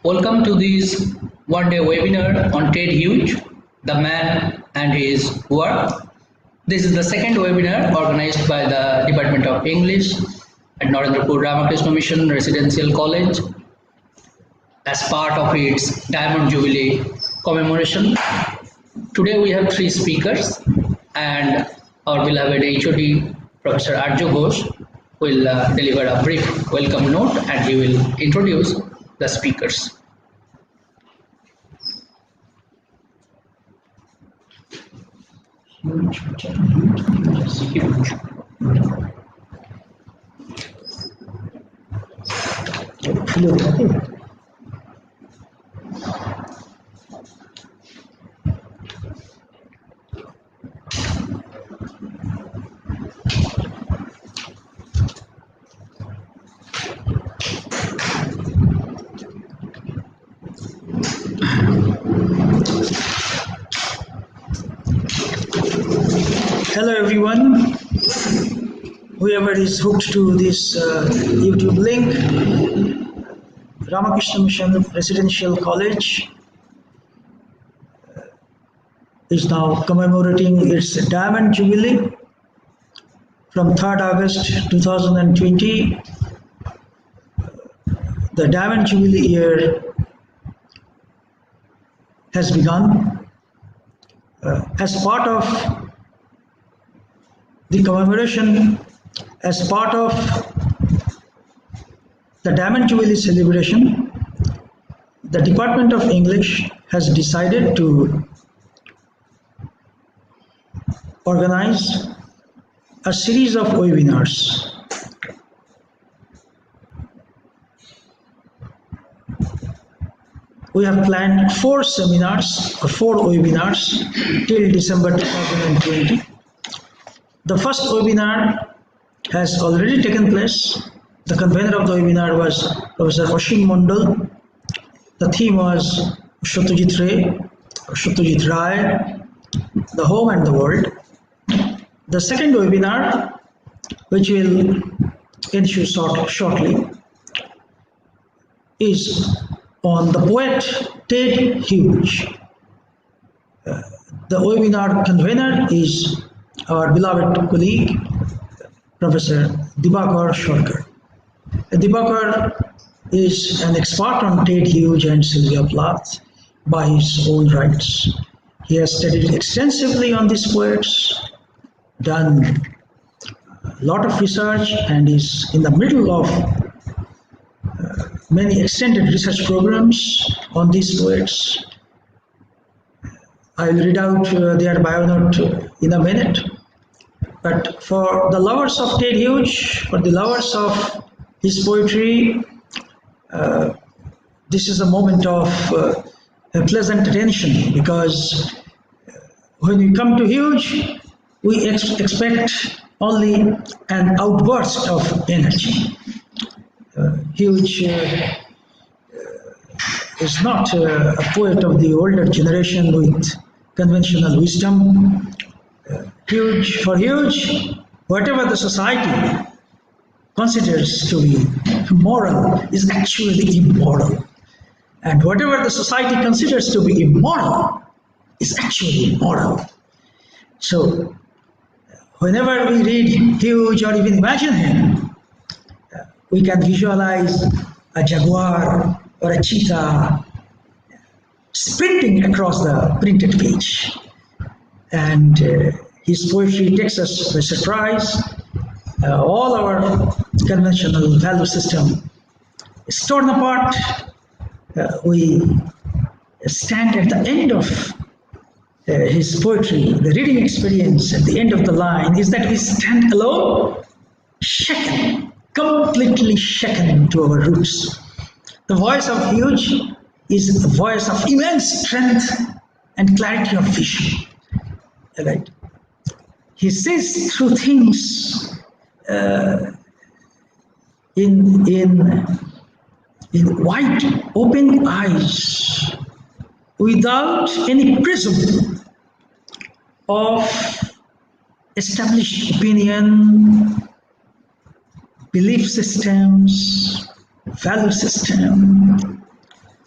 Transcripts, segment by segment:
Welcome to this one-day webinar on Ted Hughes, the man and his work. This is the second webinar organized by the Department of English at Narendrapur Ramakrishna Mission Residential College as part of its Diamond Jubilee commemoration. Today we have three speakers, and our beloved HOD, Professor Arya Ghosh, will deliver a brief welcome note and he will introduce the speakers. Hello everyone, whoever is hooked to this YouTube link. Ramakrishna Mission Residential College is now commemorating its Diamond Jubilee from 3rd August 2020. The Diamond Jubilee year has begun. As part of the commemoration, as part of the Diamond Jubilee celebration, the Department of English has decided to organize a series of webinars. We have planned 4 seminars or 4 webinars till December 2020. The first webinar has already taken place. The convener of the webinar was Professor Hossien Mondal. The theme was Satyajit Ray, the home and the world. The second webinar, which will ensue shortly, is on the poet Ted Hughes. The webinar convener is our beloved colleague, Professor Dibakar Sarkar. Dibakar is an expert on Ted Hughes and Sylvia Plath by his own rights. He has studied extensively on these poets, done a lot of research, and is in the middle of many extended research programs on these poets. I will read out their bio note in a minute. But for the lovers of Ted Hughes, for the lovers of his poetry, this is a moment of pleasant attention, because when we come to Hughes, we expect only an outburst of energy. Hughes is not a poet of the older generation with conventional wisdom. For Hughes, whatever the society considers to be moral is actually immoral. And whatever the society considers to be immoral is actually moral. So, whenever we read Hughes or even imagine him, we can visualize a jaguar or a cheetah sprinting across the printed page. And his poetry takes us by surprise. All our conventional value system is torn apart. We stand at the end of his poetry. The reading experience at the end of the line is that we stand alone, shaken, completely shaken to our roots. The voice of Hughes is a voice of immense strength and clarity of vision. Right? He sees through things in wide open eyes, without any prism of established opinion belief systems, value system,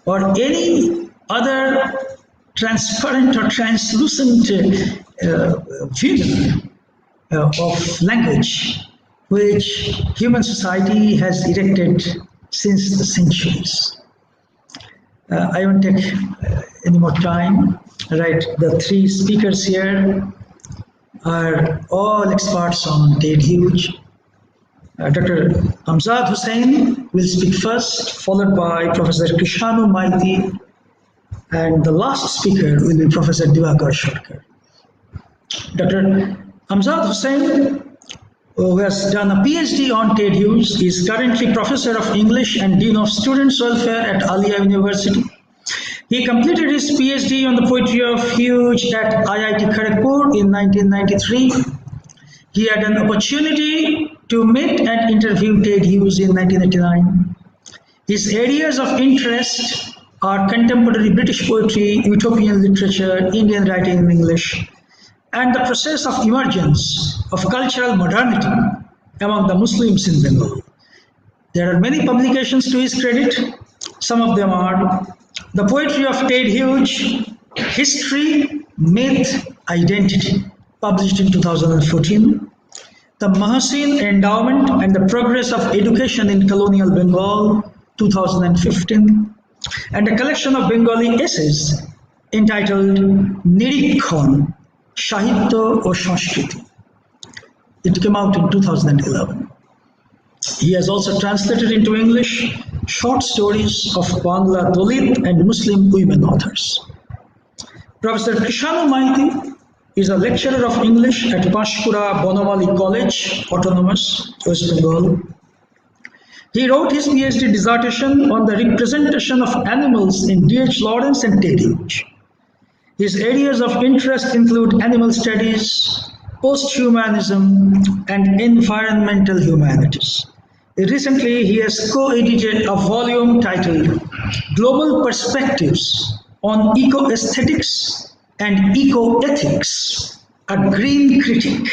or any other transparent or translucent veneer of language which human society has erected since the centuries. I won't take any more time. Right, the three speakers here are all experts on Ted Hughes. Dr. Amzad Hussain will speak first, followed by Professor Krishanu Maiti, and the last speaker will be Professor Dibakar Sarkar. Dr. Amzad Hussain, who has done a PhD on Ted Hughes, is currently Professor of English and Dean of Students' Welfare at Arya University. He completed his PhD on the poetry of Hughes at IIT Kharagpur in 1993. He had an opportunity to meet and interview Ted Hughes in 1989. His areas of interest are contemporary British poetry, utopian literature, Indian writing in English, and the process of emergence of cultural modernity among the Muslims in Bengal. There are many publications to his credit. Some of them are The Poetry of Ted Hughes, History, Myth, Identity, published in 2014. The Hossien Endowment and the Progress of Education in Colonial Bengal, 2015. And a collection of Bengali essays entitled Nirikhon, Sahitya o Sanskriti. It came out in 2011. He has also translated into English short stories of Bangla Dalit and Muslim women authors. Professor Krishanu Maiti is a lecturer of English at Pashkura Bonamali College, Autonomous, West Bengal. He wrote his PhD dissertation on the representation of animals in D.H. Lawrence and Ted Hughes. His areas of interest include animal studies, posthumanism, and environmental humanities. Recently, he has co-edited a volume titled Global Perspectives on Eco-Aesthetics and Eco-Ethics, a Green Critic,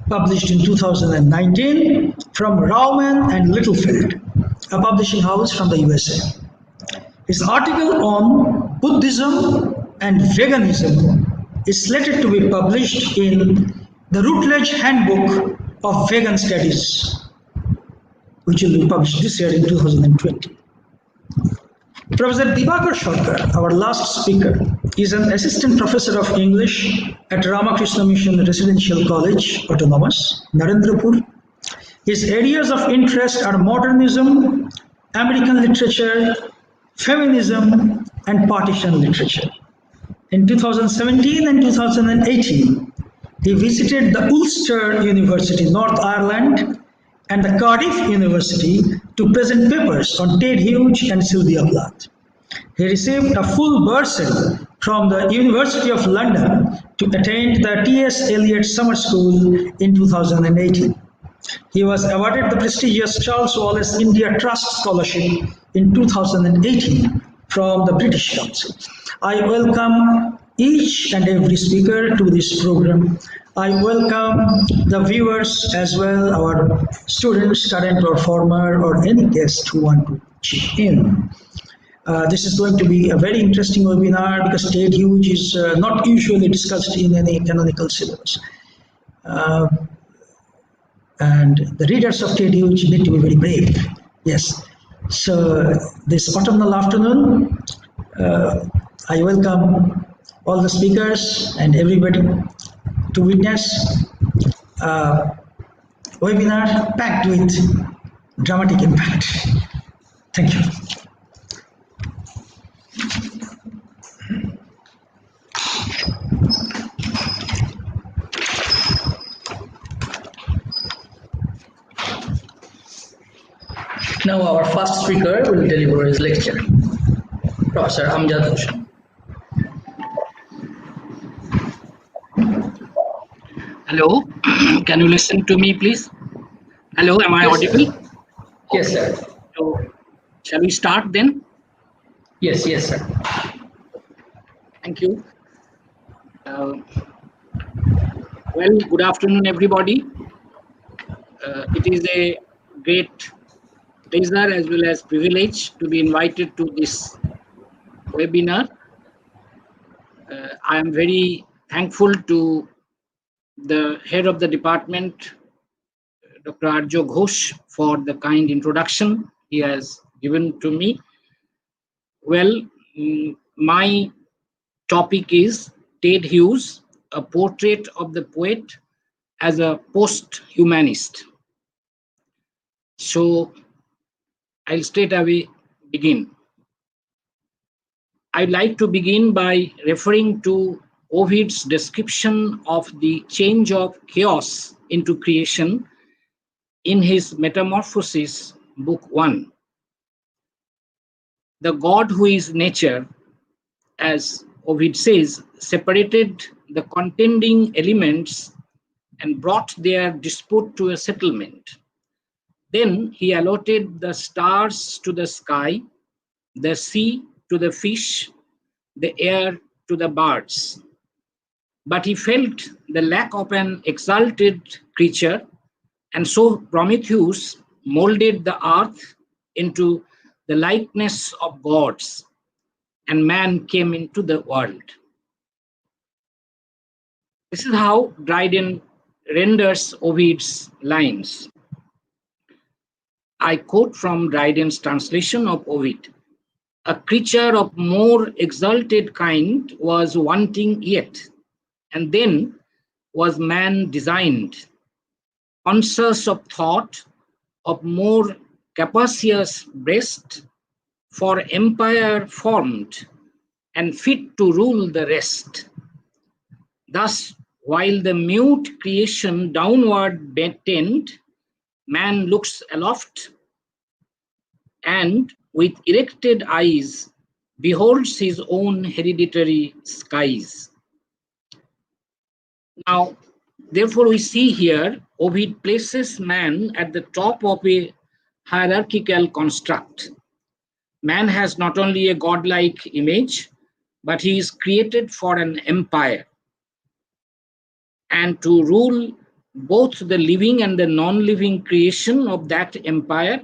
published in 2019 from Rauman and Littlefield, a publishing house from the USA. His article on Buddhism and veganism is slated to be published in the Routledge Handbook of Vegan Studies, which will be published this year in 2020. Professor Dibakar Sarkar, our last speaker, is an assistant professor of English at Ramakrishna Mission Residential College, Autonomous, Narendrapur. His areas of interest are modernism, American literature, feminism, and partition literature. In 2017 and 2018, he visited the Ulster University, North Ireland, and the Cardiff University to present papers on Ted Hughes and Sylvia Plath. He received a full bursary from the University of London to attend the T.S. Eliot Summer School in 2018. He was awarded the prestigious Charles Wallace India Trust Scholarship in 2018 from the British Council. I welcome each and every speaker to this program. I welcome the viewers as well, our students, current or former, or any guest who want to chip in. This is going to be a very interesting webinar because Ted Hughes is not usually discussed in any canonical syllabus. And the readers of Ted Hughes need to be very brave. Yes. So this autumnal afternoon, I welcome all the speakers and everybody to witness a webinar packed with dramatic impact. Thank you. Now our first speaker will deliver his lecture, Professor Amzad Hussain. Hello, can you listen to me, please? Hello, am I audible? Sir. Yes, sir. So, shall we start then? Yes, sir. Thank you. Well, good afternoon, everybody. It is a great pleasure as well as privilege to be invited to this webinar. I am very thankful to the head of the department, Dr. Arya Ghosh, for the kind introduction he has given to me. Well, my topic is Ted Hughes, a portrait of the poet as a post-humanist. So I'll straight away begin. I'd like to begin by referring to Ovid's description of the change of chaos into creation in his Metamorphoses, Book 1. The God who is nature, as Ovid says, separated the contending elements and brought their dispute to a settlement. Then he allotted the stars to the sky, the sea to the fish, the air to the birds. But he felt the lack of an exalted creature, and so Prometheus molded the earth into the likeness of gods, and man came into the world. This is how Dryden renders Ovid's lines. I quote from Dryden's translation of Ovid. A creature of more exalted kind was wanting yet, and then was man designed, conscious of thought, of more capacious breast, for empire formed, and fit to rule the rest. Thus, while the mute creation downward bent, man looks aloft, and with erected eyes beholds his own hereditary skies. Now, therefore, we see here Ovid places man at the top of a hierarchical construct. Man has not only a godlike image, but he is created for an empire and to rule both the living and the non-living creation of that empire,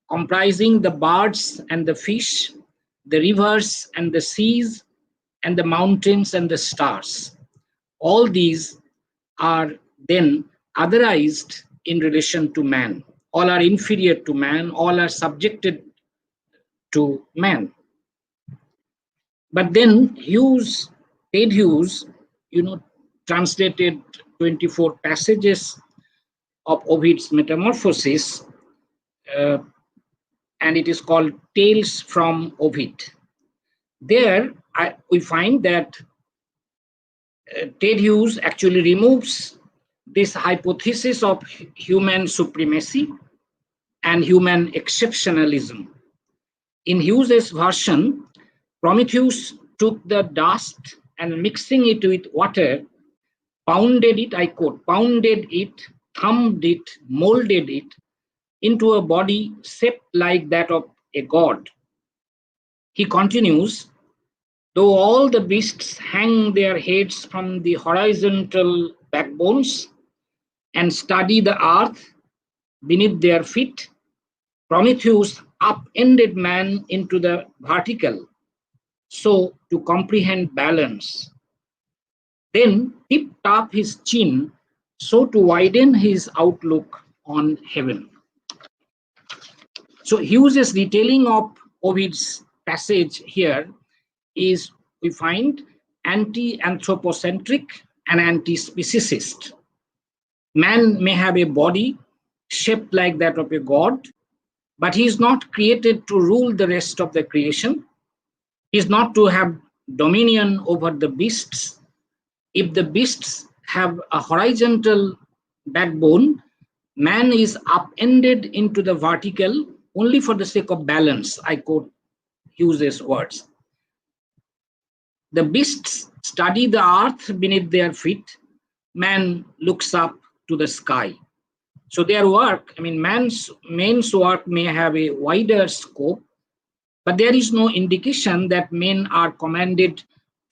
comprising the birds and the fish, the rivers and the seas, and the mountains and the stars. All these are then otherized in relation to man. All are inferior to man, all are subjected to man. But then Ted Hughes, translated 24 passages of Ovid's Metamorphoses, and it is called Tales from Ovid. There we find that Ted Hughes actually removes this hypothesis of human supremacy and human exceptionalism. In Hughes's version, Prometheus took the dust and mixing it with water, pounded it, I quote, pounded it, thumbed it, molded it into a body shaped like that of a god. He continues, though all the beasts hang their heads from the horizontal backbones and study the earth beneath their feet, Prometheus upended man into the vertical, so to comprehend balance. Then tipped up his chin, so to widen his outlook on heaven. So Hughes's retelling of Ovid's passage here is, we find, anti-anthropocentric and anti-speciesist. Man may have a body shaped like that of a god, but he is not created to rule the rest of the creation. He is not to have dominion over the beasts. If the beasts have a horizontal backbone, man is upended into the vertical only for the sake of balance. I quote Hughes's words. The beasts study the earth beneath their feet. Man looks up to the sky. So their work, man's work may have a wider scope, but there is no indication that men are commanded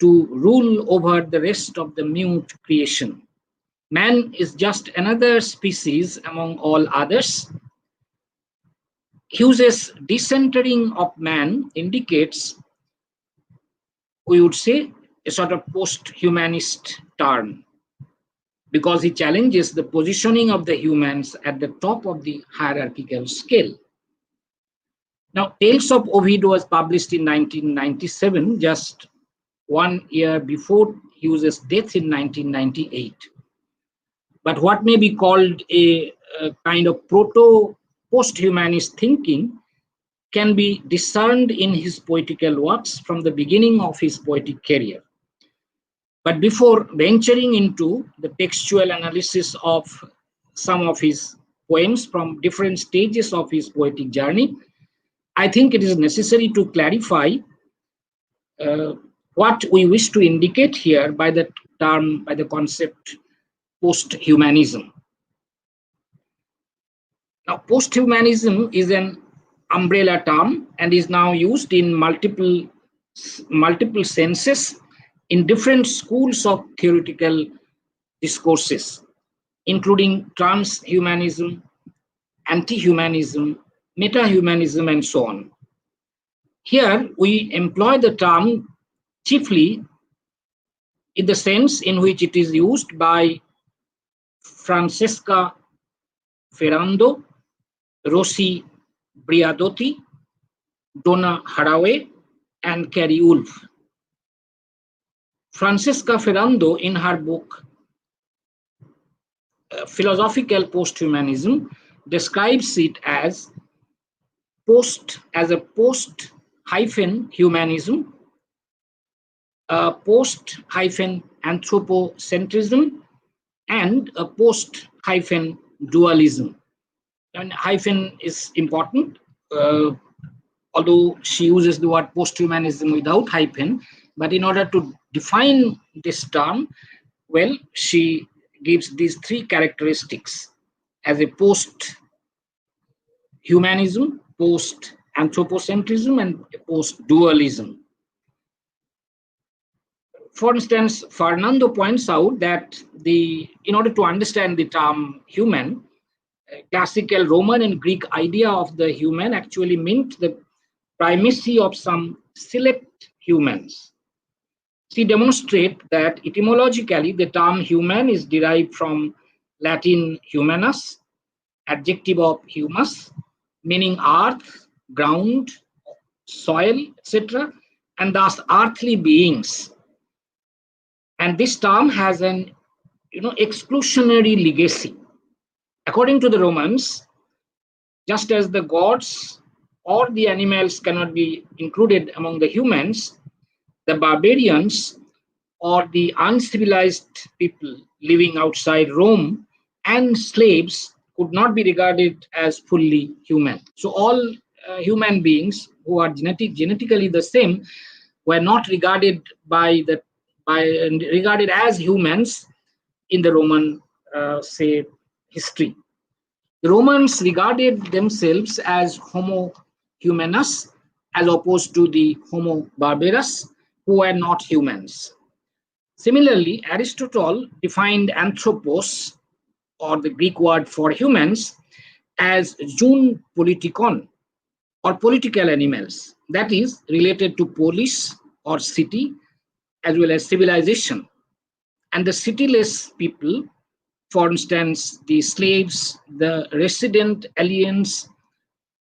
to rule over the rest of the mute creation. Man is just another species among all others. Hughes's decentering of man indicates, we would say, a sort of post-humanist turn, because he challenges the positioning of the humans at the top of the hierarchical scale. Now, Tales of Ovid was published in 1997, just 1 year before Hughes's death in 1998. But what may be called a kind of proto-post-humanist thinking can be discerned in his poetical works from the beginning of his poetic career. But before venturing into the textual analysis of some of his poems from different stages of his poetic journey, I think it is necessary to clarify what we wish to indicate here by the term, by the concept post-humanism. Now, post-humanism is an umbrella term and is now used in multiple senses in different schools of theoretical discourses, including transhumanism, anti-humanism, meta-humanism, and so on. Here, we employ the term chiefly in the sense in which it is used by Francesca Ferrando, Rossi Briadotti, Donna Haraway, and Carrie Wolf. Francesca Ferrando, in her book Philosophical Posthumanism, describes it as a post-humanism, post-anthropocentrism, and a post-dualism. And hyphen is important, although she uses the word posthumanism without hyphen. But in order to define this term, well, she gives these three characteristics as a post-humanism, post-anthropocentrism, and post-dualism. For instance, Fernando points out that in order to understand the term human, classical Roman and Greek idea of the human actually meant the primacy of some select humans. She demonstrates that etymologically the term human is derived from Latin humanus, adjective of humus, meaning earth, ground, soil, etc., and thus earthly beings. And this term has an exclusionary legacy. According to the Romans, just as the gods or the animals cannot be included among the humans, the barbarians or the uncivilized people living outside Rome and slaves could not be regarded as fully human. So all human beings who are genetically the same were not regarded regarded as humans in the Roman history. The Romans regarded themselves as Homo humanus as opposed to the Homo barbarus, who were not humans. Similarly, Aristotle defined anthropos, or the Greek word for humans, as zoon politikon, or political animals, that is, related to polis or city, as well as civilization. And the cityless people, for instance, the slaves, the resident aliens,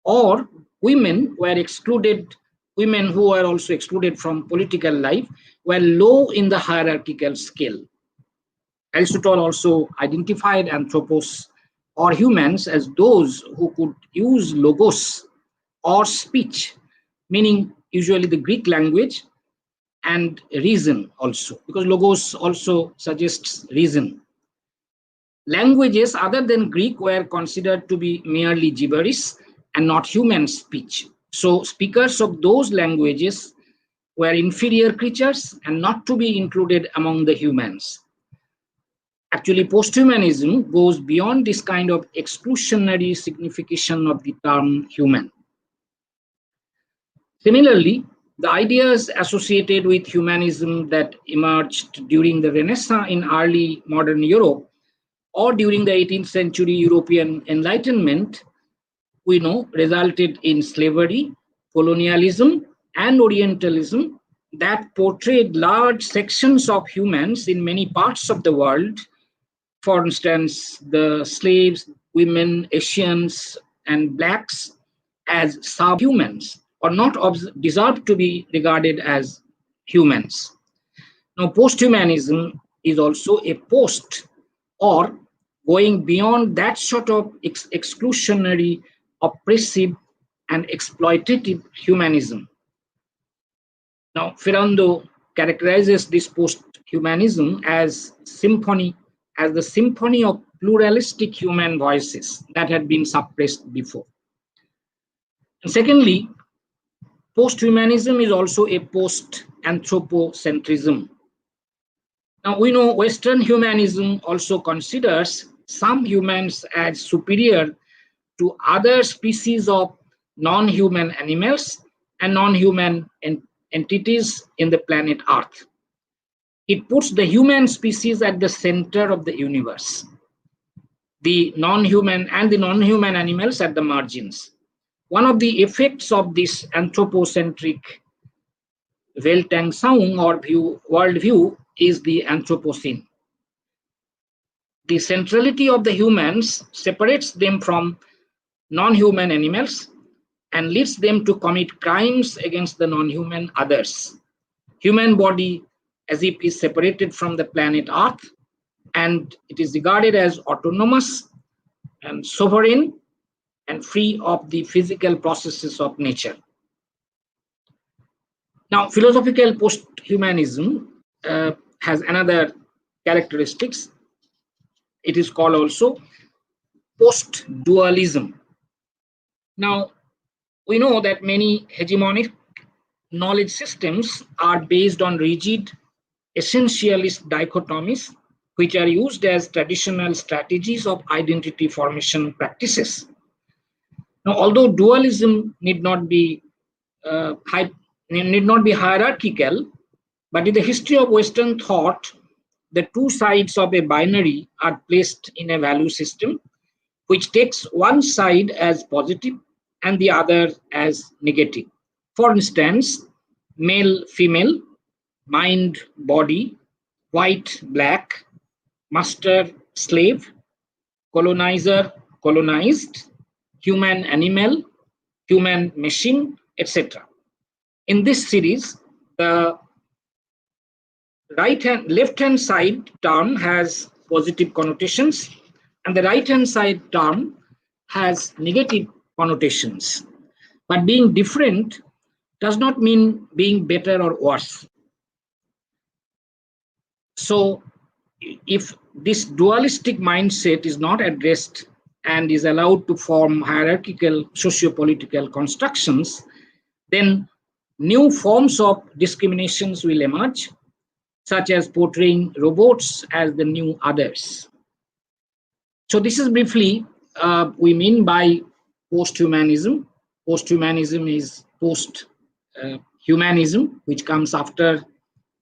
or women were excluded, women who were also excluded from political life, were low in the hierarchical scale. Aristotle also identified anthropos or humans as those who could use logos or speech, meaning usually the Greek language, and reason also, because logos also suggests reason. Languages other than Greek were considered to be merely gibberish and not human speech. So speakers of those languages were inferior creatures and not to be included among the humans. Actually, posthumanism goes beyond this kind of exclusionary signification of the term human. Similarly, the ideas associated with humanism that emerged during the Renaissance in early modern Europe or during the 18th century European Enlightenment we know, resulted in slavery, colonialism, and Orientalism that portrayed large sections of humans in many parts of the world. For instance, the slaves, women, Asians, and blacks as subhumans, or not deserved to be regarded as humans. Now, posthumanism is also a post, or going beyond that sort of exclusionary, oppressive, and exploitative humanism. Now, Ferrando characterizes this post-humanism as the symphony of pluralistic human voices that had been suppressed before. And secondly, post-humanism is also a post-anthropocentrism. Now, we know Western humanism also considers some humans as superior to other species of non-human animals and non-human entities in the planet Earth. It puts the human species at the center of the universe, the non-human and the non-human animals at the margins. One of the effects of this anthropocentric Weltanschauung or worldview is the Anthropocene. The centrality of the humans separates them from non-human animals and leads them to commit crimes against the non-human others. Human body as if is separated from the planet Earth, and it is regarded as autonomous and sovereign and free of the physical processes of nature. Now, philosophical posthumanism has another characteristics. It is called also post-dualism. Now, we know that many hegemonic knowledge systems are based on rigid essentialist dichotomies, which are used as traditional strategies of identity formation practices. Now, although dualism need not be hierarchical, but in the history of Western thought, the two sides of a binary are placed in a value system, which takes one side as positive and the other as negative. For instance, male, female, mind, body, white, black, master, slave, colonizer, colonized, human, animal, human, machine, etc. In this series, the left-hand side term has positive connotations, and the right-hand side term has negative connotations. But being different does not mean being better or worse. So, if this dualistic mindset is not addressed and is allowed to form hierarchical socio-political constructions, then new forms of discriminations will emerge, such as portraying robots as the new others. So this is briefly we mean by post-humanism. Post-humanism is post-humanism, which comes after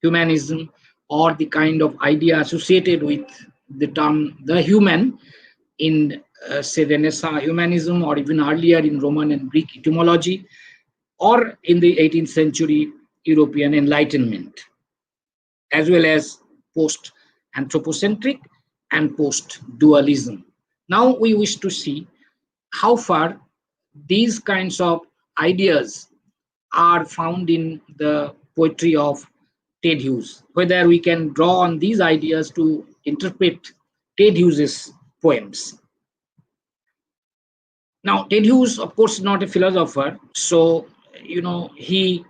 humanism, or the kind of idea associated with the term the human in say Renaissance humanism, or even earlier in Roman and Greek etymology, or in the 18th century European Enlightenment, as well as post-anthropocentric and post-dualism. Now we wish to see how far these kinds of ideas are found in the poetry of Ted Hughes, whether we can draw on these ideas to interpret Ted Hughes's poems. Now, Ted Hughes, of course, is not a philosopher, so he,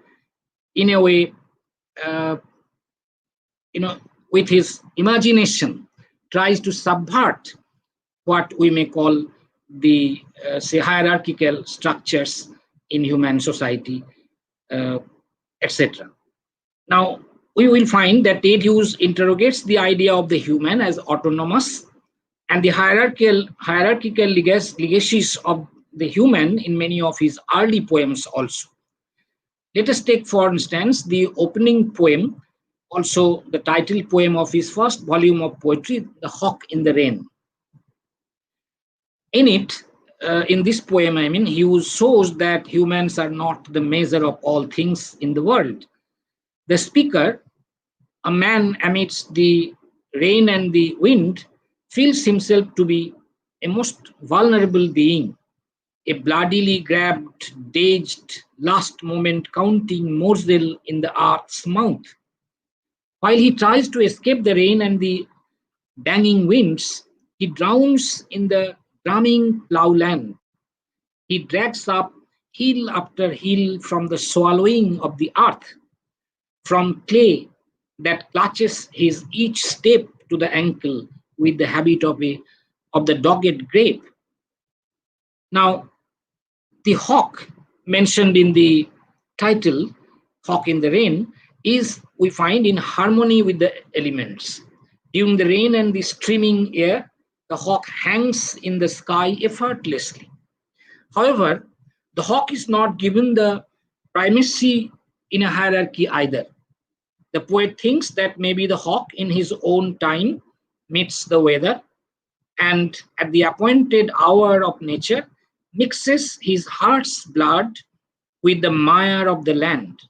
in a way, with his imagination, tries to subvert what we may call the say hierarchical structures in human society, etc. Now, we will find that Ted Hughes interrogates the idea of the human as autonomous and the hierarchical legacies of the human in many of his early poems also. Let us take, for instance, the opening poem, also the title poem of his first volume of poetry, The Hawk in the Rain. In it, in this poem, Hughes shows that humans are not the measure of all things in the world. The speaker, a man amidst the rain and the wind, feels himself to be a most vulnerable being, a bloodily grabbed, dazed, last moment counting morsel in the earth's mouth. While he tries to escape the rain and the banging winds, he drowns in the drumming ploughland. He drags up hill after hill from the swallowing of the earth, from clay that clutches his each step to the ankle with the habit of the dogged grape. Now, the hawk mentioned in the title, Hawk in the Rain, is, we find, in harmony with the elements. During the rain and the streaming air, the hawk hangs in the sky effortlessly. However, the hawk is not given the primacy in a hierarchy either. The poet thinks that maybe the hawk in his own time meets the weather and at the appointed hour of nature mixes his heart's blood with the mire of the land.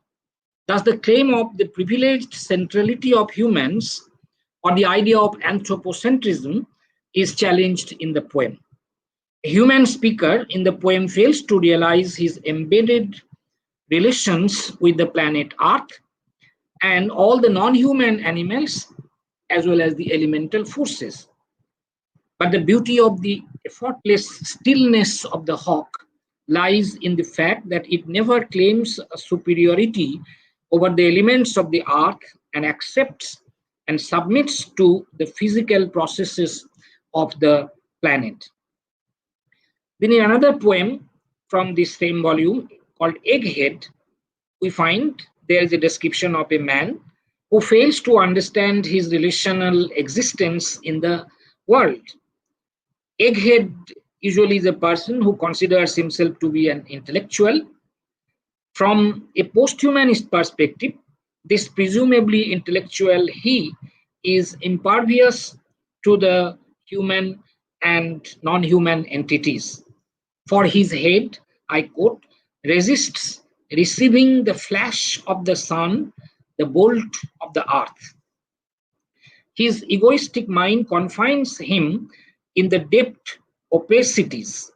Thus, the claim of the privileged centrality of humans or the idea of anthropocentrism is challenged in the poem. A human speaker in the poem fails to realize his embedded relations with the planet Earth and all the non-human animals as well as the elemental forces. But the beauty of the effortless stillness of the hawk lies in the fact that it never claims a superiority over the elements of the earth and accepts and submits to the physical processes of the planet. Then in another poem from this same volume called Egghead, we find there is a description of a man who fails to understand his relational existence in the world. Egghead usually is a person who considers himself to be an intellectual. From a posthumanist perspective, this presumably intellectual he is impervious to the human and non-human entities. For his head, I quote, resists receiving the flash of the sun, the bolt of the earth. His egoistic mind confines him in the depth opacities.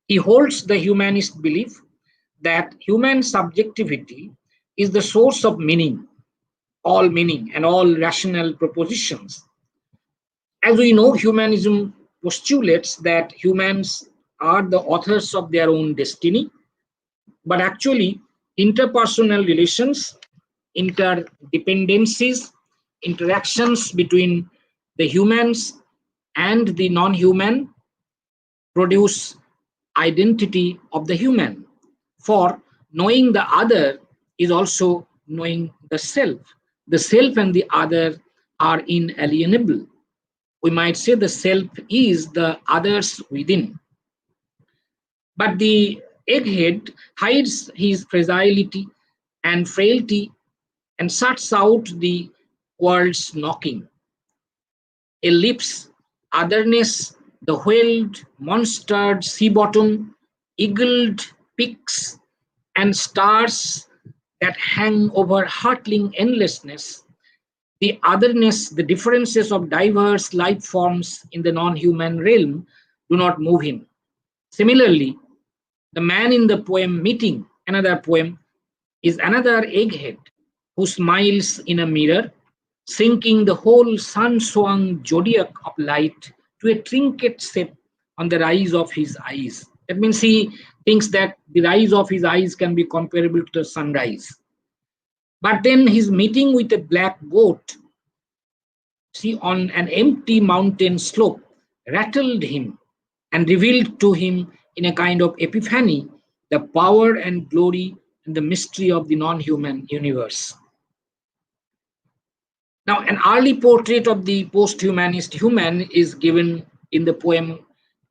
He holds the humanist belief that human subjectivity is the source of meaning and all rational propositions. As we know, humanism postulates that humans are the authors of their own destiny, but actually interpersonal relations, interdependencies, interactions between the humans and the non-human produce identity of the human. For knowing the other is also knowing the self. The self and the other are inalienable. We might say the self is the others within. But the egghead hides his fragility and frailty and shuts out the world's knocking. Ellipse, otherness, the whaled, monstered sea bottom, eagled peaks, and stars that hang over hurtling endlessness, the otherness, the differences of diverse life forms in the non-human realm do not move him. Similarly, the man in the poem Meeting, another poem, is another egghead who smiles in a mirror, sinking the whole sun-swung zodiac of light to a trinket shape on the rise of his eyes. That means he thinks that the rise of his eyes can be comparable to the sunrise. But then his meeting with a black goat, on an empty mountain slope, rattled him and revealed to him in a kind of epiphany the power and glory and the mystery of the non-human universe. Now, an early portrait of the post-humanist human is given in the poem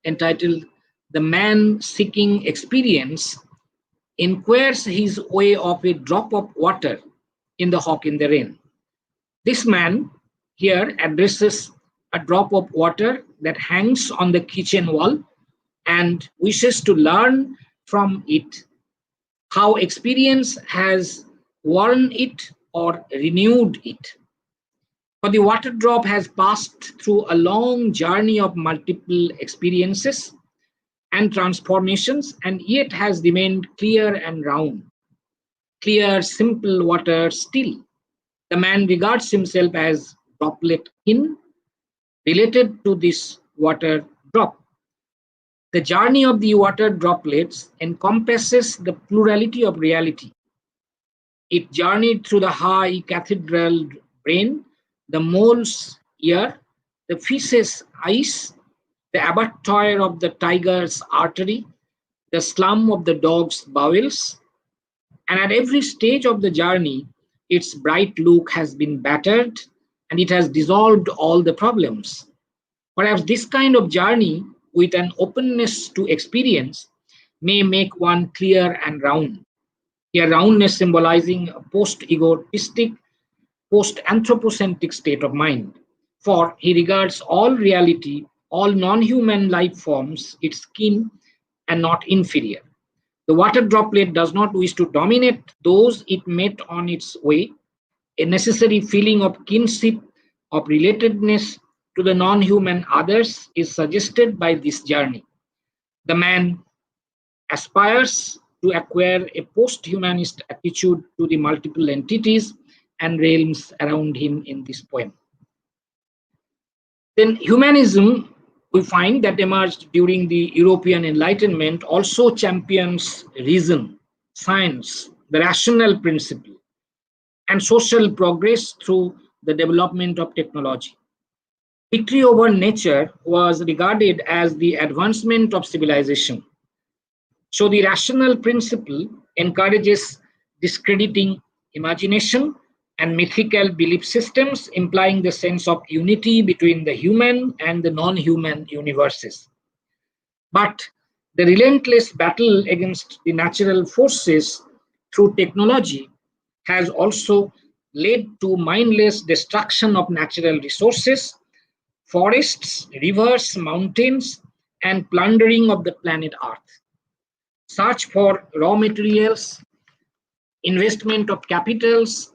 entitled The Man Seeking Experience Inquires His Way of a Drop of Water in the Hawk in the Rain. This man here addresses a drop of water that hangs on the kitchen wall and wishes to learn from it how experience has worn it or renewed it. For the water drop has passed through a long journey of multiple experiences and transformations, and yet has remained clear and round. Clear, simple water still. The man regards himself as droplet kin, related to this water drop. The journey of the water droplets encompasses the plurality of reality. It journeyed through the high cathedral brain, the mole's ear, the fish's eyes, the abattoir of the tiger's artery, the slum of the dog's bowels, and at every stage of the journey, its bright look has been battered and it has dissolved all the problems. Perhaps this kind of journey with an openness to experience may make one clear and round. Here, roundness symbolizing a post-egotistic, post-anthropocentric state of mind. For he regards all reality, all non-human life forms, its kin and not inferior. The water droplet does not wish to dominate those it met on its way. A necessary feeling of kinship, of relatedness to the non-human others is suggested by this journey. The man aspires to acquire a post-humanist attitude to the multiple entities and realms around him in this poem. Then humanism, we find, that emerged during the European Enlightenment also champions reason, science, the rational principle, and social progress through the development of technology. Victory over nature was regarded as the advancement of civilization. So the rational principle encourages discrediting imagination and mythical belief systems, implying the sense of unity between the human and the non-human universes. But the relentless battle against the natural forces through technology has also led to mindless destruction of natural resources, forests, rivers, mountains, and plundering of the planet Earth. Search for raw materials, investment of capitals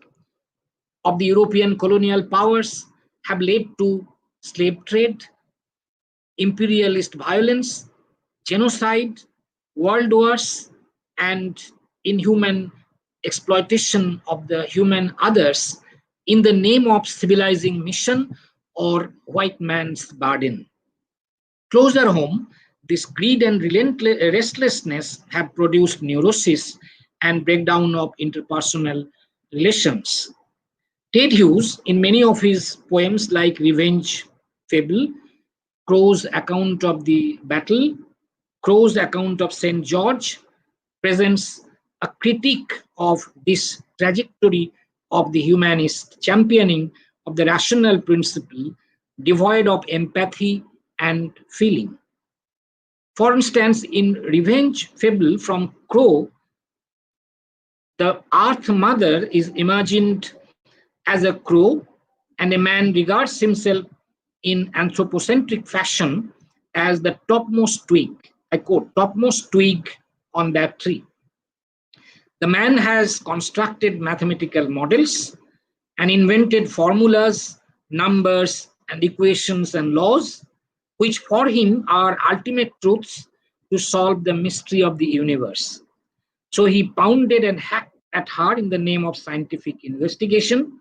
of the European colonial powers have led to slave trade, imperialist violence, genocide, world wars, and inhuman exploitation of the human others in the name of civilizing mission or white man's burden. Closer home, this greed and restlessness have produced neurosis and breakdown of interpersonal relations. Ted Hughes, in many of his poems like Revenge Fable, Crow's Account of the Battle, Crow's Account of St. George, presents a critique of this trajectory of the humanist championing of the rational principle, devoid of empathy and feeling. For instance, in Revenge Fable from Crow, the Earth Mother is imagined as a crow, and a man regards himself in anthropocentric fashion as the topmost twig. I quote, topmost twig on that tree. The man has constructed mathematical models and invented formulas, numbers, and equations and laws, which for him are ultimate truths to solve the mystery of the universe. So he pounded and hacked at her in the name of scientific investigation.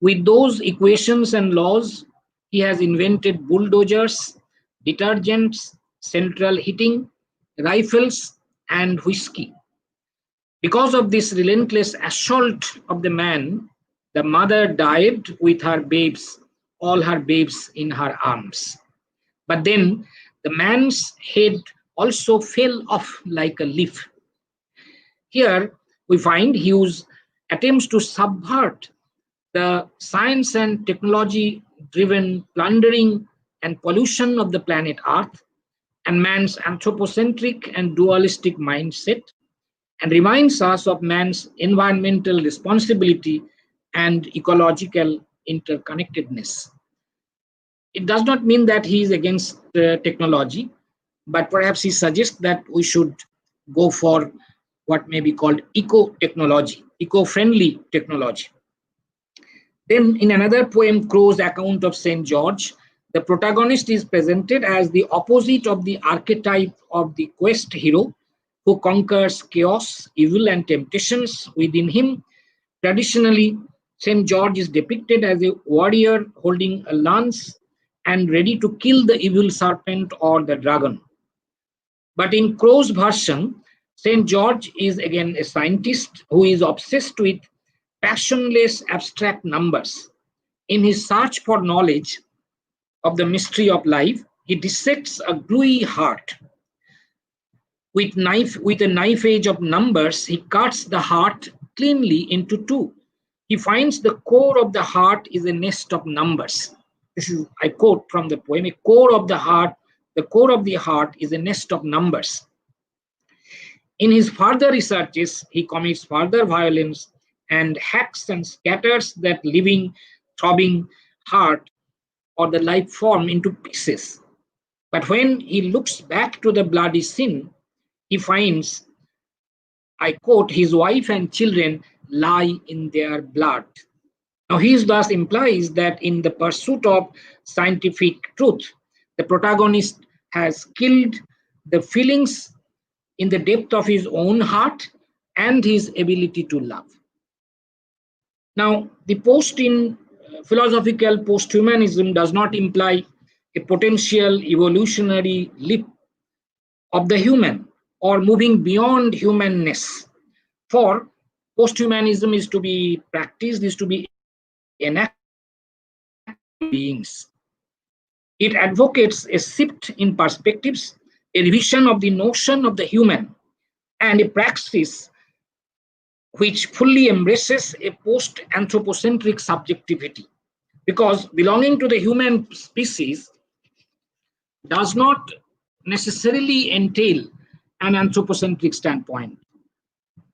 With those equations and laws, he has invented bulldozers, detergents, central heating, rifles, and whiskey. Because of this relentless assault of the man, the mother died with her babes, all her babes in her arms. But then the man's head also fell off like a leaf. Here we find Hughes attempts to subvert the science and technology driven plundering and pollution of the planet Earth and man's anthropocentric and dualistic mindset, and reminds us of man's environmental responsibility and ecological interconnectedness. It does not mean that he is against technology, but perhaps he suggests that we should go for what may be called eco-technology, eco-friendly technology. Then in another poem, Crow's Account of St. George, the protagonist is presented as the opposite of the archetype of the quest hero who conquers chaos, evil, and temptations within him. Traditionally, St. George is depicted as a warrior holding a lance and ready to kill the evil serpent or the dragon. But in Crow's version, St. George is again a scientist who is obsessed with passionless abstract numbers. In his search for knowledge of the mystery of life, he dissects a gluey heart. With a knife edge of numbers, he cuts the heart cleanly into two. He finds the core of the heart is a nest of numbers. This is, I quote from the poem, the core of the heart is a nest of numbers. In his further researches, he commits further violence and hacks and scatters that living, throbbing heart or the life form into pieces. But when he looks back to the bloody scene, he finds, I quote, his wife and children lie in their blood. Now, Hughes thus implies that in the pursuit of scientific truth, the protagonist has killed the feelings in the depth of his own heart and his ability to love. Now, the post in philosophical posthumanism does not imply a potential evolutionary leap of the human or moving beyond humanness. For posthumanism is to be practiced, is to be enacted beings. It advocates a shift in perspectives, a revision of the notion of the human, and a praxis which fully embraces a post-anthropocentric subjectivity. Because belonging to the human species does not necessarily entail an anthropocentric standpoint.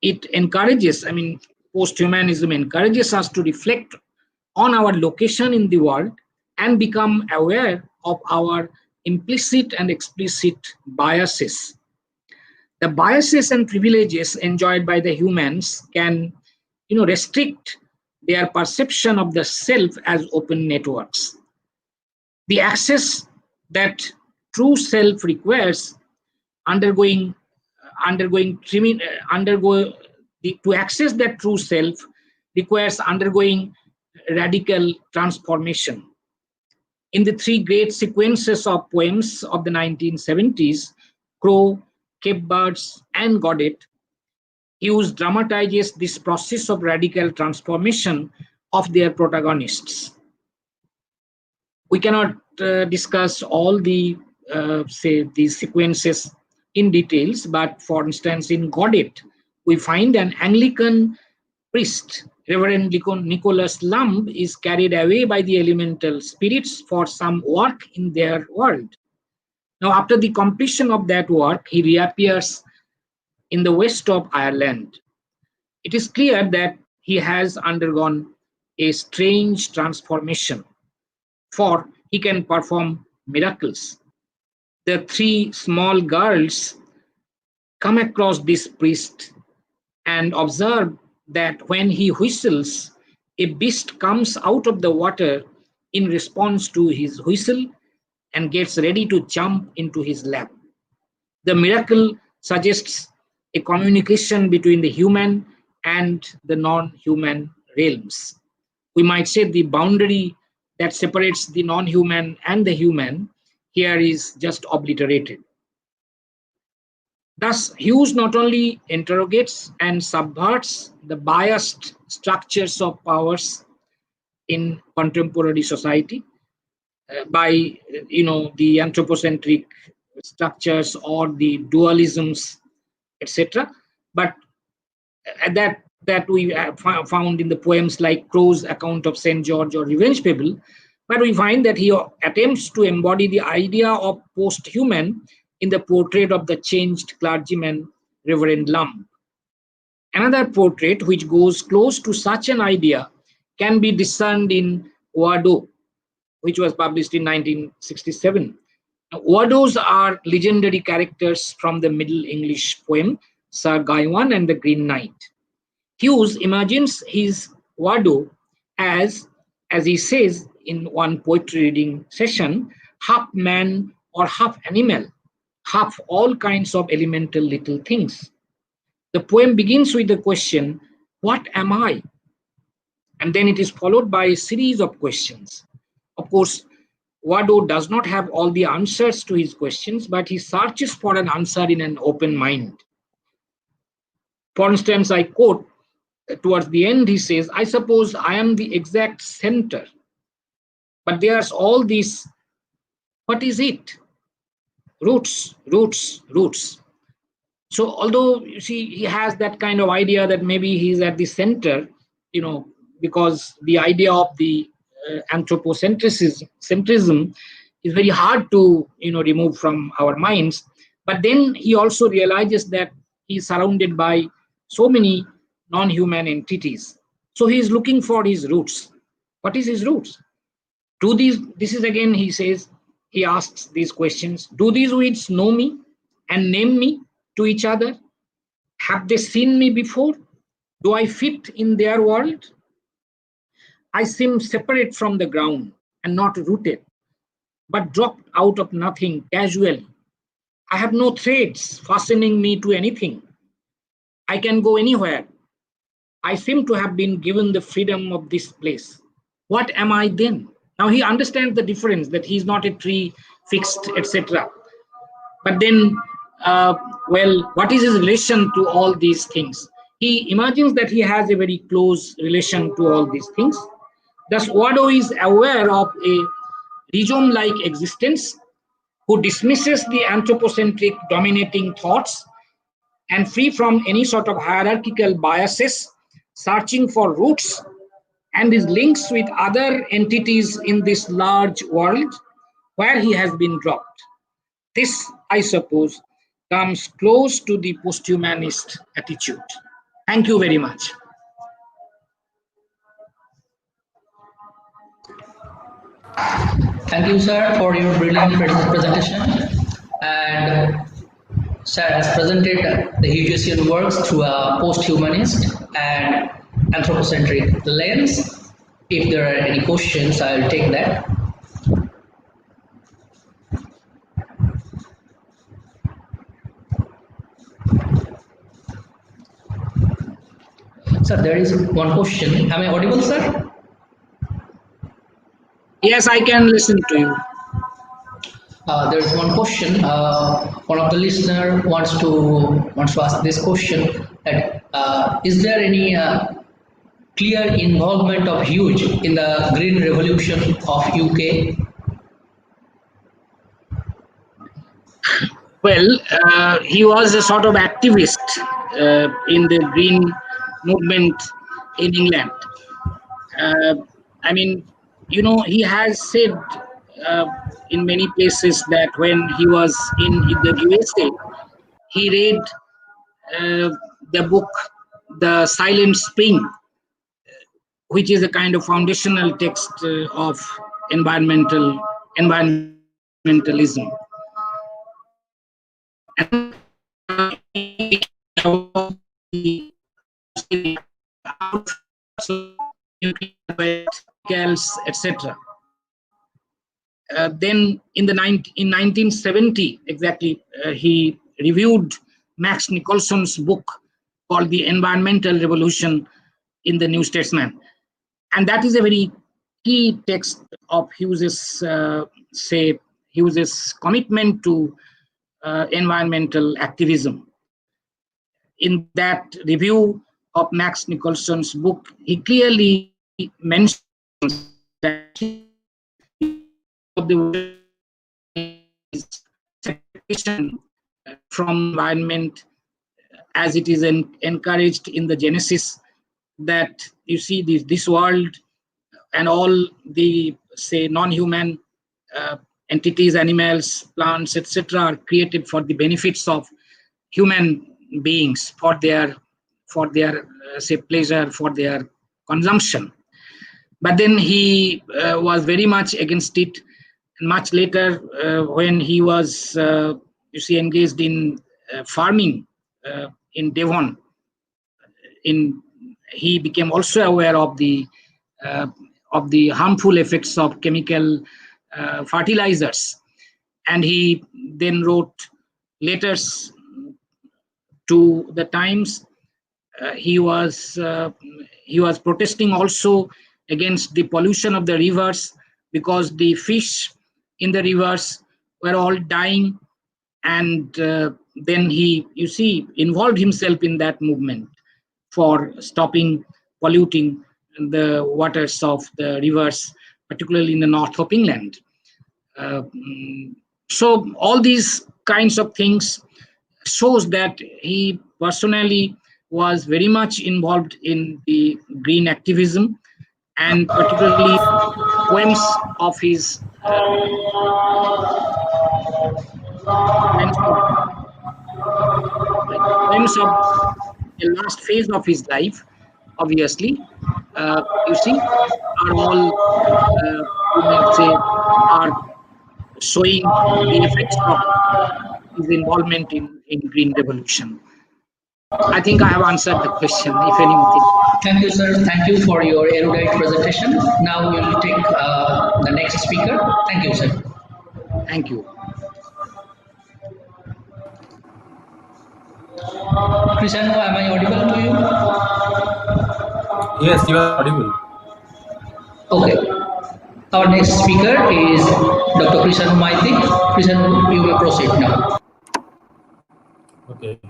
It encourages, posthumanism encourages us to reflect on our location in the world and become aware of our implicit and explicit biases. The biases and privileges enjoyed by the humans can, restrict their perception of the self as open networks. The access that true self requires to access that true self requires undergoing radical transformation. In the three great sequences of poems of the 1970s, Crow, Cape Birds, and Godet, Hughes dramatizes this process of radical transformation of their protagonists. We cannot discuss all the sequences in details, but for instance, in Godet, we find an Anglican priest, Reverend Nicholas Lumb, is carried away by the elemental spirits for some work in their world. Now, after the completion of that work, he reappears in the west of Ireland. It is clear that he has undergone a strange transformation, for he can perform miracles. The three small girls come across this priest and observe that when he whistles, a beast comes out of the water in response to his whistle and gets ready to jump into his lap. The miracle suggests a communication between the human and the non-human realms. We might say the boundary that separates the non-human and the human here is just obliterated. Thus, Hughes not only interrogates and subverts the biased structures of powers in contemporary society by, the anthropocentric structures or the dualisms, etc. But that we found in the poems like Crow's Account of St. George or Revenge Fable, but we find that he attempts to embody the idea of post-human in the portrait of the changed clergyman, Reverend Lumb. Another portrait which goes close to such an idea can be discerned in Wado, which was published in 1967. Wardos are legendary characters from the Middle English poem Sir Gawain and the Green Knight. Hughes imagines his Wardo as he says in one poetry reading session, half man or half animal, half all kinds of elemental little things. The poem begins with the question, what am I? And then it is followed by a series of questions. Of course, Wardo does not have all the answers to his questions, but he searches for an answer in an open mind. For instance, I quote, towards the end, he says, I suppose I am the exact center, but there's all this, what is it? Roots, roots, roots. So although you see, he has that kind of idea that maybe he's at the center, because the idea of the anthropocentrism is very hard to remove from our minds. But then he also realizes that he's surrounded by so many non-human entities. So he is looking for his roots. What is his roots? This is again, he says, he asks these questions. Do these weeds know me and name me to each other? Have they seen me before? Do I fit in their world? I seem separate from the ground and not rooted, but dropped out of nothing casually. I have no threads fastening me to anything. I can go anywhere. I seem to have been given the freedom of this place. What am I then? Now he understands the difference, that he's not a tree fixed, etc. But then, what is his relation to all these things? He imagines that he has a very close relation to all these things. Thus, Wardo is aware of a rhizome-like existence who dismisses the anthropocentric dominating thoughts and free from any sort of hierarchical biases, searching for roots and his links with other entities in this large world where he has been dropped. This, I suppose, comes close to the posthumanist attitude. Thank you very much. Thank you, sir, for your brilliant presentation. And sir has presented the Hughesian works through a post-humanist and anthropocentric lens. If there are any questions, I'll take that. Sir, there is one question. Am I audible, sir? Yes, I can listen to you. There is one question. One of the listener wants to ask this question: that is there any clear involvement of Hughes in the Green Revolution of UK? Well, he was a sort of activist in the Green movement in England. He has said in many places that when he was in the USA, he read the book The Silent Spring, which is a kind of foundational text of environmentalism. And etc. Then in 1970, exactly, he reviewed Max Nicholson's book called The Environmental Revolution in the New Statesman. And that is a very key text of Hughes's, Hughes's commitment to environmental activism. In that review of Max Nicholson's book, he clearly mentions that the separation from environment as it is encouraged in the Genesis, that you see this world and all the, say, non-human entities, animals, plants, etc., are created for the benefits of human beings, for their say, pleasure, for their consumption. But then he was very much against it, much later, when he was, you see, engaged in farming in Devon, he became also aware of the harmful effects of chemical fertilizers, and he then wrote letters to the Times. He was protesting also against the pollution of the rivers, because the fish in the rivers were all dying, and then he, you see, involved himself in that movement for stopping polluting the waters of the rivers, particularly in the north of England. So all these kinds of things shows that he personally was very much involved in the green activism, and particularly poems of his poems of the last phase of his life, obviously, you see, are all, you may say, are showing the effects of his involvement in green revolution. I think I have answered the question, if anything. Thank you, sir. Thank you for your erudite presentation. Now we will take the next speaker. Thank you, sir. Thank you. Krishanu, am I audible to you? Yes, you are audible. Okay. Our next speaker is Dr. Krishanu Maiti. Krishanu, you may proceed now. Okay.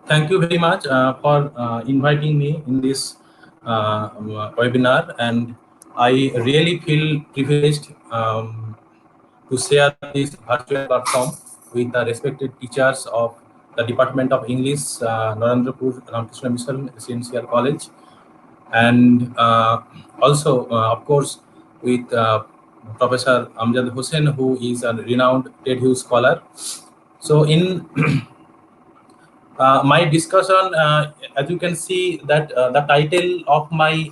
Thank you very much for inviting me in this webinar, and I really feel privileged to share this virtual platform with the respected teachers of the Department of English, Narendrapur Ramakrishna Mission Residential College, and also, of course, with Professor Amzad Hossien, who is a renowned Ted Hughes scholar. So in my discussion, as you can see, that the title of my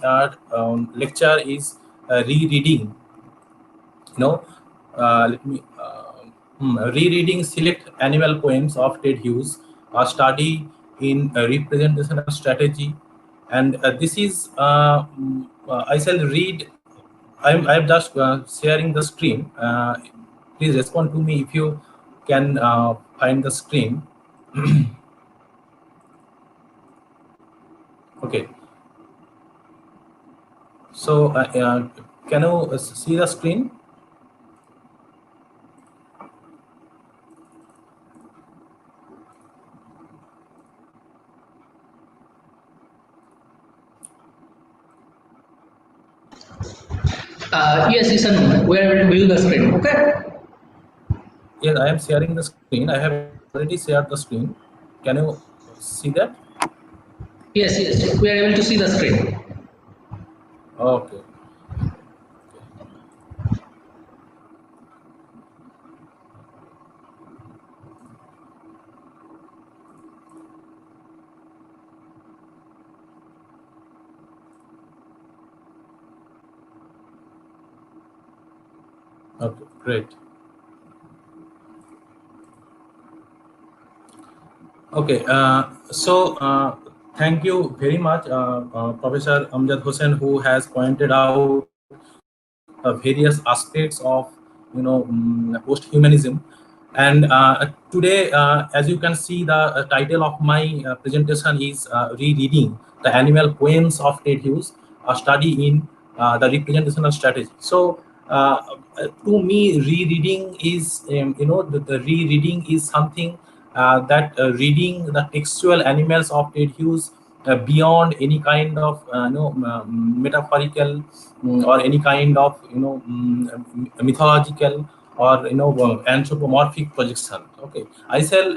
lecture is rereading. Let me rereading select annual poems of Ted Hughes, a study in representational strategy, and this is I shall read. I'm just sharing the screen. Please respond to me if you can find the screen. Okay. So can you see the screen? Yes, listen, we will view the screen. Okay. Yes, I am sharing the screen. I have already shared the screen. Can you see that? Yes, yes, we are able to see the screen. Okay. Okay, great. Okay, so thank you very much, Professor Amzad Hossien, who has pointed out various aspects of posthumanism. And today, as you can see, the title of my presentation is rereading the annual poems of Ted Hughes, a study in the representational strategy. So to me, rereading is the rereading is something that reading the textual animals of Ted Hughes beyond any kind of metaphorical or any kind of mythological or anthropomorphic projection. Okay, I shall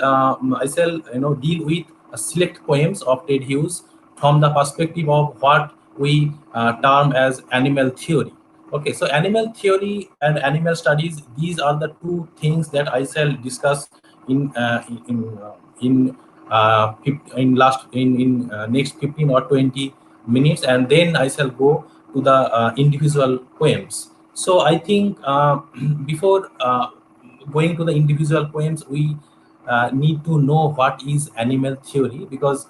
deal with select poems of Ted Hughes from the perspective of what we term as animal theory. Okay, so animal theory and animal studies, these are the two things that I shall discuss in next 15 or 20 minutes, and then I shall go to the individual poems. So I think before going to the individual poems, we need to know what is animal theory, because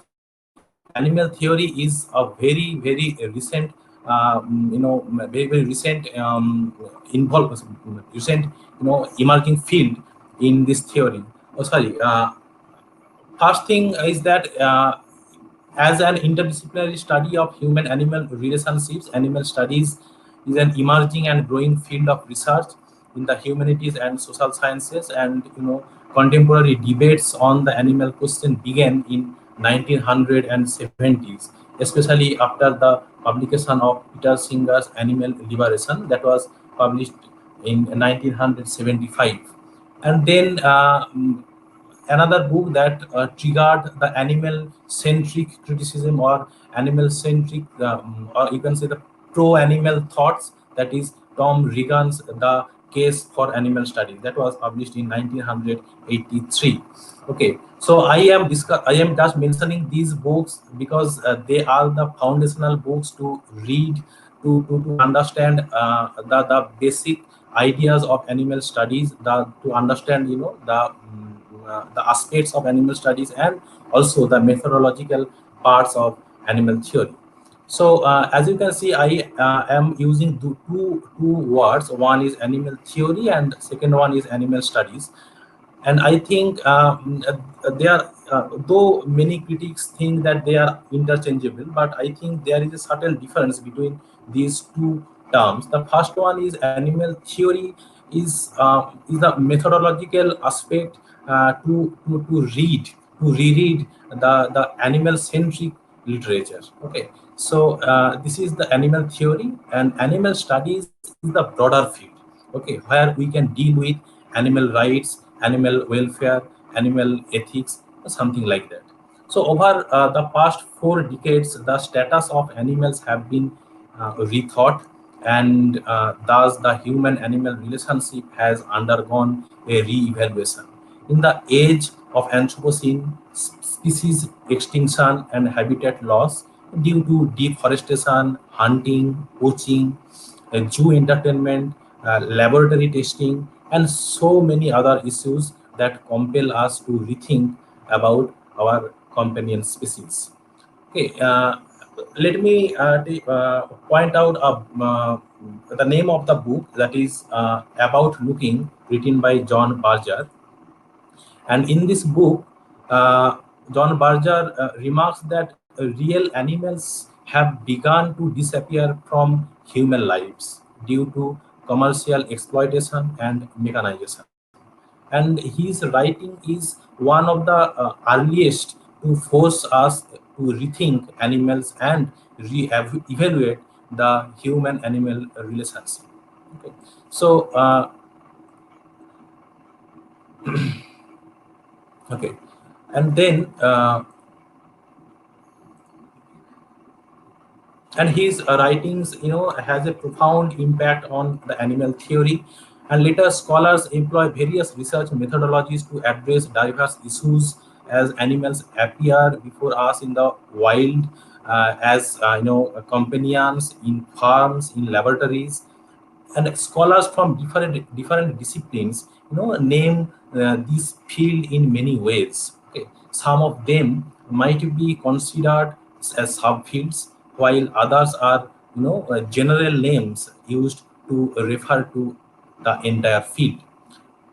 animal theory is a very recent, very recent recent emerging field in this theory. Oh, sorry. First thing is that as an interdisciplinary study of human-animal relationships, animal studies is an emerging and growing field of research in the humanities and social sciences. And contemporary debates on the animal question began in 1970s, especially after the publication of Peter Singer's Animal Liberation that was published in 1975. And then another book that triggered the animal centric criticism, or animal centric, or you can say the pro animal thoughts, that is Tom Regan's The Case for Animal Studies, that was published in 1983. Okay, so I am just mentioning these books because they are the foundational books to read, to understand the basic ideas of animal studies, to understand the aspects of animal studies, and also the methodological parts of animal theory. So as you can see, I am using two words. One is animal theory and second one is animal studies. And I think they are, though many critics think that they are interchangeable, but I think there is a subtle difference between these two terms. The first one is animal theory is the methodological aspect to reread the animal centric literature. Okay, so this is the animal theory, and animal studies is the broader field. Okay, where we can deal with animal rights, animal welfare, animal ethics, or something like that. So over the past 4 decades, the status of animals have been rethought, and thus the human-animal relationship has undergone a re-evaluation. In the age of Anthropocene, species extinction and habitat loss due to deforestation, hunting, poaching, Jew entertainment, laboratory testing, and so many other issues that compel us to rethink about our companion species. Okay, let me point out the name of the book, that is About Looking, written by John Berger. And in this book, John Berger remarks that real animals have begun to disappear from human lives due to commercial exploitation and mechanization. And his writing is one of the earliest to force us to rethink animals and re-evaluate the human-animal relationship. Okay. So, okay, and then and his writings has a profound impact on the animal theory. And later scholars employ various research methodologies to address diverse issues as animals appear before us in the wild, as companions in farms, in laboratories. And scholars from different disciplines name this field in many ways. Okay, some of them might be considered as subfields, while others are general names used to refer to the entire field.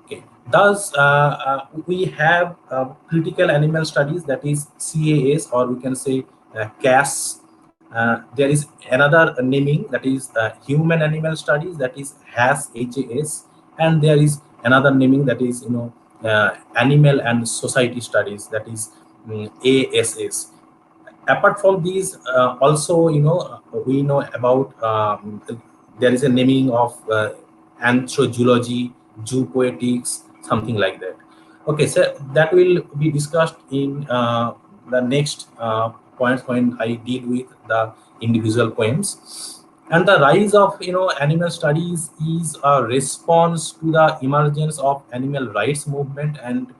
Okay. Thus, we have critical animal studies, that is CAS, or we can say CAS. There is another naming, that is human animal studies, that is HAS, and there is another naming, that is animal and society studies, that is ASS. Apart from these, also we know about there is a naming of anthrozoology, zoo poetics, something like that. Okay, so that will be discussed in the next points when I deal with the individual poems. And the rise of animal studies is a response to the emergence of animal rights movement, and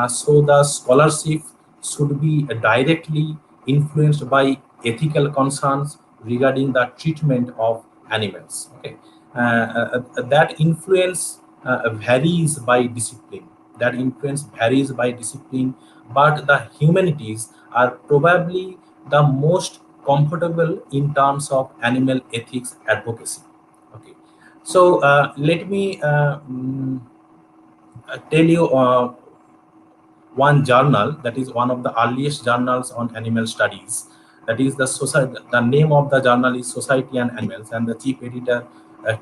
so the scholarship should be directly influenced by ethical concerns regarding the treatment of animals. Okay, that influence varies by discipline. That influence varies by discipline, but the humanities are probably the most comfortable in terms of animal ethics advocacy. Okay, so let me tell you one journal that is one of the earliest journals on animal studies. That is the society. The name of the journal is Society and Animals, and the chief editor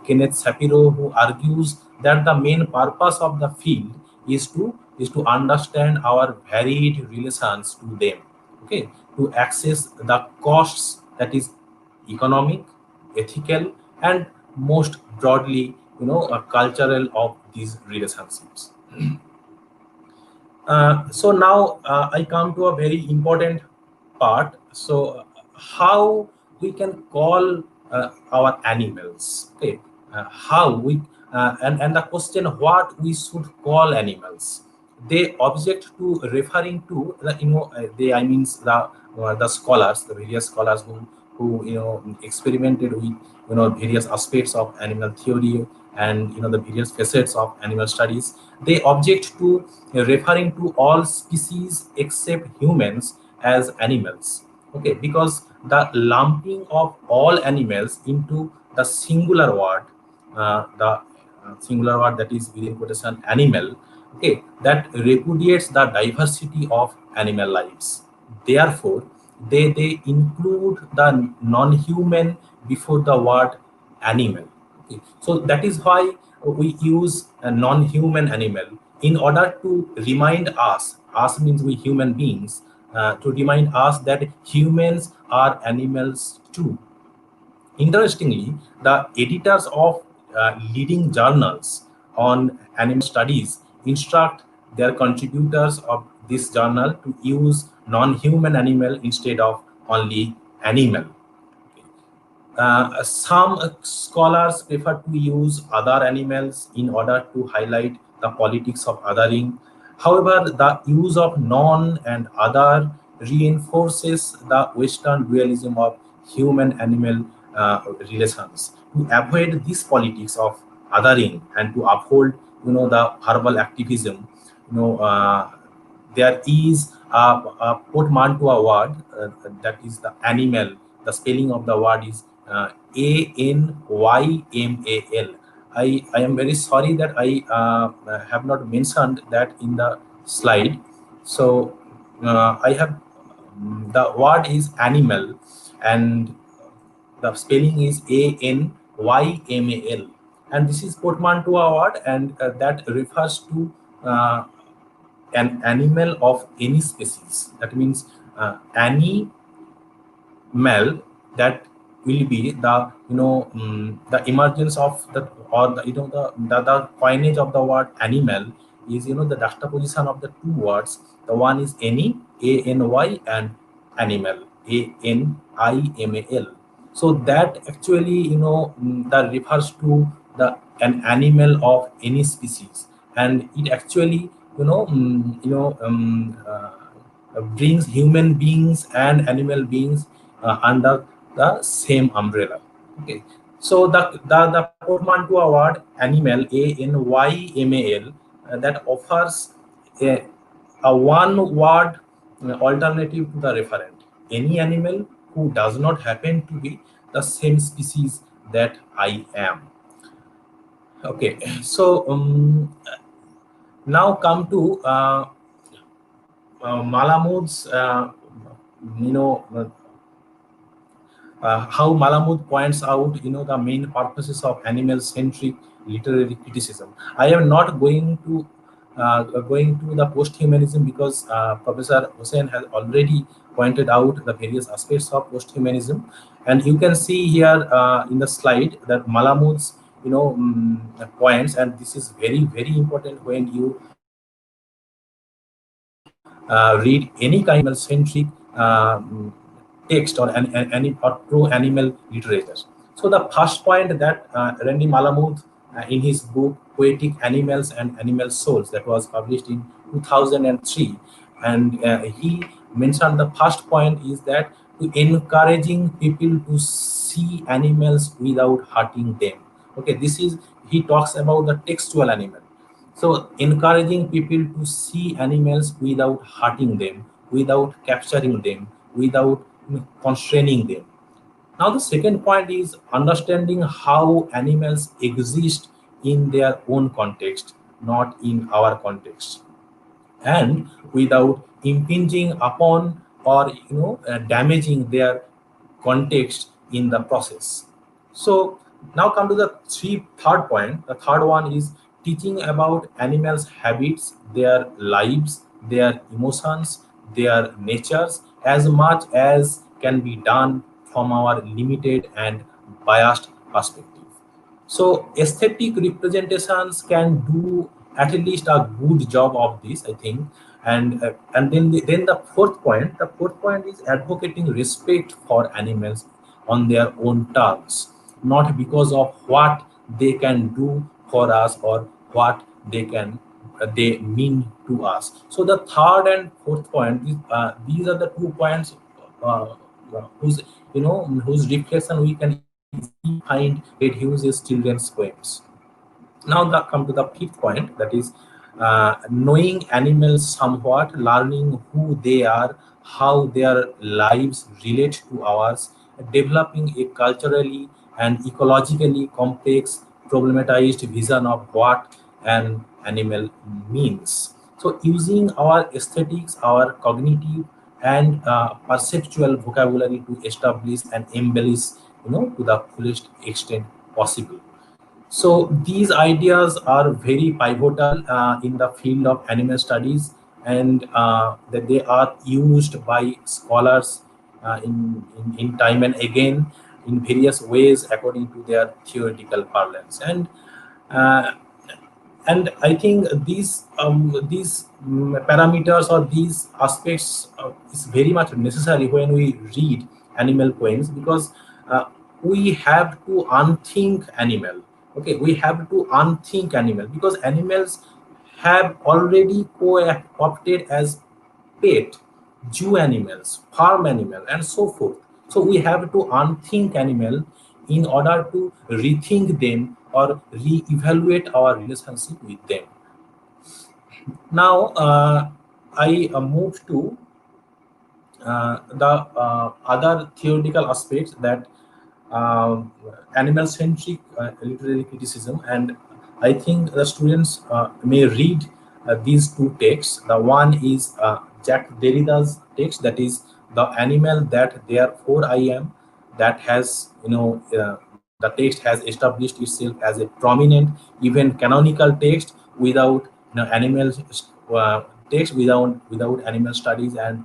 Kenneth Shapiro, who argues that the main purpose of the field is to understand our varied relations to them. Okay, to access the costs, that is economic, ethical, and most broadly, cultural of these relationships. So now I come to a very important part. So how we can call our animals? Okay, how we and the question what we should call animals. They object to referring to they, I means the scholars, the various scholars who experimented with various aspects of animal theory and the various facets of animal studies. They object to referring to all species except humans as animals. Okay, because the lumping of all animals into the singular word, the singular word that is within quotation animal, okay, that repudiates the diversity of animal lives. Therefore, they include the non-human before the word animal. Okay. So that is why we use a non-human animal in order to remind us means we human beings, to remind us that humans are animals too. Interestingly, the editors of leading journals on animal studies instruct their contributors of this journal to use non-human animal instead of only animal. Some scholars prefer to use other animals in order to highlight the politics of othering. However, the use of non and other reinforces the Western dualism of human-animal relations. To avoid this politics of othering and to uphold, the verbal activism, there is a portmanteau word that is the animal. The spelling of the word is Anymal. I am very sorry that I have not mentioned that in the slide. So I have the word is animal, and the spelling is Anymal, and this is portmanteau word, and that refers to an animal of any species. That means any male that will be the the emergence of the, or the the coinage of the word animal is the juxtaposition of the two words. The one is any, any, and animal, animal. So that actually that refers to the an animal of any species, and it actually brings human beings and animal beings under the same umbrella. Okay, so the portmanteau word animal, Anymal, that offers a one word alternative to the referent, any animal who does not happen to be the same species that I am. Okay, so now come to Malamud's how Malamud points out, the main purposes of animal-centric literary criticism. I am not going to the posthumanism because Professor Hossien has already pointed out the various aspects of posthumanism, and you can see here in the slide that Malamud's points, and this is very very important when you read any kind of centric text or any or pro-animal literature. So the first point that Randy Malamud in his book Poetic Animals and Animal Souls, that was published in 2003, and he mentioned the first point is that to encouraging people to see animals without hurting them. Okay, this is, he talks about the textual animal. So encouraging people to see animals without hurting them, without capturing them, without constraining them. Now the second point is understanding how animals exist in their own context, not in our context, and without impinging upon or damaging their context in the process. So now come to the third point. The third one is teaching about animals' habits, their lives, their emotions, their natures, as much as can be done from our limited and biased perspective. So aesthetic representations can do at least a good job of this, I think. And then the fourth point is advocating respect for animals on their own terms, not because of what they can do for us or what they mean to us. So the third and fourth point is, these are the 2 points whose whose reflection we can easily find Ted Hughes' children's poems. Now that come to the fifth point, that is knowing animals somewhat, learning who they are, how their lives relate to ours, developing a culturally and ecologically complex, problematized vision of what an animal means. So using our aesthetics, our cognitive and perceptual vocabulary to establish and embellish, to the fullest extent possible. So these ideas are very pivotal in the field of animal studies, and that they are used by scholars in time and again in various ways according to their theoretical parlance. Uh, and I think these parameters or these aspects is very much necessary when we read animal poems, because uh, we have to unthink animal. Okay, we have to unthink animal because animals have already co-opted as pet, zoo animals, farm animal, and so forth. So we have to unthink animal in order to rethink them or re-evaluate our relationship with them. Now I move to the other theoretical aspects, that animal-centric literary criticism, and I think the students may read these 2 texts. The one is Jacques Derrida's text, that is the animal that therefore I am, that has the text has established itself as a prominent, even canonical text without animal text, without animal studies, and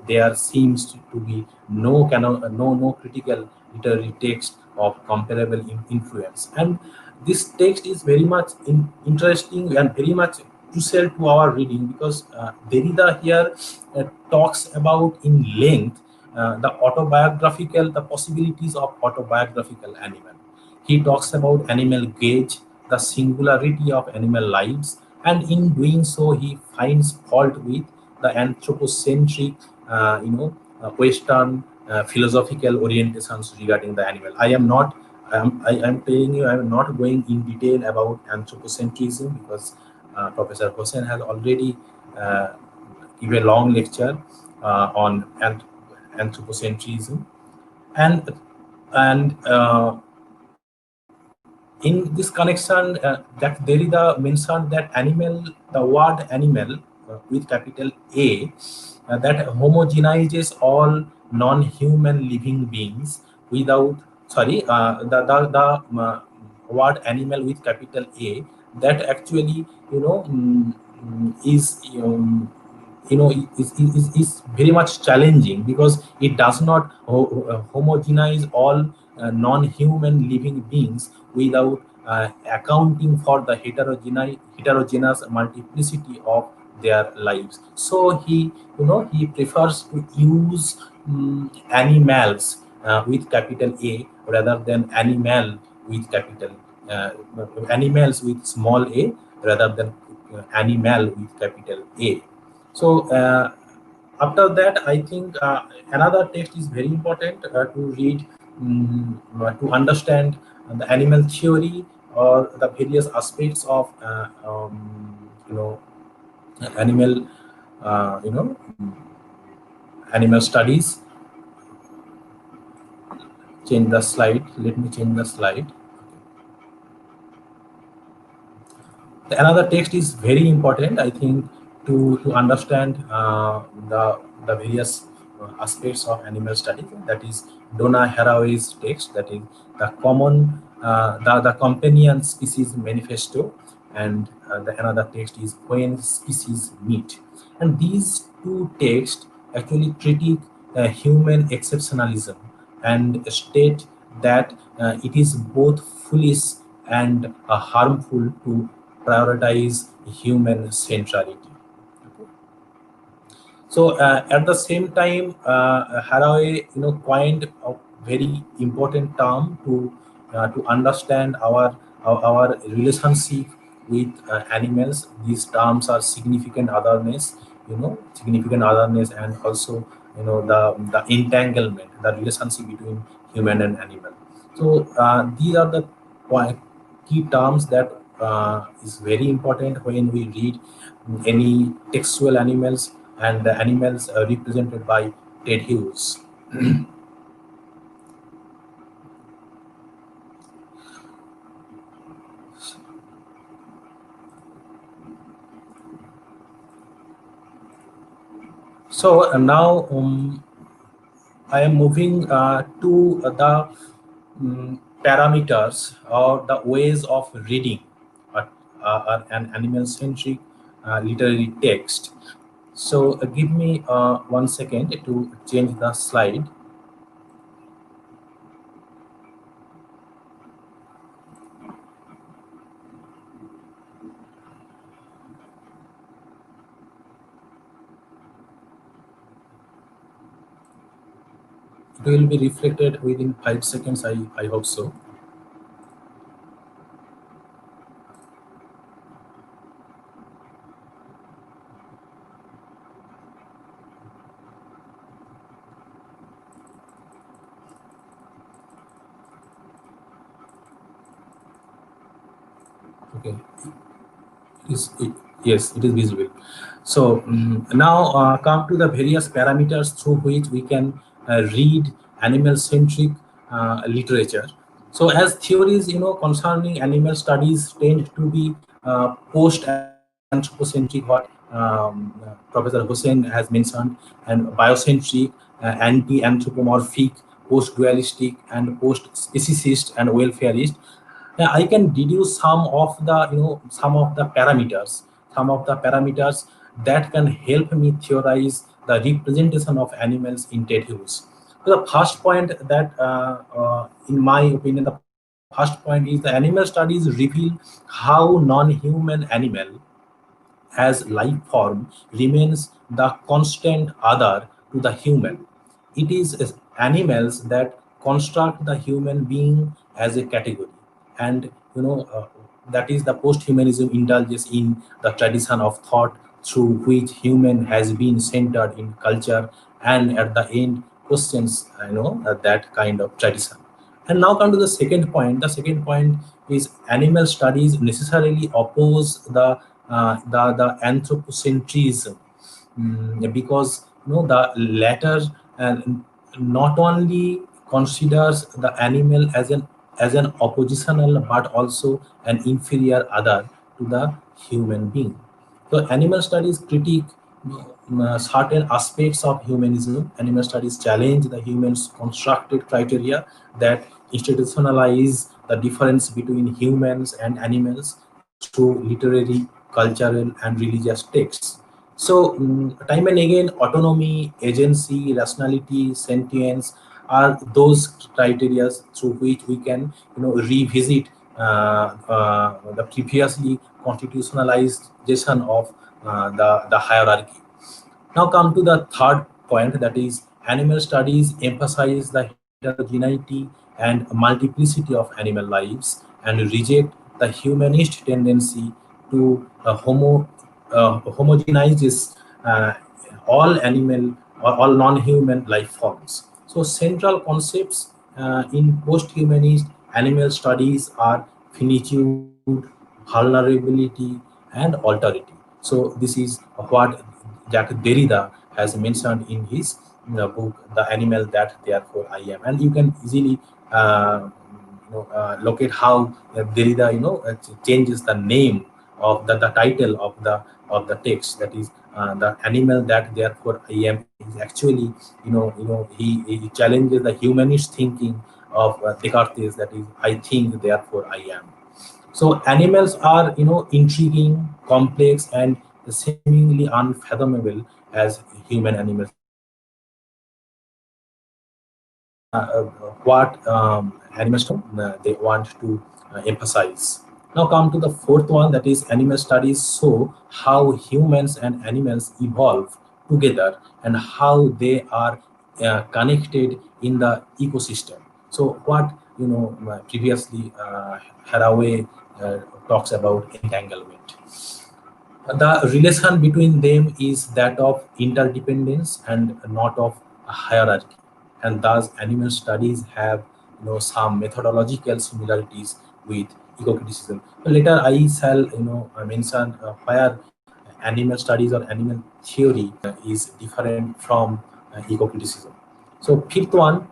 there seems to be no critical literary text of comparable influence. And this text is very much interesting and very much crucial to our reading, because Derrida here talks about in length the possibilities of autobiographical animal. He talks about animal gauge, the singularity of animal lives, and in doing so, he finds fault with the anthropocentric, Western philosophical orientations regarding the animal. I am telling you, I am not going in detail about anthropocentrism, because Professor Hossien has already given a long lecture on anthropocentrism, and in this connection, that Derrida mentioned that the word animal with capital A, that homogenizes all non-human living beings without, sorry, the word animal with capital A, that actually, is, is very much challenging, because it does not homogenize all non-human living beings without accounting for the heterogeneous multiplicity of their lives. So he prefers to use animals with capital A rather than uh, animals with small a rather than animal with capital A. So after that, I think another text is very important to read, to understand the animal theory or the various aspects of animal animal studies. Change the slide. Let me change the slide. Another text is very important, I think, to understand the various aspects of animal studies. That is Donna Haraway's text, that is the common the companion species manifesto, and another text is When Species Meet. And these two texts actually critique human exceptionalism and state that it is both foolish and harmful to prioritize human centrality. So at the same time, Haraway, coined a very important term to understand our relationship with animals. These terms are significant otherness, and also the entanglement, the relationship between human and animal. So these are the key terms that is very important when we read any textual animals, and the animals represented by Ted Hughes. So now I am moving to the parameters or the ways of reading an animal-centric literary text. So give me 1 second to change the slide. It will be reflected within 5 seconds, I hope so. Okay. Yes, it is visible. So now come to the various parameters through which we can read animal-centric literature. So as theories, concerning animal studies tend to be post-anthropocentric, what Professor Hossien has mentioned, and biocentric, anti-anthropomorphic, post-dualistic, and post-speciesist and welfareist. Yeah, I can deduce some of the parameters that can help me theorize the representation of animals in Ted Hughes. So the first point that, in my opinion, the first point is the animal studies reveal how non-human animal as life form remains the constant other to the human. It is animals that construct the human being as a category, and that is the post-humanism indulges in the tradition of thought through which human has been centered in culture, and at the end questions that kind of tradition. And now come to the second point. The second point is animal studies necessarily oppose the anthropocentrism, because the latter uh, not only considers the animal as an oppositional but also an inferior other to the human being. So animal studies critique certain aspects of humanism. Animal studies challenge the human's constructed criteria that institutionalize the difference between humans and animals through literary, cultural, and religious texts. So, time and again, autonomy, agency, rationality, sentience are those criteria through which we can, revisit the previously constitutionalization of the hierarchy. Now come to the third point, that is animal studies emphasize the heterogeneity and multiplicity of animal lives and reject the humanist tendency to homogenize all animal or all non-human life forms. So central concepts in post-humanist animal studies are finitude, vulnerability, and alterity. So this is what Jacques Derrida has mentioned in his book, The Animal That Therefore I Am. And you can easily locate how Derrida changes the name of the title of the text, that is the animal that therefore I am, is actually he challenges the humanist thinking of Descartes, that is I think therefore I am. So animals are intriguing, complex, and seemingly unfathomable as human animals. What they want to emphasize. Now come to the fourth one, that is animal studies show how humans and animals evolve together and how they are connected in the ecosystem. So what previously Haraway talks about entanglement. The relation between them is that of interdependence and not of a hierarchy, and thus animal studies have some methodological similarities with eco-criticism. So later I shall mention where animal studies or animal theory is different from eco-criticism. So fifth one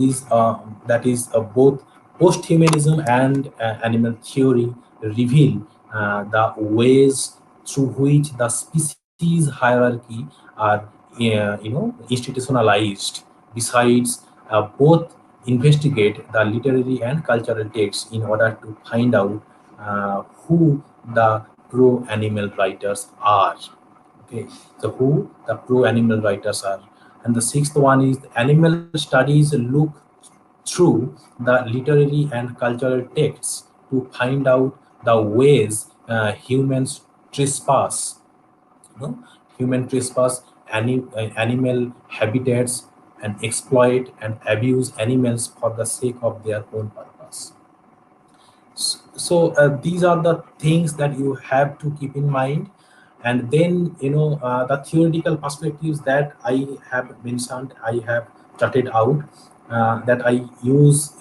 is that is both post-humanism and animal theory reveal the ways through which the species hierarchy are institutionalized. Besides, both investigate the literary and cultural texts in order to find out who the pro-animal writers are. Okay, so who the pro-animal writers are. And the sixth one is animal studies look through the literary and cultural texts to find out the ways humans trespass, human trespass animal habitats and exploit and abuse animals for the sake of their own purpose. So these are the things that you have to keep in mind. And then the theoretical perspectives that I have mentioned, I have charted out, that I use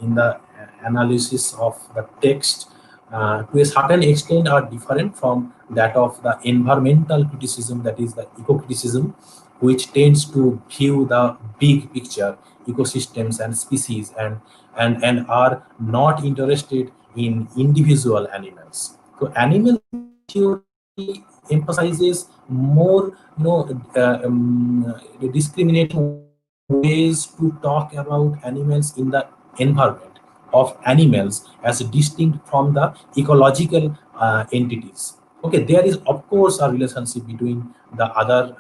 in the analysis of the text, to a certain extent are different from that of the environmental criticism, that is the eco-criticism, which tends to view the big picture, ecosystems and species, and are not interested in individual animals. So animal theory emphasizes more discriminating ways to talk about animals in the environment of animals as distinct from the ecological entities. Okay, there is of course a relationship between the other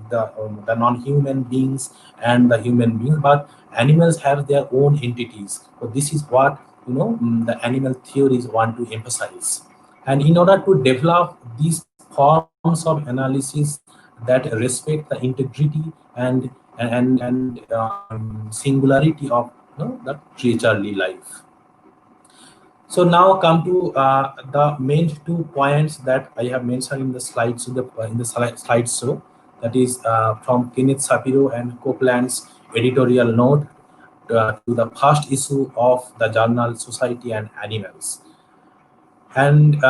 the non-human beings and the human beings, but animals have their own entities. So this is what the animal theories want to emphasize. And in order to develop these forms of analysis that respect the integrity and singularity of the creaturely life. So now come to the main 2 points that I have mentioned in the slides in the slideshow. That is from Kenneth Shapiro and Copeland's editorial note to the first issue of the journal Society and Animals. And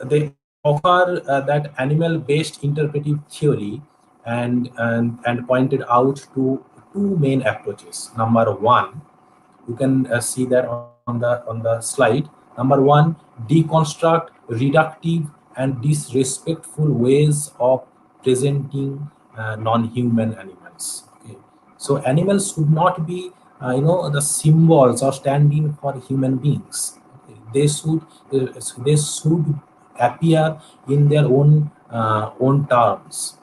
they offer that animal-based interpretive theory, and pointed out to two main approaches. Number one, you can see that on the slide. Number one, deconstruct reductive and disrespectful ways of presenting non-human animals. Okay, so animals should not be the symbols or standing for human beings. Okay, they should appear in their own terms.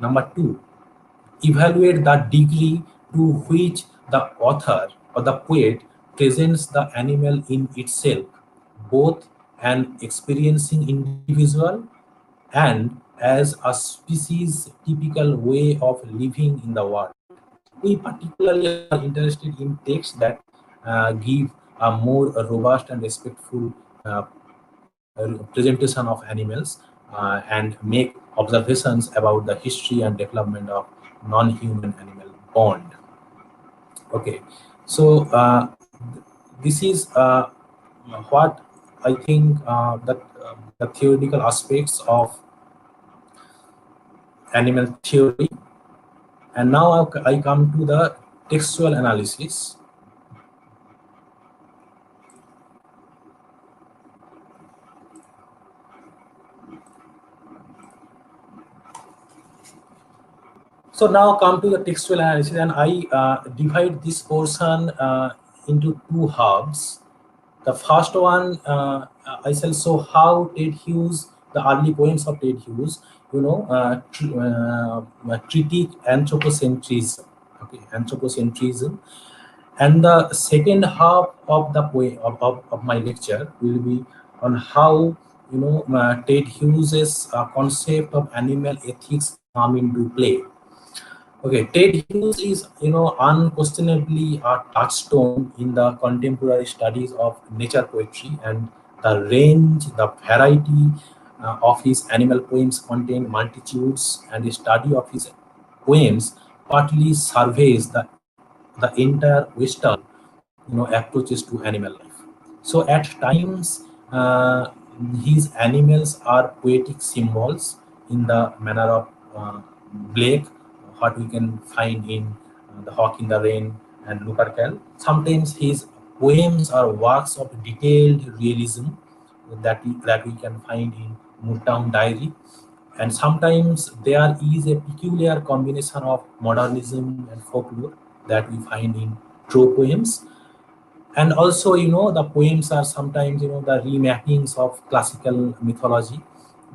Number two, evaluate the degree to which the author or the poet presents the animal in itself, both an experiencing individual and as a species typical way of living in the world. We particularly are interested in texts that give a more robust and respectful presentation of animals, and make observations about the history and development of non-human animal bond. Okay, so this is what I think that the theoretical aspects of animal theory. And now I come to the textual analysis. So now come to the textual analysis, and I divide this portion into two halves. The first one, I shall show how Ted Hughes, the early poems of Ted Hughes, critique anthropocentrism. Okay, anthropocentrism. And the second half of the poem of my lecture will be on how Ted Hughes's concept of animal ethics come into play. Okay, Ted Hughes is, unquestionably a touchstone in the contemporary studies of nature poetry, and the range, the variety of his animal poems contain multitudes, and the study of his poems partly surveys the entire Western, approaches to animal life. So at times, his animals are poetic symbols in the manner of Blake, what we can find in The Hawk in the Rain and Lupercal. Sometimes his poems are works of detailed realism that we can find in Moodtown Diary, and sometimes there is a peculiar combination of modernism and folklore that we find in Trope poems. And also, the poems are sometimes, the remappings of classical mythology,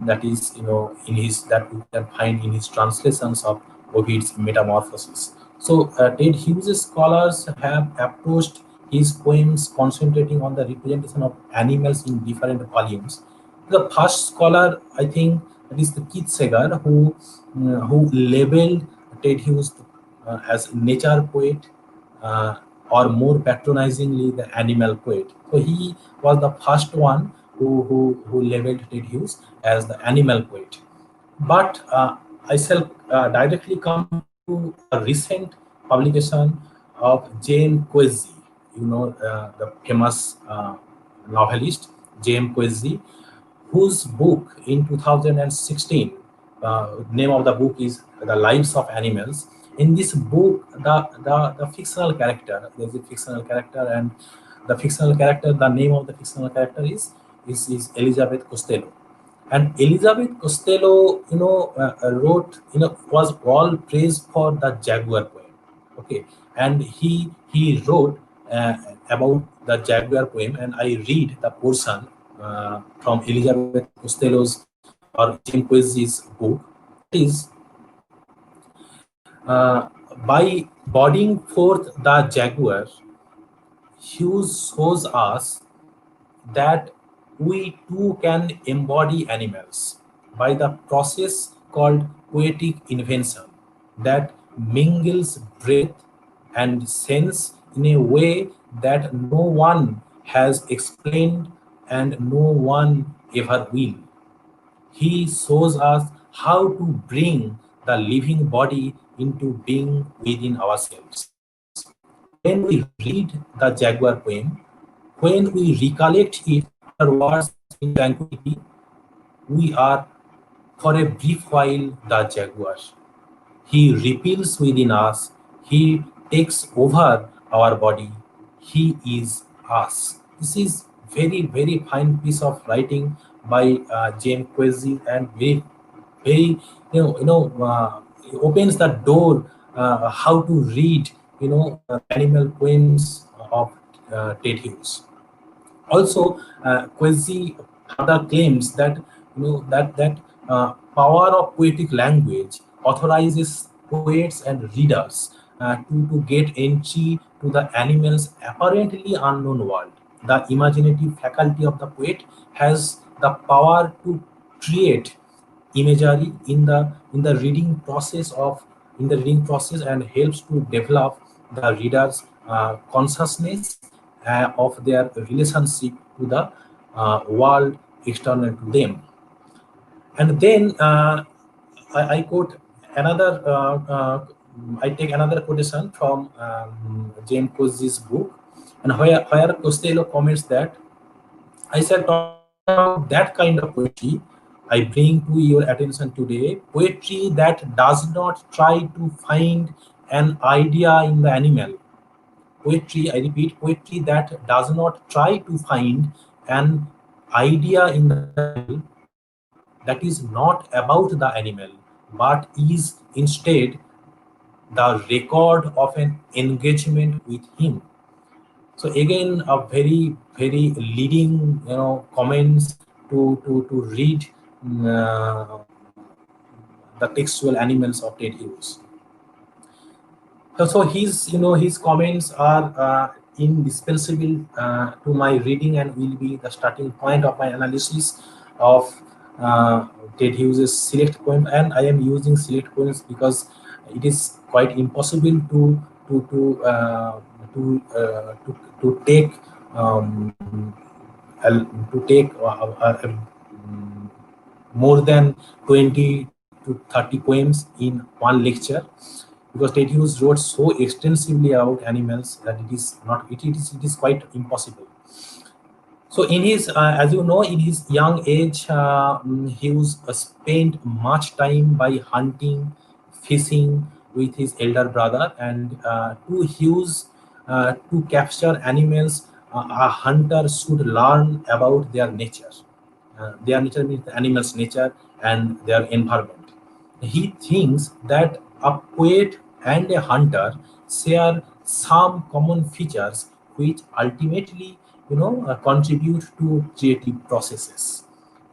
that is, in his that we can find in his translations of Ovid's Metamorphoses. So Ted Hughes' scholars have approached his poems concentrating on the representation of animals in different volumes. The first scholar, I think, that is the Keith Sager, who labeled Ted Hughes as nature poet, uh, or more patronizingly the animal poet. So he was the first one who labeled Ted Hughes as the animal poet. But I shall directly come to a recent publication of James Kwesi, the famous novelist James Kwesi, whose book in 2016, name of the book is The Lives of Animals. In this book, the fictional character, there's a fictional character, and the name of the fictional character is Elizabeth Costello. And Elizabeth Costello, wrote, was all praised for the Jaguar poem. Okay, and he wrote about the Jaguar poem, and I read the portion from Elizabeth Costello's or Jim Quiz's book. Is by boarding forth the Jaguar, Hughes shows us that we too can embody animals by the process called poetic invention that mingles breath and sense in a way that no one has explained and no one ever will. He shows us how to bring the living body into being within ourselves. When we read the Jaguar poem, when we recollect it afterwards in tranquility, we are for a brief while the Jaguar. He repeals within us, he takes over our body, he is us. This is very, very fine piece of writing by James Quasi, and very, opens the door how to read, animal poems of Ted Hughes. Also, Quasi further claims that power of poetic language authorizes poets and readers to get entry to the animal's apparently unknown world. The imaginative faculty of the poet has the power to create imagery in the reading process, and helps to develop the reader's consciousness of their relationship to the world external to them. And then I quote another, I take another quotation from James Cozy's book, and where Costello comments that I said, talking about that kind of poetry, I bring to your attention today poetry that does not try to find an idea in the animal. Poetry, I repeat, poetry that does not try to find an idea in the animal that is not about the animal, but is instead the record of an engagement with him. So again, a very leading comments to read uh, the textual animals of Ted Hughes. So his his comments are indispensable to my reading and will be the starting point of my analysis of Ted Hughes's select poem. And I am using select poems because it is quite impossible to uh, to take um, to take more than 20 to 30 poems in one lecture, because Ted Hughes wrote so extensively about animals that it is quite impossible. So in his, as you know, in his young age, Hughes spent much time by hunting, fishing with his elder brother, and to Hughes, to capture animals, a hunter should learn about their nature. Their nature means the animal's nature and their environment. He thinks that a poet and a hunter share some common features which ultimately contribute to creative processes.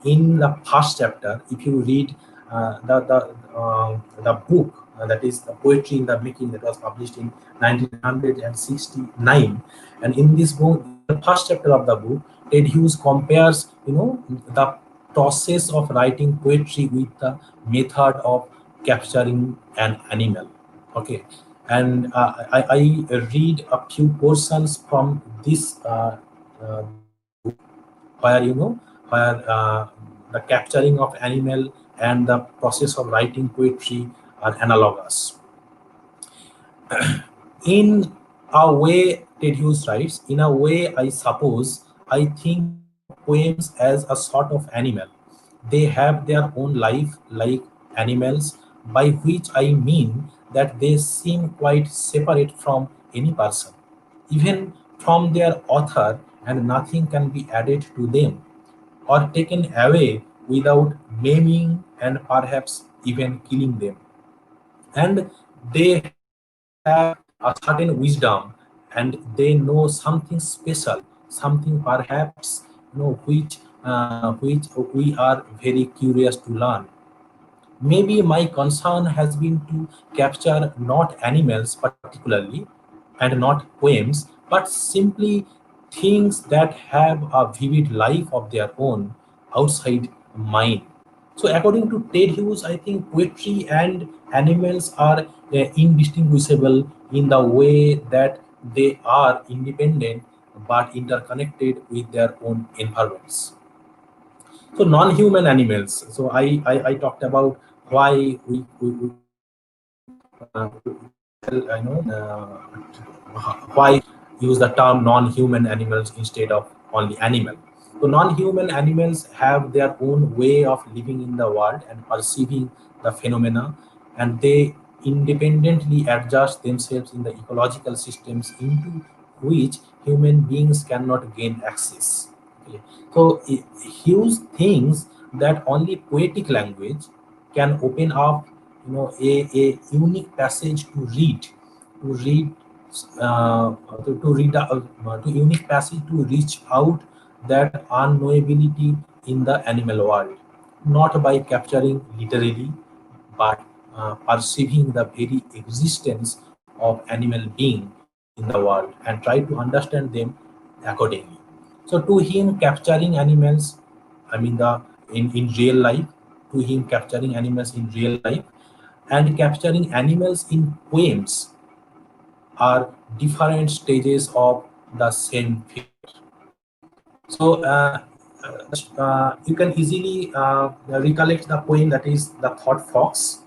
In the first chapter, if you read the book, that is the Poetry in the Making, that was published in 1969, and in this book, in the first chapter of the book, Ted Hughes compares the process of writing poetry with the method of capturing an animal. Okay, and I read a few portions from this book, where the capturing of animal and the process of writing poetry are analogous. In a way, Ted Hughes writes, in a way, I suppose I think of poems as a sort of animal. They have their own life like animals, by which I mean that they seem quite separate from any person, even from their author, and nothing can be added to them or taken away without maiming and perhaps even killing them. And they have a certain wisdom, and they know something special, something perhaps which we are very curious to learn. Maybe my concern has been to capture not animals particularly, and not poems, but simply things that have a vivid life of their own outside mine. So, according to Ted Hughes, I think poetry and animals are indistinguishable in the way that they are independent but interconnected with their own environments. So non-human animals. So I talked about why we tell why use the term non-human animals instead of only animal. So non-human animals have their own way of living in the world and perceiving the phenomena, and they independently adjust themselves in the ecological systems into which human beings cannot gain access. Okay. So Hughes thinks that only poetic language can open up, a unique passage to read, to unique passage to reach out that unknowability in the animal world, not by capturing literally, but perceiving the very existence of animal being in the world and try to understand them accordingly. So to him, capturing animals, I mean in real life, to him capturing animals in real life and capturing animals in poems are different stages of the same figure. So you can easily recollect the poem that is the Thought Fox,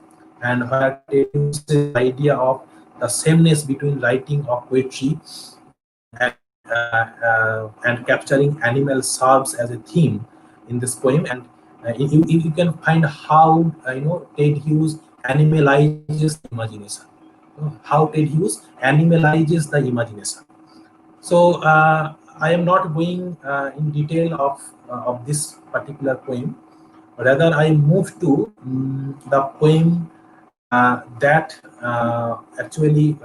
and where Ted uses the idea of the sameness between writing of poetry and and capturing animal serves as a theme in this poem, and you can find how Ted Hughes animalizes the imagination. How Ted Hughes animalizes the imagination. So I am not going in detail of this particular poem. Rather, I move to the poem that actually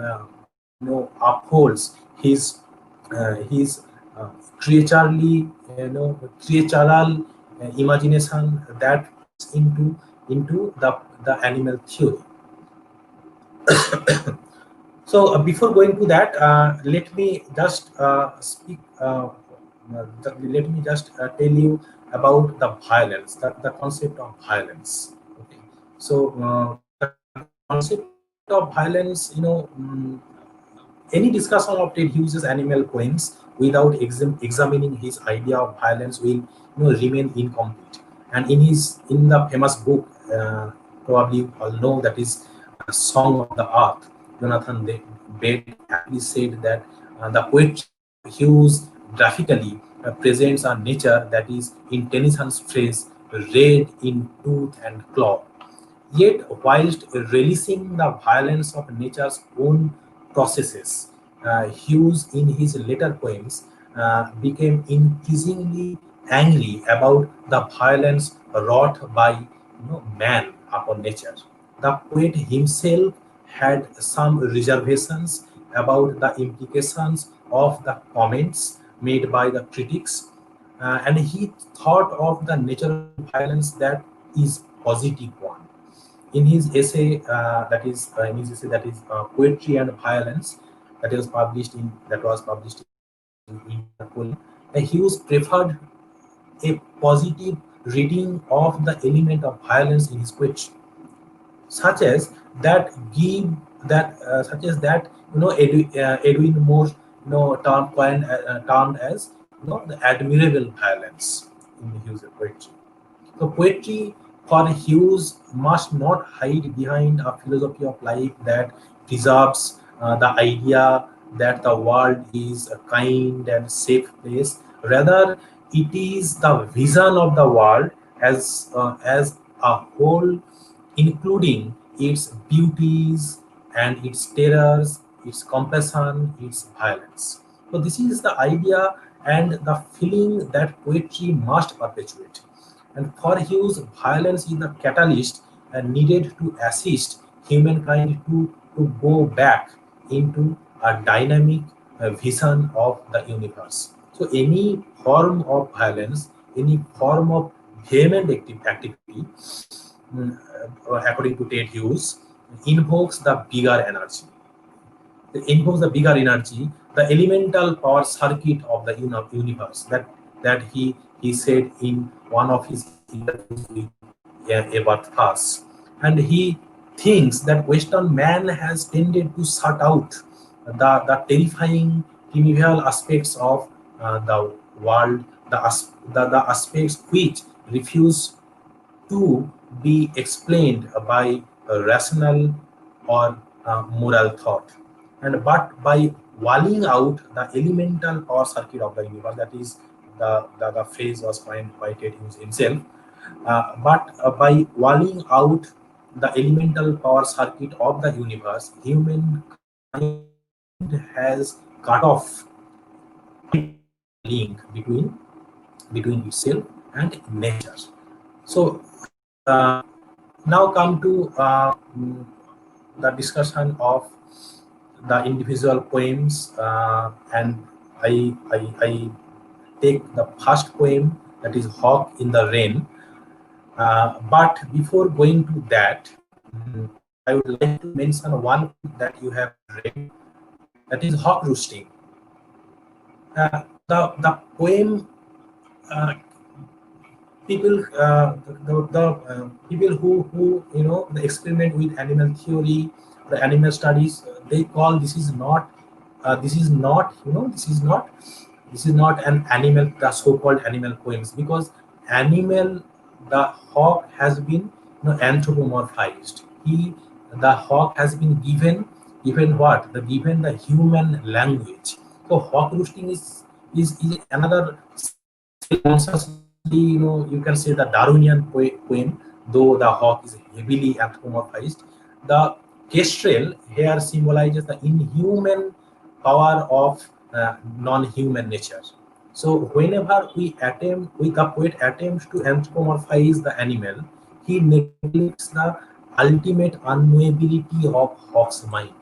upholds his creaturely creatural imagination that into the animal theory. So before going to that, let me just speak. Let me just tell you about the violence, the concept of violence. Okay. So the concept of violence, any discussion of Ted Hughes' animal poems without examining his idea of violence will remain incomplete. And in the famous book, probably you all know, that is Song of the Earth, Jonathan Bate aptly said that the poetry of Hughes graphically presents a nature that is, in Tennyson's phrase, red in tooth and claw. Yet, whilst relishing the violence of nature's own processes, Hughes, in his later poems, became increasingly angry about the violence wrought by man upon nature. The poet himself had some reservations about the implications of the comments made by the critics, and he thought of the natural violence that is positive one. In his essay, that is Poetry and Violence, that was published in Interpol, Hughes preferred a positive reading of the element of violence in his poetry, such as that give such as that Edwin Moore termed as the admirable violence in Hughes' poetry. So poetry for Hughes must not hide behind a philosophy of life that preserves the idea that the world is a kind and safe place. Rather, it is the vision of the world as a whole, including its beauties and its terrors, its compassion, its violence. So this is the idea and the feeling that poetry must perpetuate. And for Hughes, violence is the catalyst needed to assist humankind to go back into a dynamic vision of the universe. So any form of violence, any form of vehement activity, according to Ted Hughes, invokes the bigger energy. It invokes the bigger energy, the elemental power circuit of the universe. That he said in one of his interviews with Ebert Fuss. And he thinks that Western man has tended to shut out the terrifying trivial aspects of the world, the aspects which refuse to be explained by a rational or moral thought, and but by walling out the elemental power circuit of the universe, that is the phrase was coined by Ted Hughes himself, but by walling out the elemental power circuit of the universe, humankind has cut off link between itself and nature. So now come to the discussion of the individual poems, and I take the first poem, that is Hawk in the Rain. But before going to that, I would like to mention one that you have read, that is Hawk Roosting. The poem, people the people who the experiment with animal theory, the animal studies, they call this is not this is not an animal, the so-called animal poems, because animal, the hawk has been anthropomorphized. The hawk has been given what, the given the human language, So hawk roosting is another self-consciously, you can say the Darwinian poem, though the hawk is heavily anthropomorphized. The kestrel here symbolizes the inhuman power of non-human nature. So whenever the poet attempts to anthropomorphize the animal, he neglects the ultimate unknowability of hawk's mind.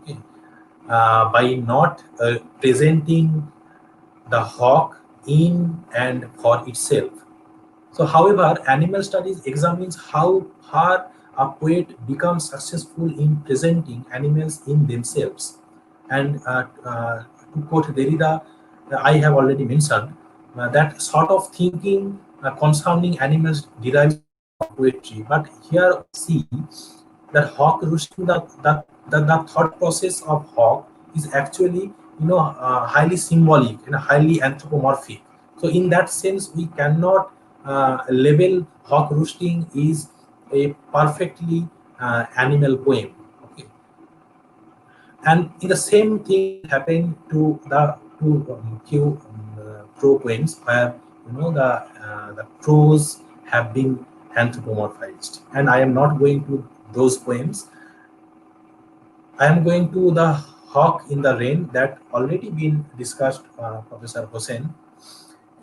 Okay? By not presenting the hawk in and for itself. So, however, animal studies examines how far a poet becomes successful in presenting animals in themselves. And to quote Derrida, I have already mentioned that sort of thinking concerning animals derives from poetry. But here we see that hawk roosting, the thought process of hawk is actually highly symbolic and highly anthropomorphic. So in that sense, we cannot label hawk roosting is a perfectly animal poem. Okay, and in the same thing is happening to the two few crow poems where the crows have been anthropomorphized, and I am not going to those poems. I am going to the hawk in the rain that already been discussed, Professor Hossien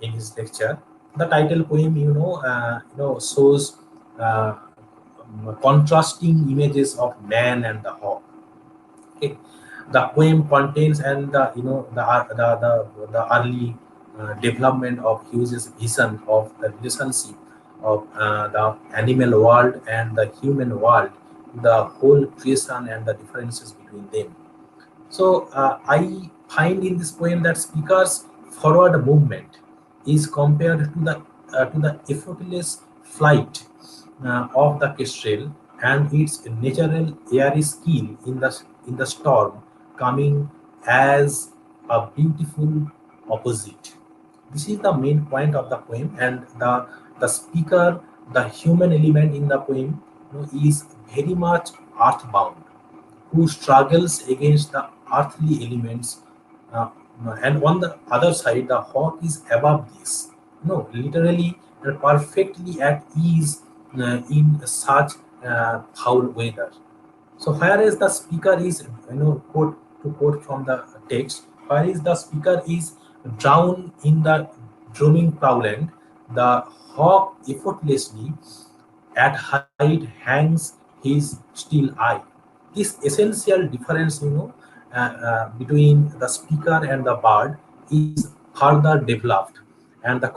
in his lecture. The title poem, shows contrasting images of man and the hawk. Okay. The poem contains and the early development of Hughes's vision of the relationship of the animal world and the human world, the whole creation and the differences between them. So I find in this poem that speaker's forward movement is compared to the effortless flight of the kestrel and its natural airy skill in the storm, coming as a beautiful opposite. This is the main point of the poem, and the speaker, the human element in the poem, is very much earthbound, who struggles against the earthly elements. uh, and on the other side, the hawk is above this, literally and perfectly at ease in such foul weather. So whereas the speaker is, to quote from the text, whereas the speaker is drowned in the drumming prowland, the hawk effortlessly at height hangs his still eye. This essential difference, between the speaker and the bird is further developed, and the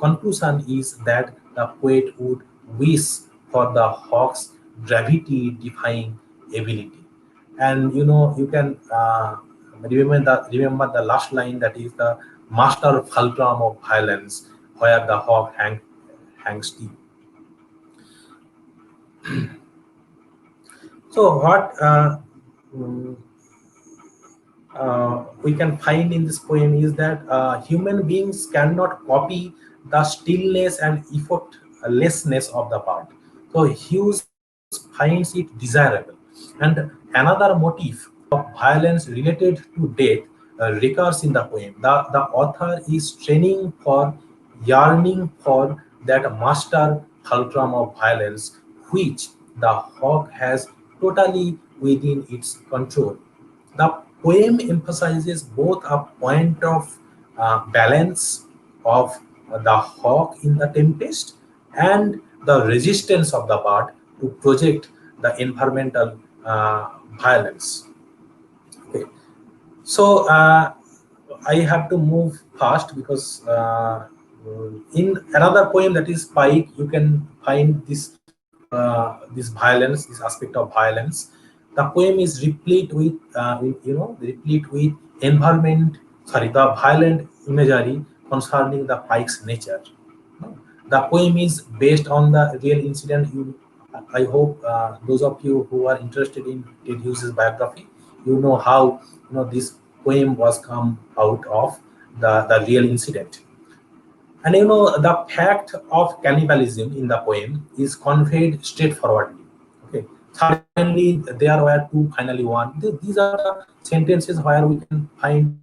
conclusion is that the poet would wish for the hawk's gravity-defying ability. And you can remember the last line, that is the master fulcrum of violence, where the hawk hangs still. So what mm, we can find in this poem is that human beings cannot copy the stillness and effortlessness of the bird. So Hughes finds it desirable. And another motif of violence related to death recurs in the poem. The author is straining for, yearning for that master fulcrum of violence, which the hawk has totally within its control. The poem emphasizes both a point of balance of the hawk in the tempest and the resistance of the bird to project the environmental violence. Okay. So I have to move fast because in another poem, that is Pike, you can find this violence, this aspect of violence. The poem is replete with environment, sorry, the violent imagery concerning the Pike's nature. No? The poem is based on the real incident. I hope those of you who are interested in Ted Hughes's biography, how this poem was come out of the real incident. And the fact of cannibalism in the poem is conveyed straightforwardly. Okay, Suddenly there were two, finally one. These are the sentences where we can find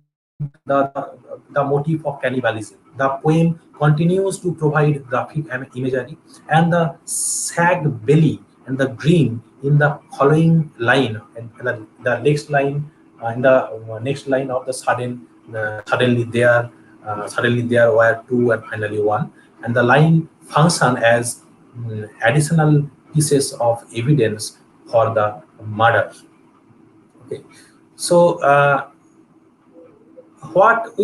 the motif of cannibalism. The poem continues to provide graphic imagery, and the sagged belly and the grin in the following line, and the next line, in the next line of the suddenly there were two and finally one, and the line function as additional pieces of evidence for the murder. Okay, so what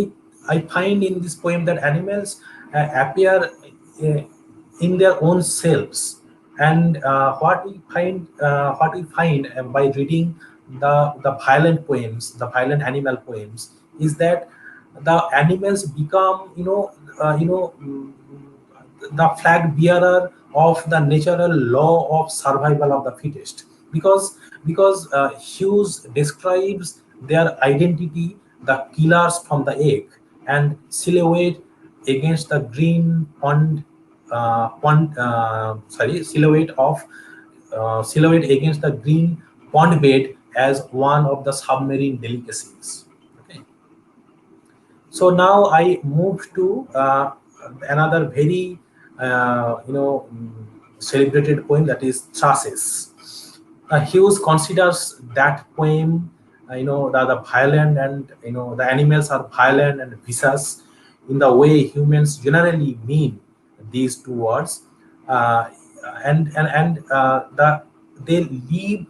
I find in this poem, that animals appear uh, in their own selves, and what we find by reading the violent poems, the violent animal poems, is that the animals become, the flag bearer of the natural law of survival of the fittest, because Hughes describes their identity, the killers from the egg, and silhouette against the green silhouette against the green pond bed as one of the submarine delicacies. Okay. So now I move to another very celebrated poem, that is Traces. Hughes considers that poem, the violent, and the animals are violent and vicious in the way humans generally mean these two words, uh, and they live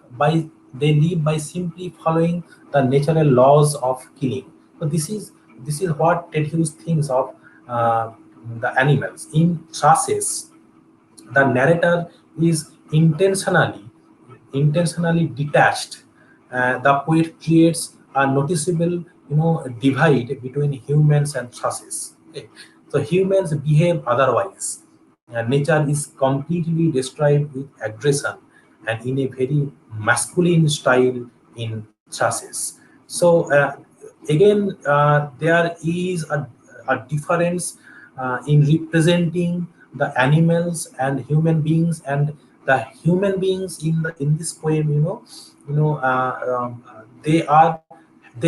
by simply following the natural laws of killing. So this is what Ted Hughes thinks of the animals. In Traces, the narrator is intentionally detached. The poet creates a noticeable, divide between humans and Thrushes. Okay. So humans behave otherwise. Nature is completely described with aggression and in a very masculine style in Thrushes. So again, there is a difference in representing the animals and human beings, and the human beings in this poem, they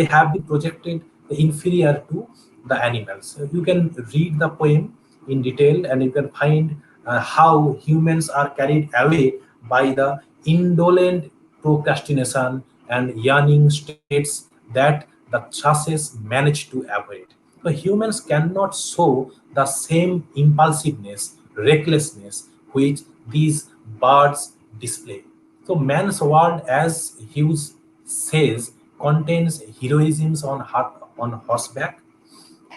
have been projected inferior to the animals. So you can read the poem in detail, and you can find how humans are carried away by the indolent procrastination and yearning states that the Thrushes manage to avoid. So humans cannot show the same impulsiveness, recklessness which these birds display. So man's world, as Hughes says, contains heroisms on horseback.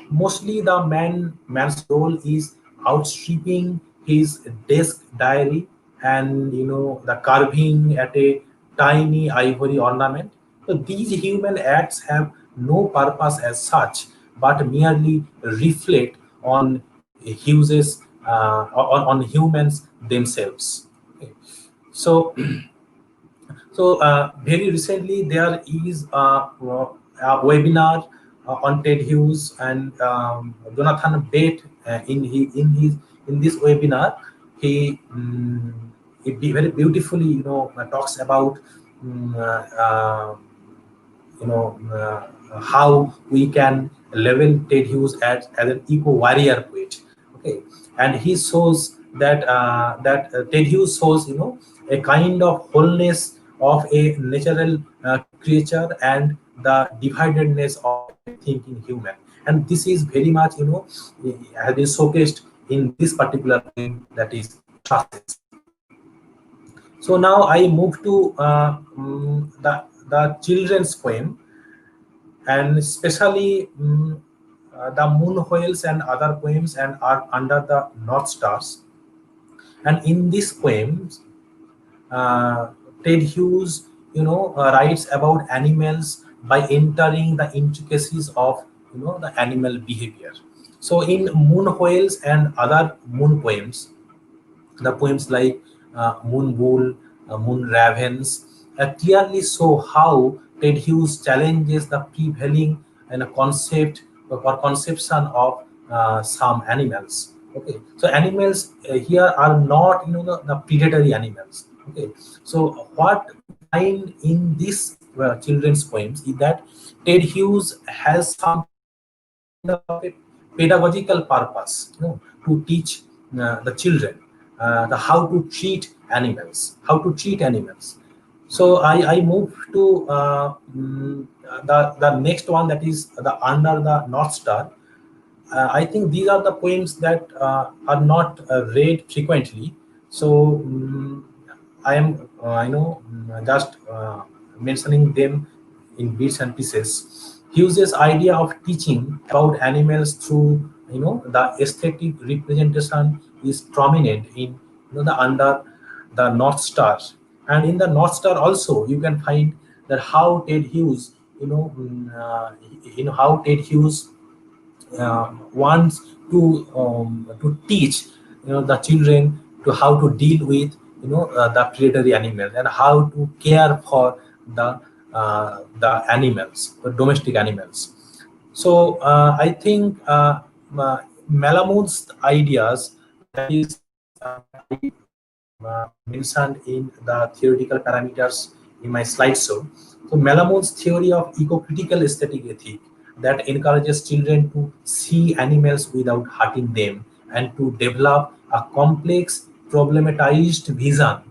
Mostly the man's role is outstripping his desk diary and the carving at a tiny ivory ornament. So these human acts have no purpose as such, but merely reflect on Hughes's on humans themselves. Okay. So very recently there is a webinar on Ted Hughes, and Jonathan Bate in this webinar, he very beautifully talks about um, uh, uh, how we can level Ted Hughes as an eco warrior poet. Okay, and he shows that Ted Hughes shows a kind of wholeness of a natural creature and the dividedness of a thinking human, and this is very much has been showcased in this particular poem, that is Trusses. So now I move to the children's poem, and especially the moon whales and other poems and are under the north stars. And in these poems, Ted Hughes writes about animals by entering the intricacies of the animal behavior. So in moon whales and other moon poems, the poems like Moon Bull, Moon Ravens clearly show how Ted Hughes challenges the prevailing concept or conception of some animals. Okay, so animals here are not the predatory animals. Okay, so what we find in these children's poems is that Ted Hughes has some kind of a pedagogical purpose, to teach the children the how to treat animals, So I move to the next one, that is the Under the North Star. I think these are the poems that are not read frequently. So just mentioning them in bits and pieces. Hughes' idea of teaching about animals through the aesthetic representation is prominent in the Under the North Star, and in the North Star also you can find that how Ted Hughes how Ted Hughes wants to teach the children to how to deal with the predatory animals and how to care for the animals, the domestic animals. So I think Malamud's ideas, that is that I mentioned in the theoretical parameters in my slideshow. So Malamud's theory of eco-critical aesthetic ethic that encourages children to see animals without hurting them and to develop a complex, problematized vision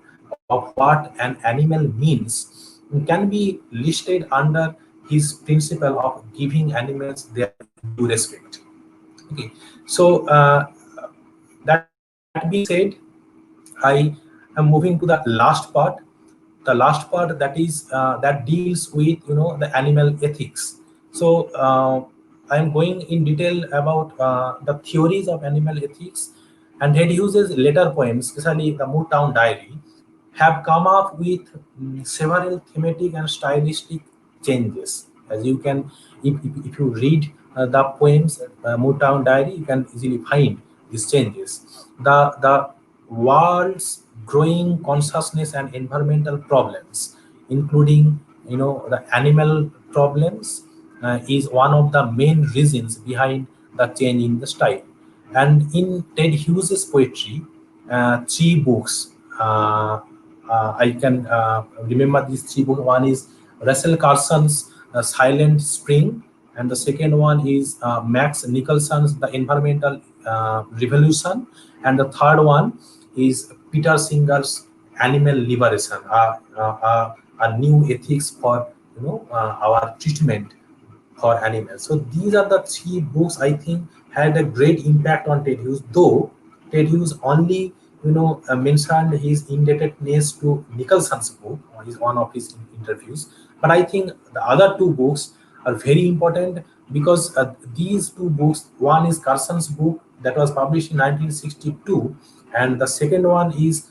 of what an animal means can be listed under his principle of giving animals their due respect. Okay, so that being said, I am moving to the last part. The last part, that is that deals with the animal ethics. So I am going in detail about the theories of animal ethics, and Ted Hughes' later poems, especially the Motown Diary, have come up with several thematic and stylistic changes. As you can, if you read the poems Motown Diary, you can easily find these changes. The world's growing consciousness and environmental problems, including the animal problems, is one of the main reasons behind the change in the style. And in Ted Hughes's poetry, three books. I can remember these three books. One is Russell Carson's Silent Spring, and the second one is Max Nicholson's The Environmental Revolution, and the third one is Peter Singer's Animal Liberation, a new ethics for our treatment for animals. So these are the three books I think had a great impact on Ted Hughes, though Ted Hughes only mentioned his indebtedness to Nicholson's book is one of his interviews. But I think the other two books are very important because these two books, one is Carson's book that was published in 1962, and the second one is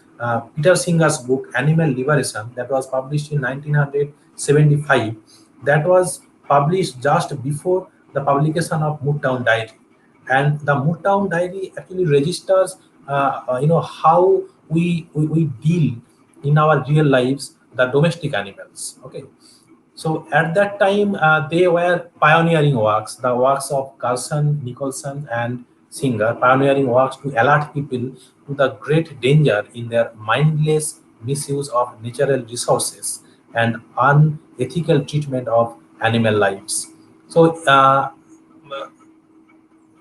Peter Singer's book Animal Liberation that was published in 1975. That was published just before the publication of Motown Diary, and the Motown Diary actually registers how we deal in our real lives the domestic animals. Okay, so at that time they were pioneering works, the works of Carson, Nicholson, and Singer, pioneering works to alert people to the great danger in their mindless misuse of natural resources and unethical treatment of animal lives. So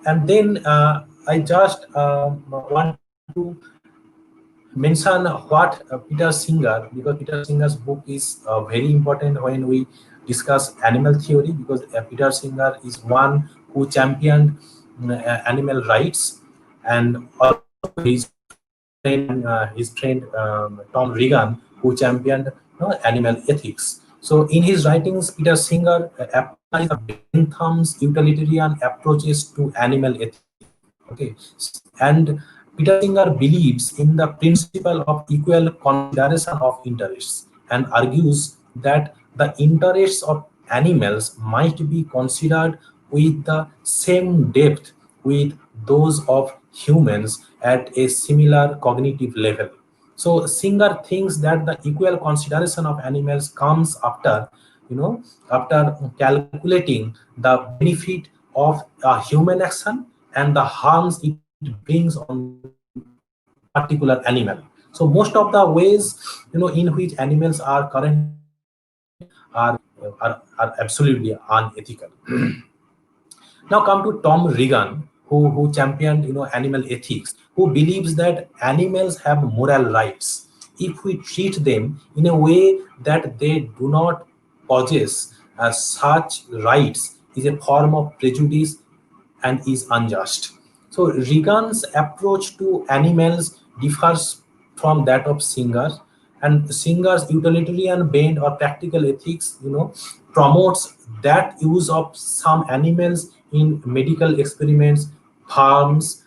and then I just want to mention what Peter Singer, because Peter Singer's book is very important when we discuss animal theory, because Peter Singer is one who championed animal rights, and also his friend Tom Regan, who championed animal ethics. So in his writings, Peter Singer applies the Bentham's utilitarian approaches to animal ethics. Okay, and Peter Singer believes in the principle of equal consideration of interests and argues that the interests of animals might be considered with the same depth with those of humans at a similar cognitive level. So Singer thinks that the equal consideration of animals comes after, after calculating the benefit of a human action and the harms it brings on particular animal. So most of the ways in which animals are currently treated are absolutely unethical. Now come to Tom Regan, who championed animal ethics, who believes that animals have moral rights if we treat them in a way that they do not possess such rights is a form of prejudice and is unjust. So Regan's approach to animals differs from that of Singer, and Singer's utilitarian bent or practical ethics, promotes that use of some animals in medical experiments, farms,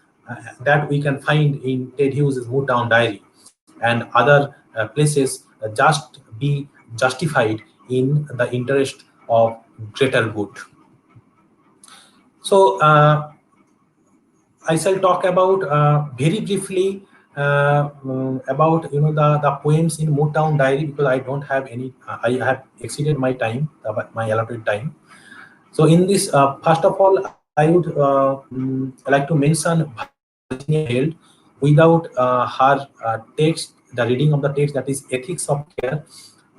that we can find in Ted Hughes' Motown Diary and other places just be justified in the interest of greater good. So I shall talk about very briefly about the poems in Motown Diary, because I don't have any. I have exceeded my time, my allotted time. So in this, first of all, I would like to mention Virginia Held. Without her text, the reading of the text, that is Ethics of Care,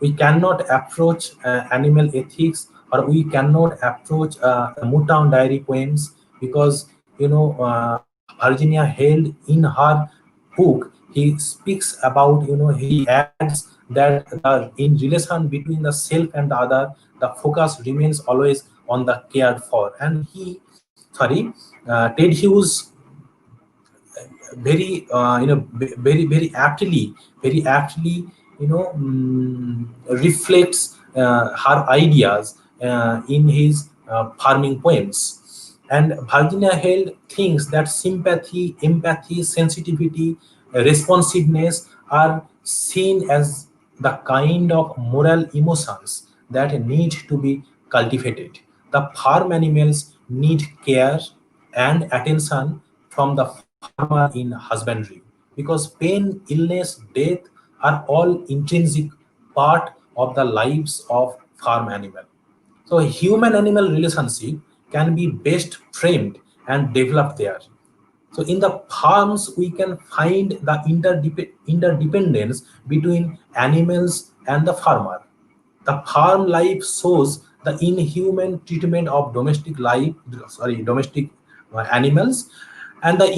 we cannot approach animal ethics, or we cannot approach Motown Diary poems, because Virginia Held, in her book, he speaks about, he adds that in relation between the self and the other, the focus remains always on the cared for. And Ted Hughes very aptly reflects her ideas in his farming poems. And Virginia Held thinks that sympathy, empathy, sensitivity, responsiveness are seen as the kind of moral emotions that need to be cultivated. The farm animals need care and attention from the farmer in husbandry, because pain, illness, death are all intrinsic part of the lives of farm animal. So human animal relationship can be best framed and developed there. So in the farms, we can find the interdependence between animals and the farmer. The farm life shows the inhuman treatment of domestic animals, and the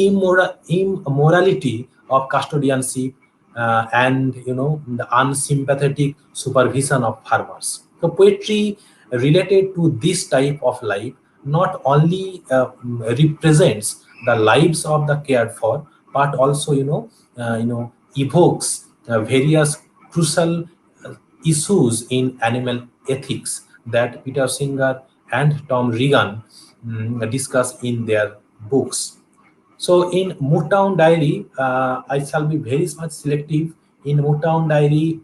immorality of custodianship, and the unsympathetic supervision of farmers. So poetry related to this type of life not only represents the lives of the cared for, but also evokes various crucial issues in animal ethics that Peter Singer and Tom Regan discuss in their books. So in Motown Diary, I shall be very much selective. In Motown Diary,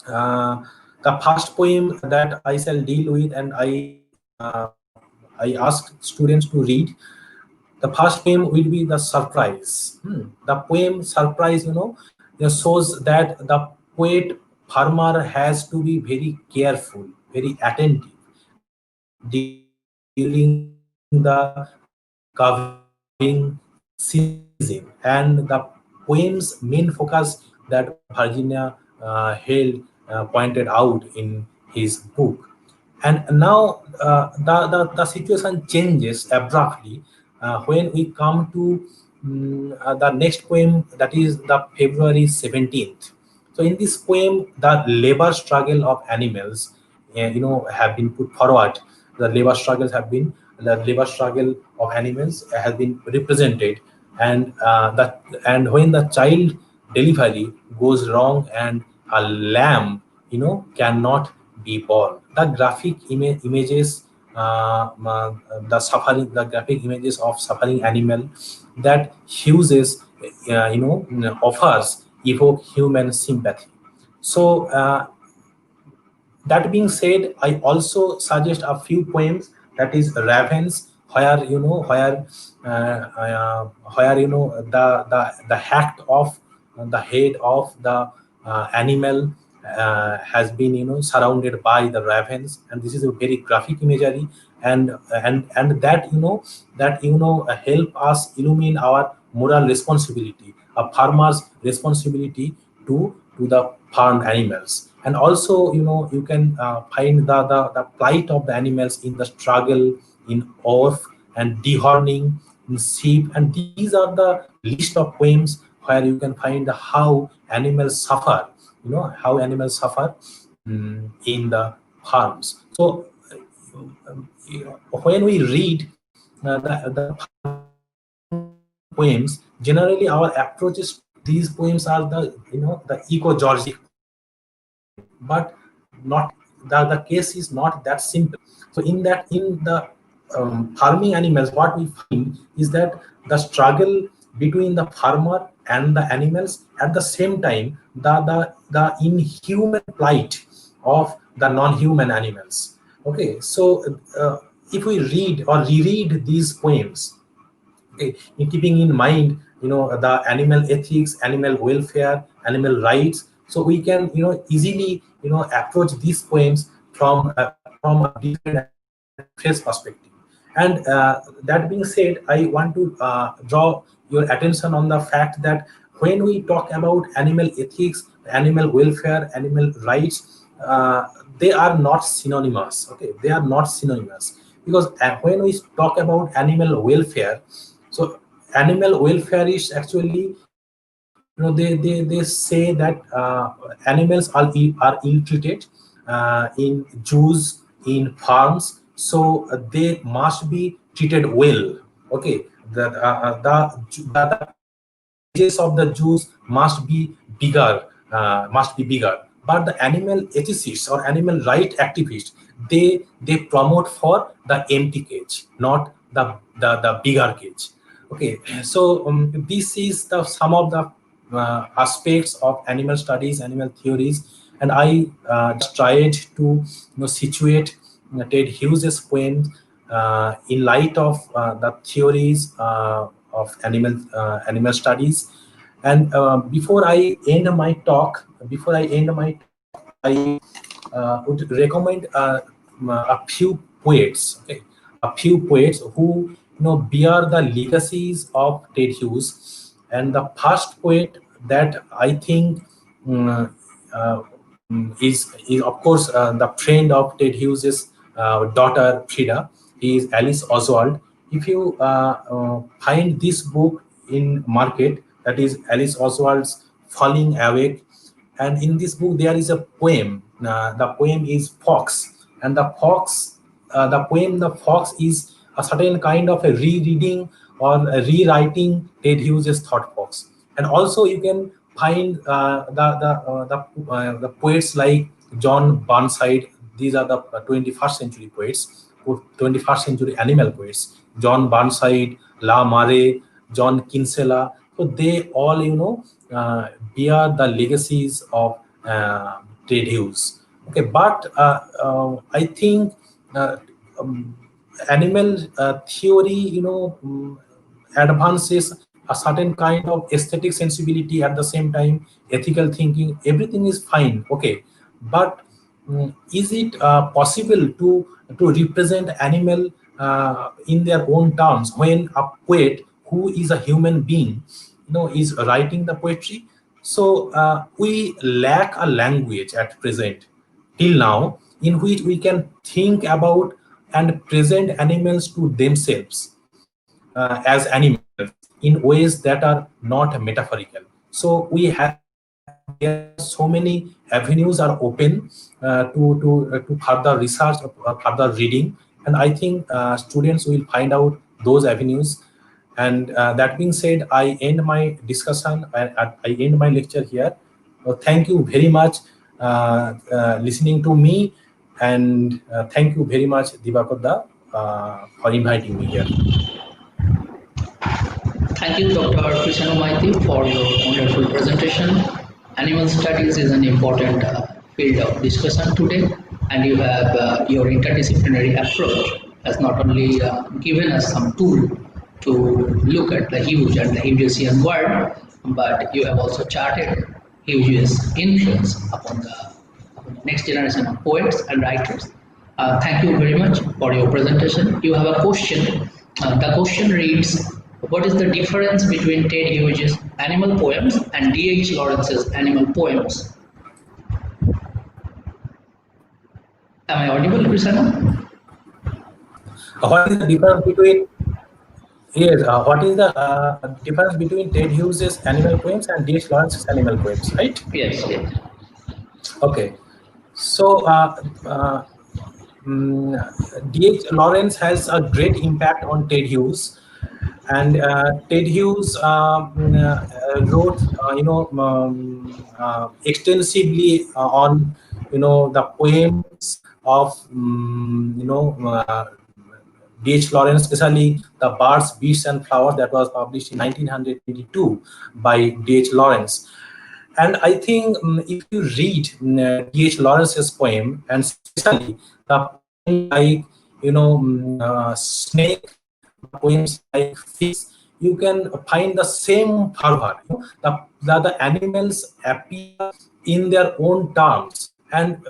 the first poem that I shall deal with, and I ask students to read. The first poem will be the Surprise. The poem Surprise, shows that the poet farmer has to be very careful, very attentive during the calving season. And the poem's main focus that Virginia Held pointed out in his book. And now the situation changes abruptly when we come to the next poem, that is the February 17th. So in this poem, the labor struggle of animals have been put forward. The labor struggle of animals has been represented, and and when the child delivery goes wrong and a lamb cannot be born, the graphic images, the graphic images of suffering animal that Hughes offers evoke human sympathy. So that being said, I also suggest a few poems, that is Ravens, where the hacked off the head of the animal has been surrounded by the ravens, and this is a very graphic imagery, and that help us illumine our moral responsibility, a farmer's responsibility to the farmed animals. And also, you can find the plight of the animals in the struggle, in oath and dehorning, in sheep, and these are the list of poems where you can find how animals suffer, how animals suffer in the farms. So when we read the poems, generally our approaches to these poems are the eco-Georgic, but not the case is not that simple. So in the farming animals, what we find is that the struggle between the farmer and the animals, at the same time the inhuman plight of the non-human animals. Okay, so if we read or reread these poems, okay, in keeping in mind the animal ethics, animal welfare, animal rights, so we can easily approach these poems from a different fresh perspective. And that being said, I want to draw your attention on the fact that when we talk about animal ethics, animal welfare, animal rights, they are not synonymous. Okay, they are not synonymous, because when we talk about animal welfare, so animal welfare is actually, they say that animals are ill-treated in zoos, in farms, so they must be treated well. Okay, the wages of the Jews must be bigger. But the animal ethicists or animal right activists, they promote for the empty cage, not the bigger cage. Okay, so this is some of the aspects of animal studies, animal theories, and I just tried to situate Ted Hughes's poem in light of the theories of animal studies. And before I end my talk, I would recommend a few poets, okay, a few poets who bear the legacies of Ted Hughes. And the first poet that I think uh, is of course the friend of Ted Hughes's daughter Frida. He is Alice Oswald. If you find this book in market, that is Alice Oswald's Falling Awake, and in this book there is a poem. The poem is Fox, and the poem The Fox is a certain kind of a rereading or a rewriting Ted Hughes's Thought Fox. And also you can find the poets like John Burnside. These are the 21st century poets, 21st century animal poets. John Burnside, La Mare, John Kinsella. So they all, bear the legacies of Ted Hughes. Okay, but I think animal theory, advances a certain kind of aesthetic sensibility, at the same time ethical thinking. Everything is fine, okay, but is it possible to represent animal in their own terms when a poet who is a human being is writing the poetry? So we lack a language at present till now in which we can think about and present animals to themselves as animals in ways that are not metaphorical. So we have, there are so many avenues are open to further research, further reading, and I think students will find out those avenues. And that being said, I end my discussion. I end my lecture here. Thank you very much listening to me, and thank you very much, Dibakar, for inviting me here. Thank you, Dr. Krishanu Maiti, for your wonderful presentation. Animal studies is an important field of discussion today, and you have your interdisciplinary approach has not only given us some tool to look at the Hughes and the Hughesian world, but you have also charted Hughes' influence upon the next generation of poets and writers. Thank you very much for your presentation. You have a question. The question reads, what is the difference between Ted Hughes' animal poems and D.H. Lawrence's animal poems? Am I audible, Krishanu? What is the difference between what is the difference between Ted Hughes' animal poems and D.H. Lawrence's animal poems, right? Yes, yes. Okay. So D.H. Lawrence has a great impact on Ted Hughes, and Ted Hughes wrote, extensively on, the poems of, D.H. Lawrence, especially The Birds, Beasts and Flowers, that was published in 1922 by D.H. Lawrence. And I think if you read D.H. Lawrence's poem, and especially the poem like, Snake, poems like Fish, you can find the same fervor. The animals appear in their own terms, and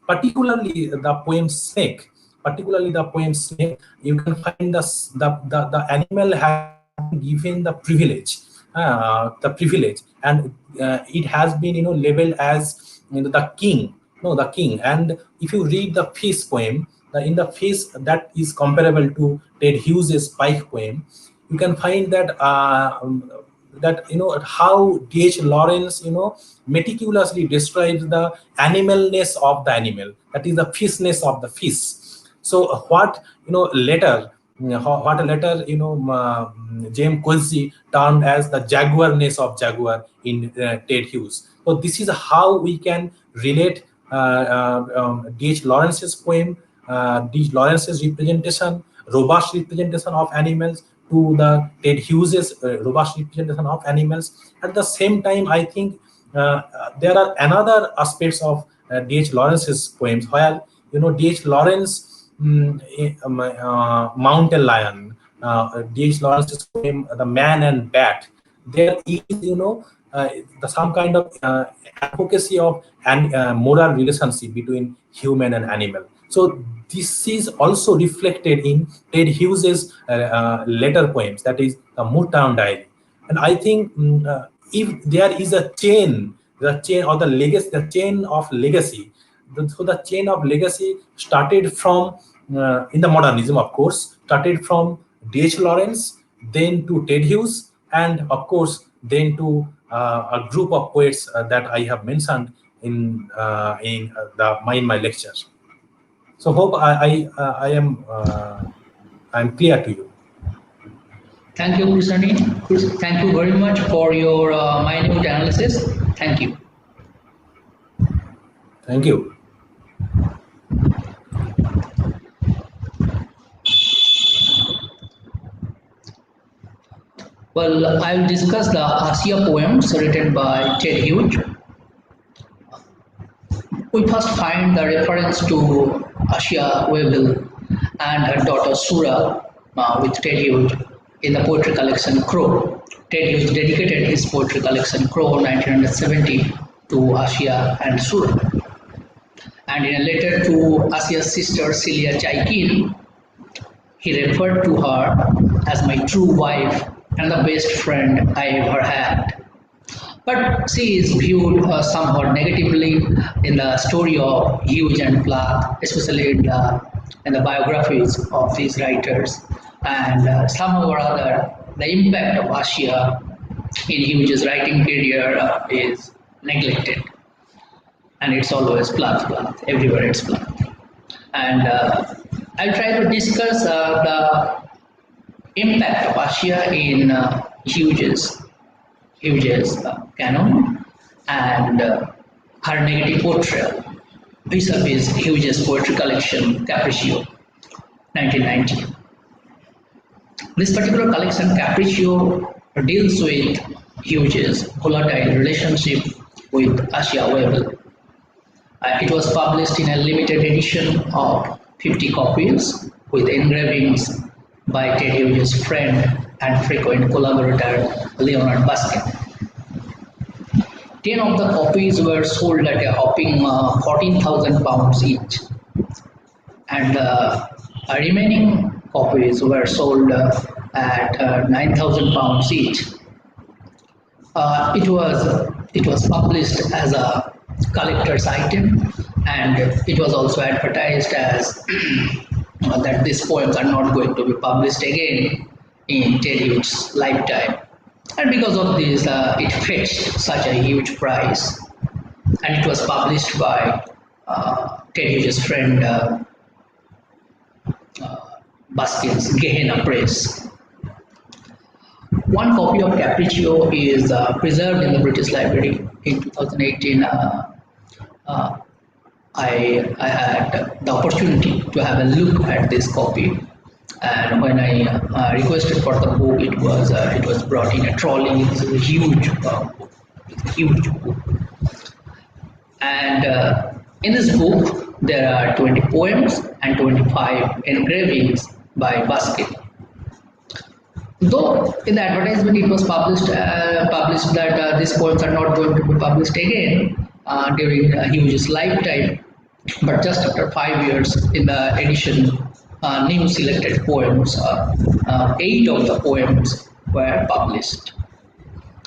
particularly the poem Snake. You can find the animal has been given the privilege, and it has been, labeled as, the king. No, the king. And if you read the Fish poem, in the Fish, that is comparable to Ted Hughes' Pike poem, you can find that how D.H. Lawrence, meticulously describes the animalness of the animal, that is the fishness of the fish. So what later James Quincy termed as the jaguarness of jaguar in Ted Hughes. So this is how we can relate D.H. Lawrence's poem, D.H. Lawrence's representation, robust representation of animals, to the Ted Hughes' robust representation of animals. At the same time, I think there are another aspects of D.H. Lawrence's poems where, D.H. Lawrence, Mountain Lion, D.H. Lawrence's poem, The Man and Bat, there is, some kind of advocacy of moral relationship between human and animal. So this is also reflected in Ted Hughes' later poems, that is the Motown Diary. And I think if there is a chain of legacy, so the chain of legacy started from, in the modernism, of course, started from D.H. Lawrence, then to Ted Hughes, and of course then to a group of poets that I have mentioned in my lecture. So hope I'm clear to you. Thank you, Krishanu. Thank you very much for your minute analysis. Thank you. Thank you. Well, I will discuss the Assia poems written by Ted Hughes. We first find the reference to Assia Weibel and her daughter Sura with Ted Hughes in the poetry collection Crow. Ted Hughes dedicated his poetry collection Crow 1970 to Assia and Sura. And in a letter to Assia's sister Celia Chaikin, he referred to her as my true wife and the best friend I ever had. But she is viewed somewhat negatively in the story of Hughes and Plath, especially in the biographies of these writers. And somehow or other, the impact of Assia in Hughes' writing career is neglected. And it's always Plath, everywhere it's Plath. And I'll try to discuss the impact of Assia in Hughes' canon and her negative portrayal vis-a-vis Hughes' poetry collection Capricio 1990. This particular collection Capricio deals with Hughes' volatile relationship with Assia Weibel. It was published in a limited edition of 50 copies with engravings by Ted Hughes' friend and frequent collaborator Leonard Baskin. 10 of the copies were sold at a whopping £14,000 each, and the remaining copies were sold at 9,000 pounds each. It was published as a collector's item, and it was also advertised as that these poems are not going to be published again in Ted Hughes' lifetime. And because of this, it fetched such a huge price, and it was published by Ted Hughes' friend Baskin's Gehenna Press. One copy of Capricio is preserved in the British Library. In 2018, I had the opportunity to have a look at this copy, and when I requested for the book, it was brought in a trolley. It's a huge book, and in this book there are 20 poems and 25 engravings by Baskin. Though in the advertisement it was published that these poems are not going to be published again during Hughes' lifetime, but just after 5 years in the edition new selected poems, 8 of the poems were published.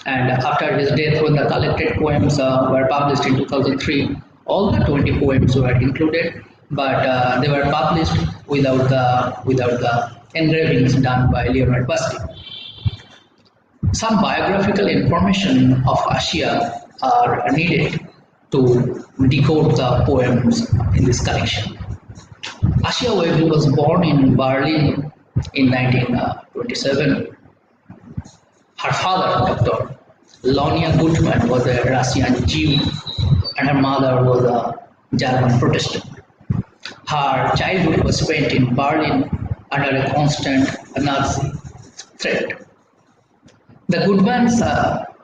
And after his death, when the collected poems were published in 2003, all the 20 poems were included, but they were published without the engravings done by Leonard Baskin. Some biographical information of Assia are needed to decode the poems in this collection. Assia Wavell was born in Berlin in 1927. Her father, Dr. Lonia Gutmann, was a Russian Jew, and her mother was a German Protestant. Her childhood was spent in Berlin under a constant Nazi threat. The Gutmanns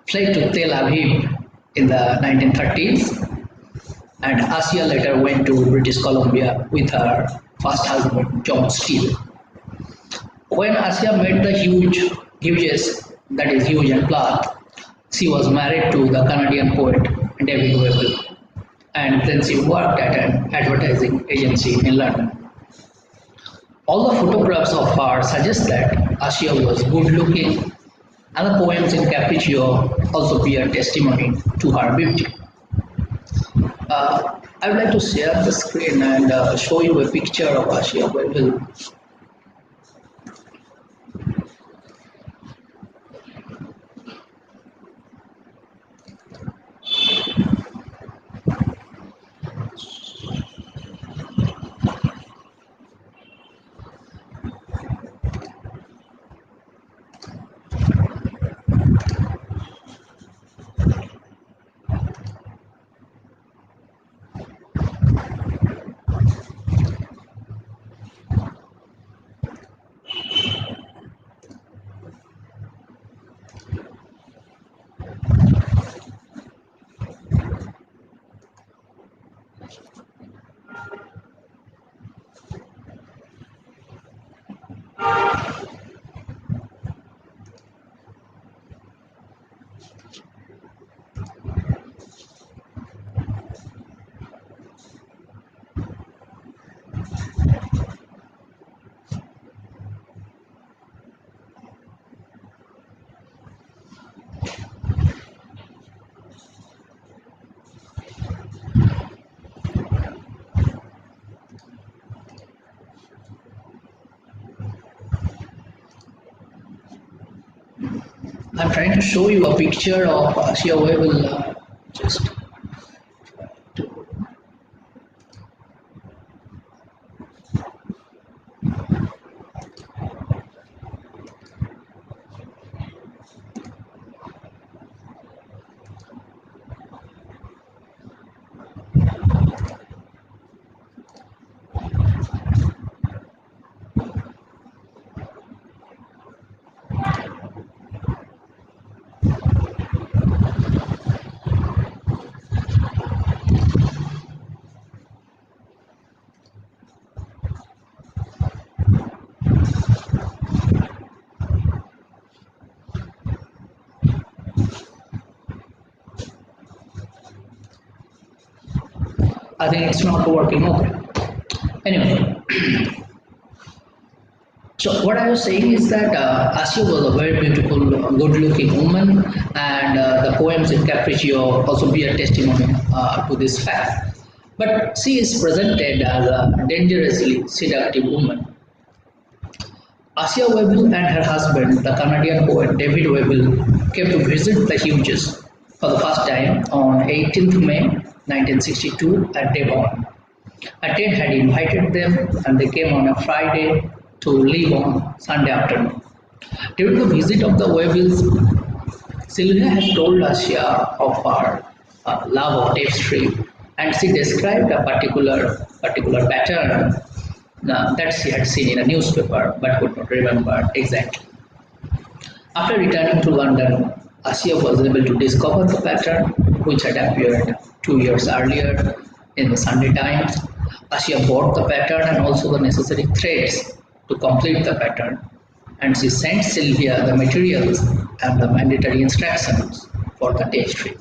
fled to Tel Aviv in the 1930s, and Assia later went to British Columbia with her first husband, John Steele. When Assia met the Hughes, that is Hughes and Plath, she was married to the Canadian poet David Wavell, and then she worked at an advertising agency in London. All the photographs of her suggest that Assia was good looking, and the poems in Capricio also bear testimony to her beauty. I would like to share the screen and show you a picture of Assia Wavell. I'm trying to show you a picture of Assia Wavell. Just I think it's not working. Okay. Anyway, So what I was saying is that Assia was a very beautiful, good-looking woman, and the poems in Capricio also bear testimony to this fact. But she is presented as a dangerously seductive woman. Assia Webble and her husband, the Canadian poet David Webble, came to visit the Hughes for the first time on 18th May 1962 at Devon. Ted had invited them, and they came on a Friday to leave on Sunday afternoon. During the visit of the Webbles, Sylvia had told Assia of her love of tapestry, and she described a particular pattern that she had seen in a newspaper but could not remember exactly. After returning to London, Assia was able to discover the pattern which had appeared 2 years earlier in the Sunday Times. Assia bought the pattern and also the necessary threads to complete the pattern, and she sent Sylvia the materials and the mandatory instructions for the tapestry.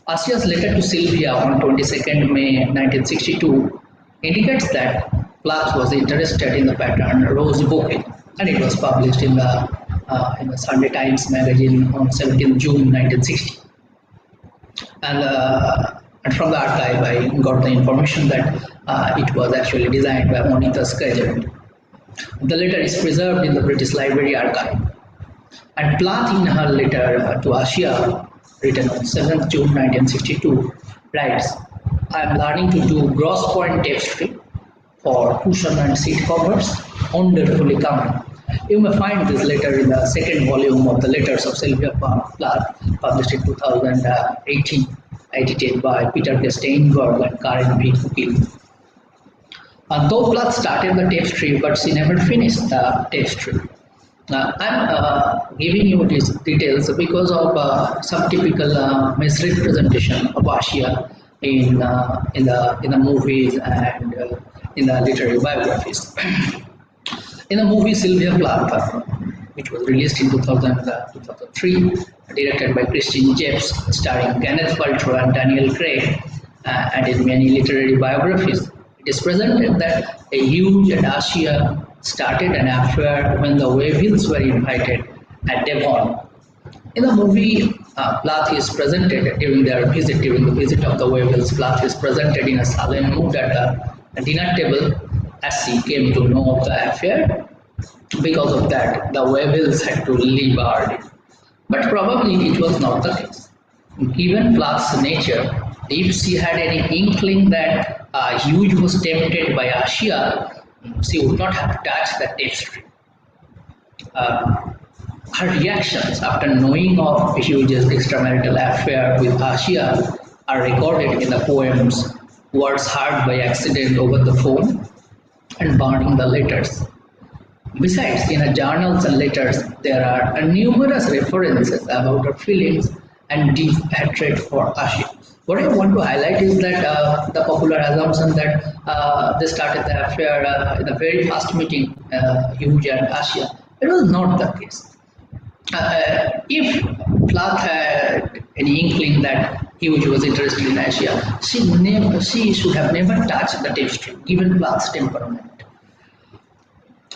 Assia's letter to Sylvia on 22nd May 1962 indicates that Plath was interested in the pattern Rose Bouquet, and it was published in the Sunday Times magazine on 17th June 1960. And from the archive, I got the information that it was actually designed by Monica Scudder. The letter is preserved in the British Library archive. And Plath, in her letter to Assia, written on 7th June 1962, writes, "I am learning to do gross point tapestry for cushion and seat covers, wonderfully common." You may find this letter in the second volume of the Letters of Sylvia Plath, published in 2018, edited by Peter K. Steinberg and Karen V. Kukil. Though Plath started the tapestry, but she never finished the tapestry. I'm giving you these details because of some typical misrepresentation of Assia in the movies and in the literary biographies. In the movie Sylvia Plath, which was released in 2003, directed by Christine Jepes, starring Gwyneth Paltrow and Daniel Craig, and in many literary biographies, it is presented that a Hughes and Assia started an affair when the Webbles were invited at Devon. In the movie, Plath is presented during the visit of the Webbles. Plath is presented in a solemn mood at a dinner table as she came to know of the affair. Because of that, the Webbles had to leave early. But probably it was not the case. Given Plath's nature, if she had any inkling that Hughes was tempted by Assia, she would not have touched the tapestry. Her reactions after knowing of Hughes' extramarital affair with Assia are recorded in the poems Words Heard by Accident Over the Phone and Burning the Letters. Besides, in her journals and letters, there are numerous references about her feelings and deep hatred for Assia. What I want to highlight is that the popular assumption that they started the affair in the very first meeting, Hughes and Assia, it was not the case. If Plath had any inkling that Hughes was interested in Assia, she should have never touched the tapestry, given Plath's temperament.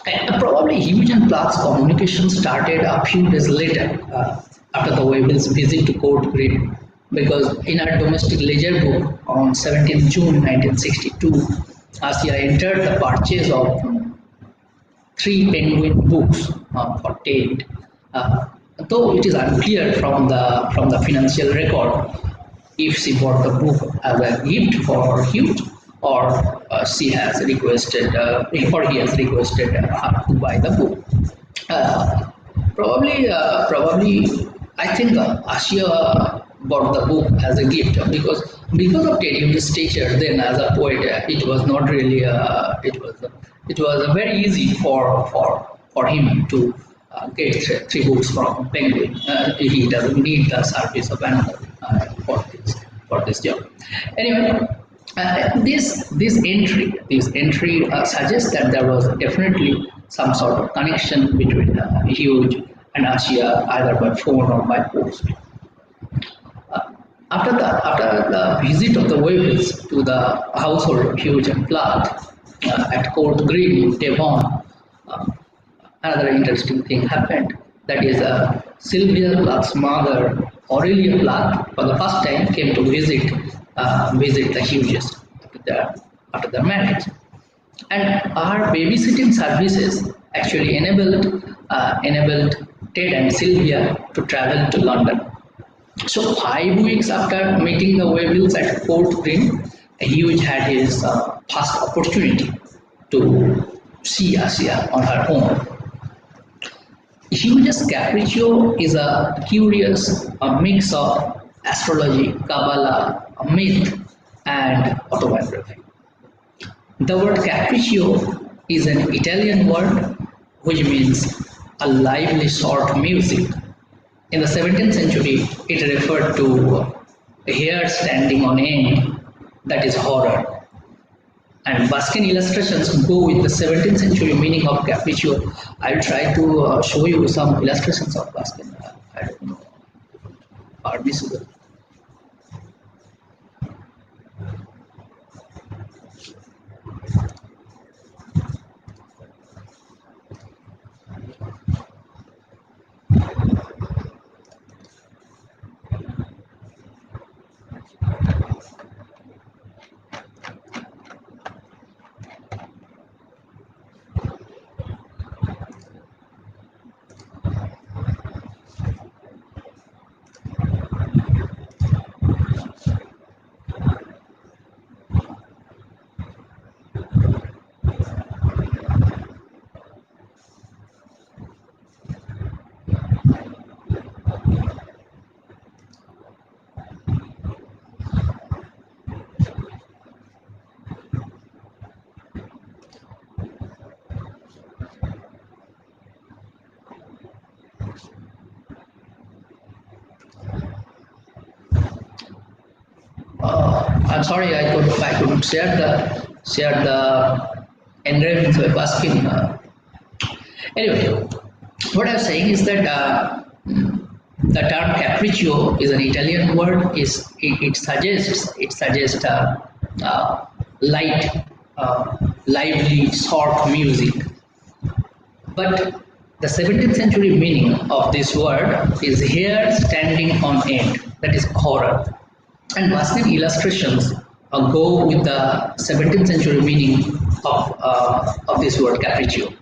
And probably Hughes and Plath's communication started a few days later, after the Webbles' visit to Court Green, because in her domestic ledger book on 17th June 1962, Assia entered the purchase of 3 Penguin books for Ted. Though it is unclear from the financial record if she bought the book as a gift for Hughes or she has requested or he has requested her to buy the book. Probably I think Assia bought the book as a gift because of Ted Hughes' stature then as a poet. It was not really it was very easy for him to get 3 books from Penguin. He doesn't need the service of another for this job. Anyway, this entry suggests that there was definitely some sort of connection between Hughes and Assia, either by phone or by post. After the visit of the Webbles to the household of Hughes and Plath at Court Green in Devon, another interesting thing happened. That is, Sylvia Plath's mother, Aurelia Plath, for the first time came to visit the Hughes after their marriage. And our babysitting services actually enabled Ted and Sylvia to travel to London. So 5 weeks after meeting the Wavels at Fort Greene, Hughes had his first opportunity to see Assia on her own. Hughes' Capricio is a curious mix of astrology, Kabbalah, myth, and autobiography. The word Capricio is an Italian word which means a lively short music. In the 17th century, it referred to hair standing on end, that is horror. And Baskin illustrations go with the 17th century meaning of Capricio. I'll try to show you some illustrations of Baskin. I don't know, are visible. I'm sorry, I couldn't share the engravings by Baskin. Anyway, what I'm saying is that the term Capriccio is an Italian word. It suggests light, lively, short music. But the 17th century meaning of this word is hair standing on end, that is horror. And Baskin illustrations go with the 17th century meaning of this word Capriccio.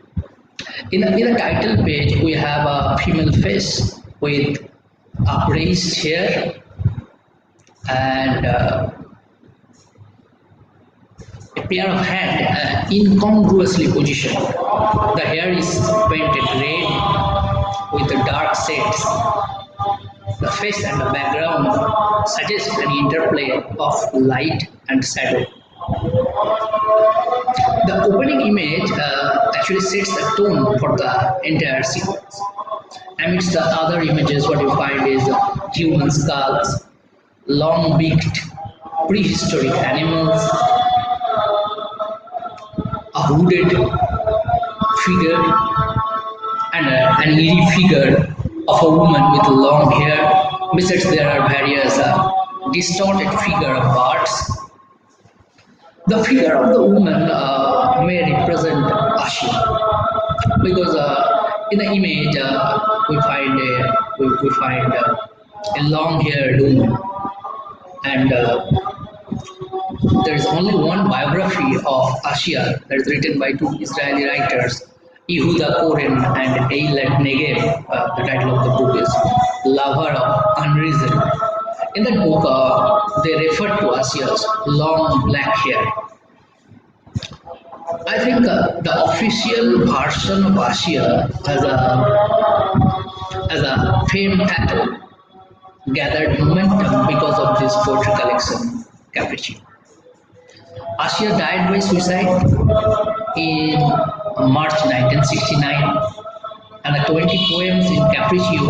In the title page, we have a female face with upraised hair and a pair of hands incongruously positioned. The hair is painted red with the dark shades. The face and the background suggest an interplay of light and shadow. The opening image actually sets the tone for the entire sequence. Amidst the other images, what you find is human skulls, long-beaked prehistoric animals, a hooded figure, and an eerie figure of a woman with long hair. Besides, there are various distorted figure of birds. The figure of the woman may represent Assia, because in the image we find a long-haired woman, and there is only one biography of Assia that is written by two Israeli writers, Yehuda Koren and Eilat Negev. The title of the book is Lover of Unreason. In that book, they refer to Assia's long black hair. I think the official version of Assia as a fame title gathered momentum because of this poetry collection, Capricio. Assia died by suicide in March 1969, and the 20 poems in Capricio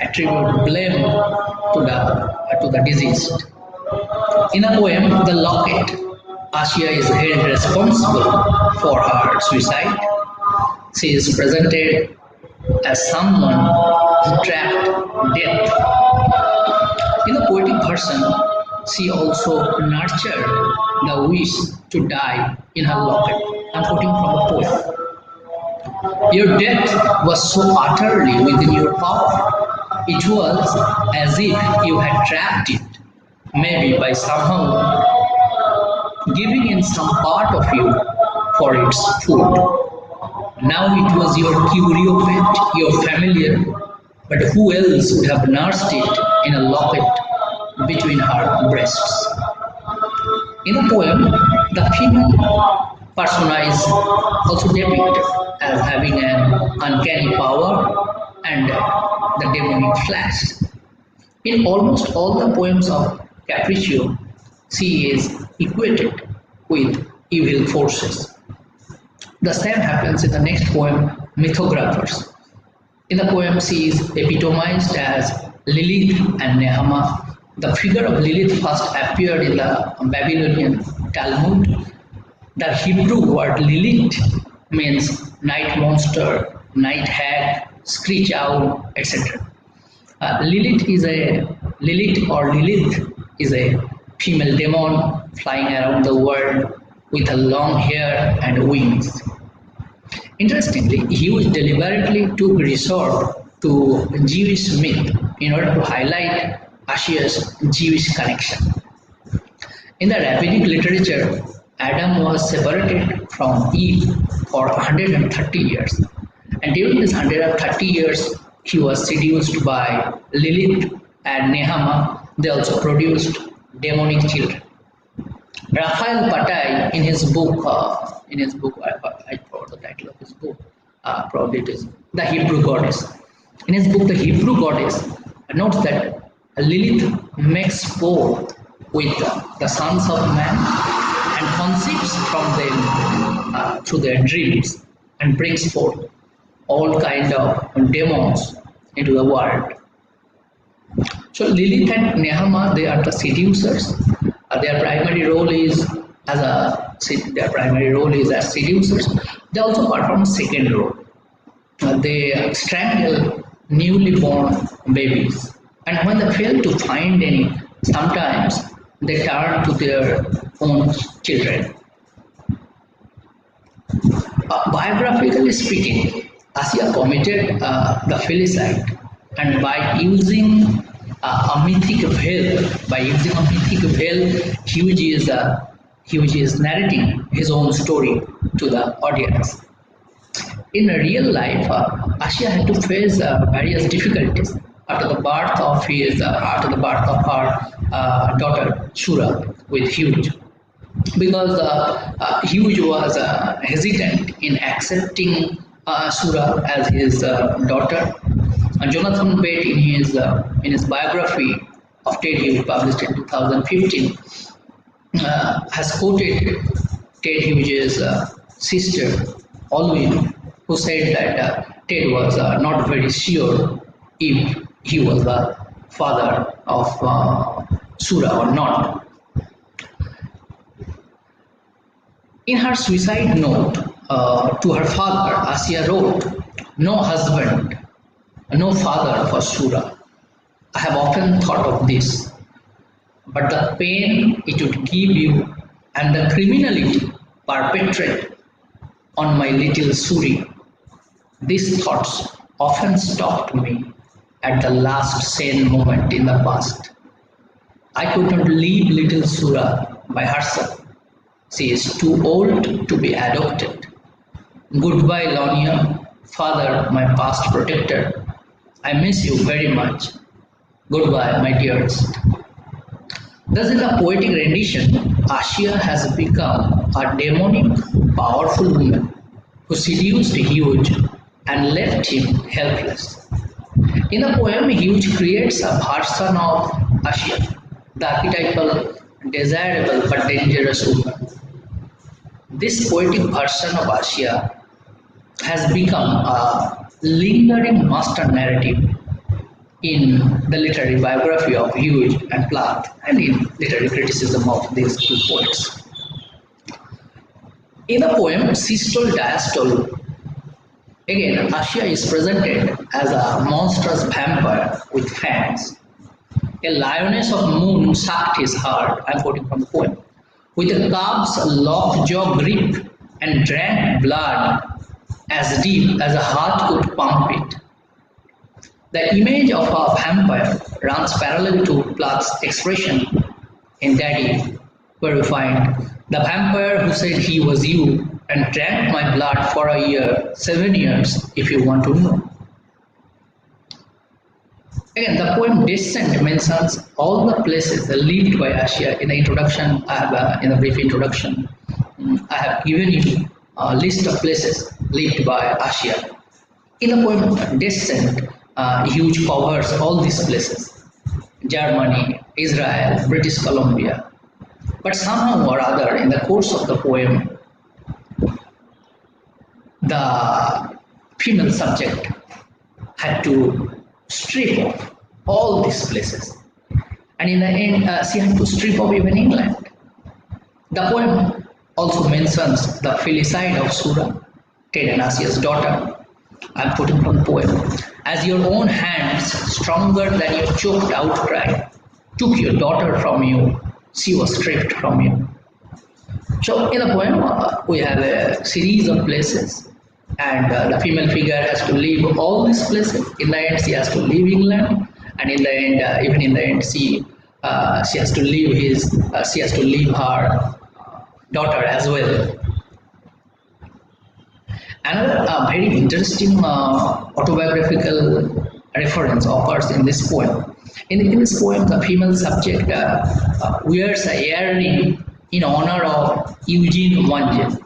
attribute blame to the deceased. In a poem, The Locket, Assia is held responsible for her suicide. She is presented as someone who trapped death. In the poetic version, she also nurtured the wish to die in her locket. I'm quoting from a poem. Your death was so utterly within your power. It was as if you had trapped it, maybe by somehow giving in some part of you for its food. Now it was your curio pet, your familiar, but who else would have nursed it in a locket between her breasts? In the poem, the female persona is also depicted as having an uncanny power and the demonic flash. In almost all the poems of Capricio, she is equated with evil forces. The same happens in the next poem, Mythographers. In the poem, she is epitomized as Lilith and Nehama. The figure of Lilith first appeared in the Babylonian Talmud. The Hebrew word Lilith means night monster, night hag, screech owl, etc. Lilith is a female demon flying around the world with a long hair and wings. Interestingly, Hughes deliberately took resort to Jewish myth in order to highlight Assia's Jewish connection. In the rabbinic literature, Adam was separated from Eve for 130 years, and during this 130 years, he was seduced by Lilith and Nehama. They also produced demonic children. Raphael Patai, in his book, I forgot the title of his book. Probably it is The Hebrew Goddess. In his book, The Hebrew Goddess, notes that Lilith makes sport with the sons of man and conceives from them through their dreams and brings forth all kind of demons into the world. So Lilith and Nehama, they are the seducers. Their primary role is as seducers. They also perform a second role. They strangle newly born babies, and when they fail to find any, sometimes they turn to their own children. Biographically speaking, Assia committed the filicide, and by using a mythic veil, Hughes is narrating his own story to the audience. In real life, Assia had to face various difficulties after the birth of her daughter Shura with Hughes, because Hughes was hesitant in accepting Shura as his daughter. Jonathan Bate, in his biography of Ted Hughes, published in 2015, has quoted Ted Hughes' sister, Alwyn, who said that Ted was not very sure if he was the father of Shura or not. In her suicide note to her father, Assia wrote, "No husband, no father for Shura. I have often thought of this, but the pain it would give you and the criminality perpetrated on my little Suri, these thoughts often stopped me at the last sane moment in the past. I could not leave little Shura by herself. She is too old to be adopted. Goodbye, Lonia, father, my past protector. I miss you very much. Goodbye, my dearest." Thus, in the poetic rendition, Assia has become a demonic, powerful woman who seduced Hughes and left him helpless. In the poem, Hughes creates a version of Assia, the archetypal, desirable but dangerous woman. This poetic version of Assia has become a lingering master narrative in the literary biography of Hughes and Plath, and in literary criticism of these two poets. In the poem Systole Diastole, again Assia is presented as a monstrous vampire with fangs. A lioness of moon sucked his heart, I am quoting from the poem, with a calf's lockjaw grip and drank blood as deep as a heart could pump it. The image of a vampire runs parallel to Plath's expression in Daddy, where we find the vampire who said he was you and drank my blood for a year, 7 years, if you want to know. Again, the poem Descent mentions all the places lived by Assia. In the introduction, in the brief introduction, I have given you a list of places lived by Assia. In the poem Descent, Hughes covers all these places: Germany, Israel, British Columbia. But somehow or other, in the course of the poem, the female subject had to strip off all these places, and in the end she had to strip off even England. The poem also mentions the filicide of Sura, Ted and Assia's daughter. I'm quoting from the poem: as your own hands, stronger than your choked out cry, took your daughter from you, she was stripped from you. So in the poem we have a series of places, and the female figure has to leave all these places. In the end, she has to leave England, and in the end, even in the end, she has to leave her daughter as well. Another very interesting autobiographical reference occurs in this poem. In this poem, the female subject wears a earring in honor of Eugene Onegin.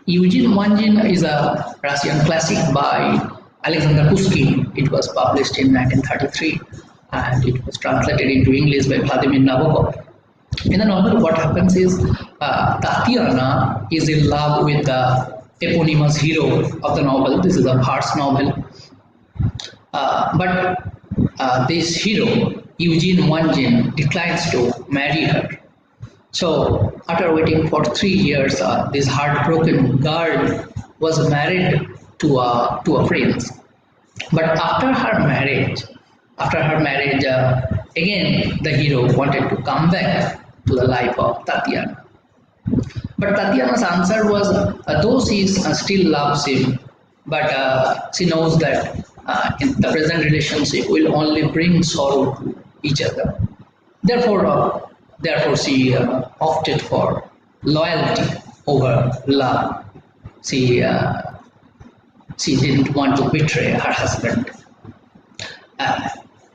Eugene Onegin is a Russian classic by Alexander Pushkin. It was published in 1933 and it was translated into English by Vladimir Nabokov. In the novel, what happens is Tatiana is in love with the eponymous hero of the novel. This is a verse novel. But this hero, Eugene Onegin, declines to marry her. So after waiting for 3 years, this heartbroken girl was married to a prince. But after her marriage, again the hero wanted to come back to the life of Tatiana. But Tatiana's answer was, though she still loves him, but she knows that in the present relationship will only bring sorrow to each other. Therefore she opted for loyalty over love. She didn't want to betray her husband.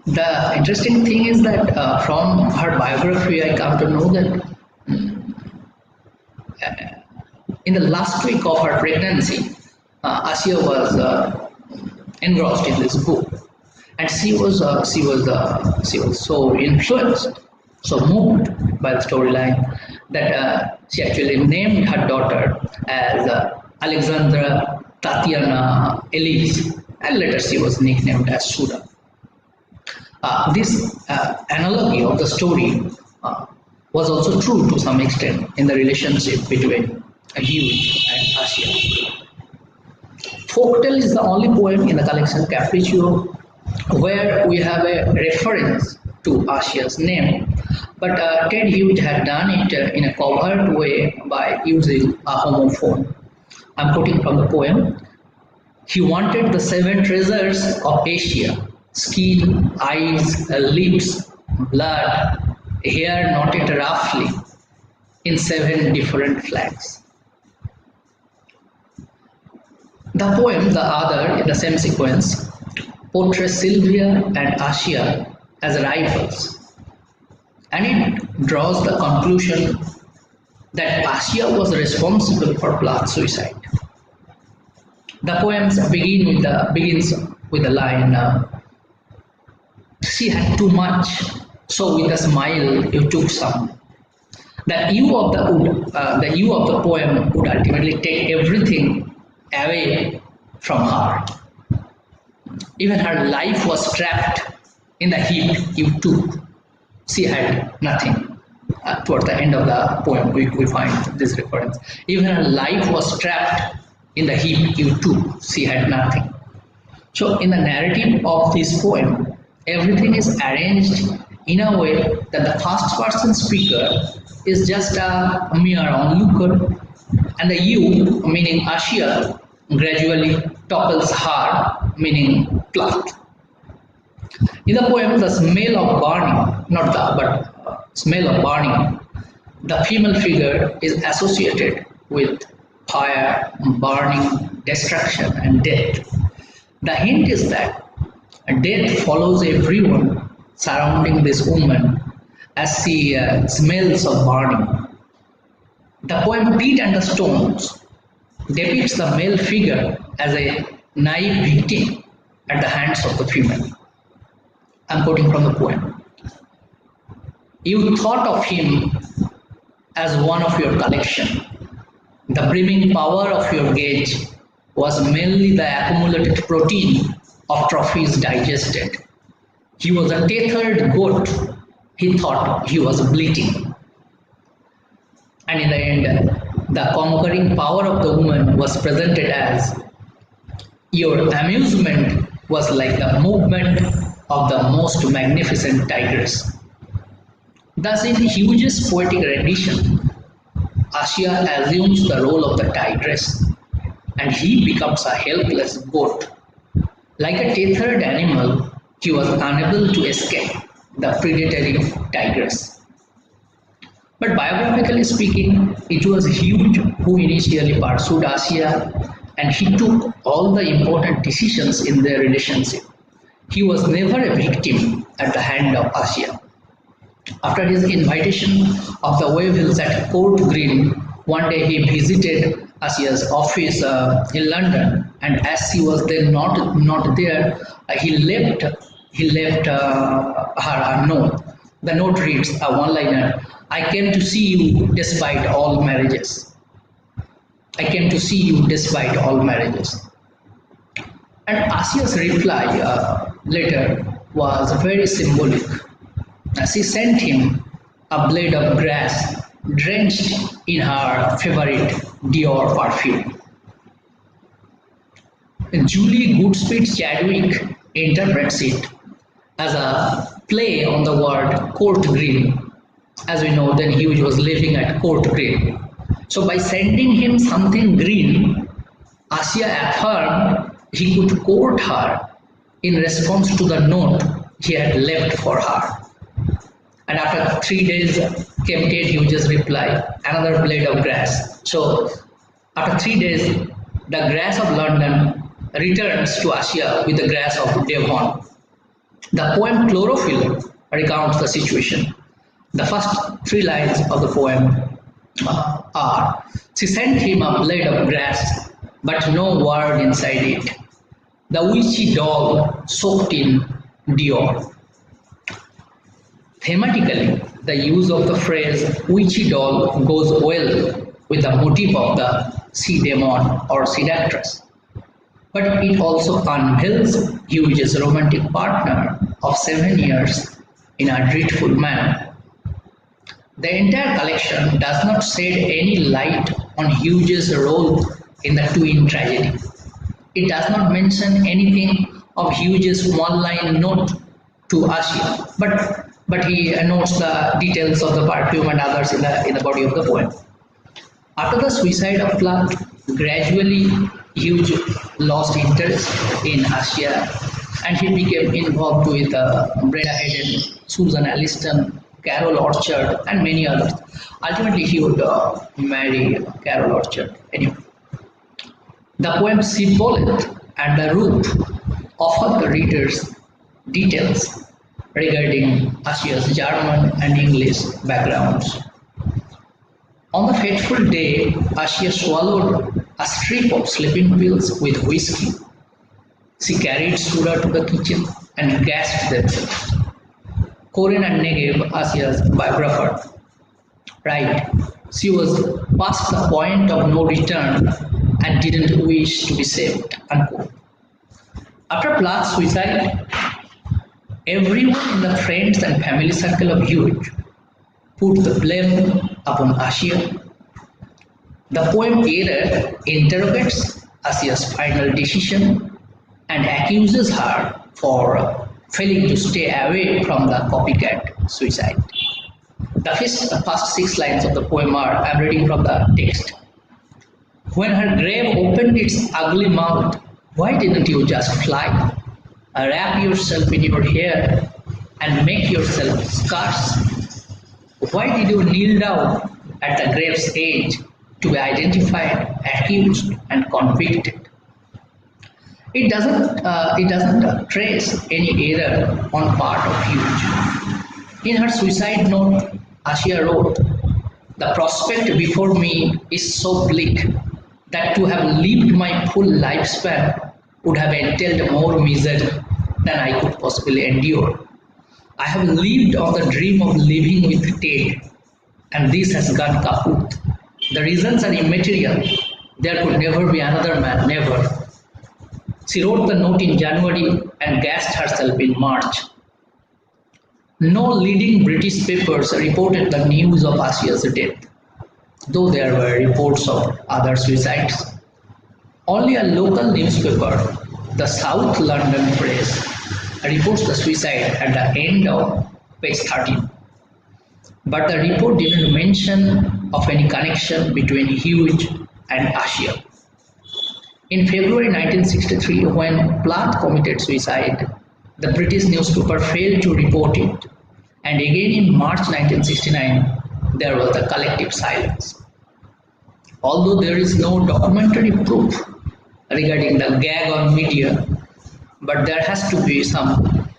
The interesting thing is that from her biography, I come to know that in the last week of her pregnancy, Assia was engrossed in this book, and she was so influenced, so moved by the storyline that she actually named her daughter as Alexandra Tatiana Elise, and later she was nicknamed as Sura. This analogy of the story was also true to some extent in the relationship between Hughes and Assia. Folktale is the only poem in the collection Capricio where we have a reference to Assia's name, but Ted Hughes had done it in a covert way by using a homophone. I'm quoting from the poem. He wanted the 7 treasures of Asia: skin, eyes, lips, blood, hair knotted roughly in 7 different flags. The poem, the other, in the same sequence, portrays Sylvia and Assia as rivals, and it draws the conclusion that Assia was responsible for Plath's suicide. The poem begins with the line, "She had too much, so with a smile you took some." The you of the poem would ultimately take everything away from her. Even her life was trapped in the heap you took. She had nothing. Towards the end of the poem, we find this reference. Even her life was trapped in the heap you took. She had nothing. So in the narrative of this poem, everything is arranged in a way that the first person speaker is just a mere onlooker, and the you, meaning Assia, gradually topples her, meaning plucked. In the poem, the smell of burning, smell of burning, the female figure is associated with fire, burning, destruction, and death. The hint is that death follows everyone surrounding this woman as she smells of burning. The poem Peat and the Stones depicts the male figure as a naive victim at the hands of the female. I'm quoting from the poem. You thought of him as one of your collection. The brimming power of your gauge was mainly the accumulated protein of trophies digested. He was a tethered goat. He thought he was bleating. And in the end, the conquering power of the woman was presented as your amusement was like the movement of the most magnificent tigress. Thus, in Hughes' poetic rendition, Assia assumes the role of the tigress and he becomes a helpless goat. Like a tethered animal, he was unable to escape the predatory tigress. But biographically speaking, it was Hughes who initially pursued Assia and he took all the important decisions in their relationship. He was never a victim at the hand of Assia. After his invitation of the Waverleys at Court Green, one day he visited Assia's office in London, and as she was then not there, he left her a note. The note reads, a one-liner, I came to see you despite all marriages. I came to see you despite all marriages. And Assia's reply later was very symbolic. She sent him a blade of grass drenched in her favorite Dior perfume. Julie Goodspeed Chadwick interprets it as a play on the word Court Green. As we know, then Hughes was living at Court Green. So by sending him something green, Assia affirmed he could court her in response to the note he had left for her. And after 3 days came Ted Hughes' reply, another blade of grass. So after 3 days, the grass of London returns to Assia with the grass of Devon. The poem Chlorophyll recounts the situation. The first 3 lines of the poem are, she sent him a blade of grass, but no word inside it. The witchy doll soaked in Dior. Thematically, the use of the phrase witchy doll goes well with the motif of the sea demon or seductress. But it also unveils Hughes' romantic partner of 7 years in a dreadful manner. The entire collection does not shed any light on Hughes' role in the twin tragedy. It does not mention anything of Hughes' one-line note to Assia, but he notes the details of the perfume and others in the body of the poem. After the suicide of Clark, gradually Hughes lost interest in Assia and he became involved with Brenda Hayden, Susan Alliston, Carol Orchard, and many others. Ultimately, he would marry Carol Orchard. Anyway, the poem Shibboleth and the Ruth offer the readers details regarding Assia's German and English backgrounds. On the fateful day, Assia swallowed a strip of sleeping pills with whiskey. She carried Sura to the kitchen and gasped themselves. Koren and Negev, Assia's biographer, write, she was past the point of no return and didn't wish to be saved, unquote. After Plath's suicide, everyone in the friends and family circle of Hughes put the blame upon Assia. The poem either interrogates Assia's final decision and accuses her for failing to stay away from the copycat suicide. The first 6 lines of the poem are, I'm reading from the text. When her grave opened its ugly mouth, why didn't you just fly? Wrap yourself in your hair and make yourself scarce? Why did you kneel down at the grave's edge to be identified, accused, and convicted? It doesn't trace any error on part of Hughes. In her suicide note, Assia wrote, "The prospect before me is so bleak that to have lived my full lifespan would have entailed more misery than I could possibly endure. I have lived on the dream of living with Ted, and this has gone kaput. The reasons are immaterial. There could never be another man, never." She wrote the note in January and gassed herself in March. No leading British papers reported the news of Assia's death, though there were reports of other suicides. Only a local newspaper, the South London Press, reports the suicide at the end of page 13. But the report didn't mention of any connection between Hughes and Assia. In February 1963, when Plath committed suicide, the British newspaper failed to report it, and again in March 1969, there was the collective silence. Although there is no documentary proof regarding the gag on media, but there has to be some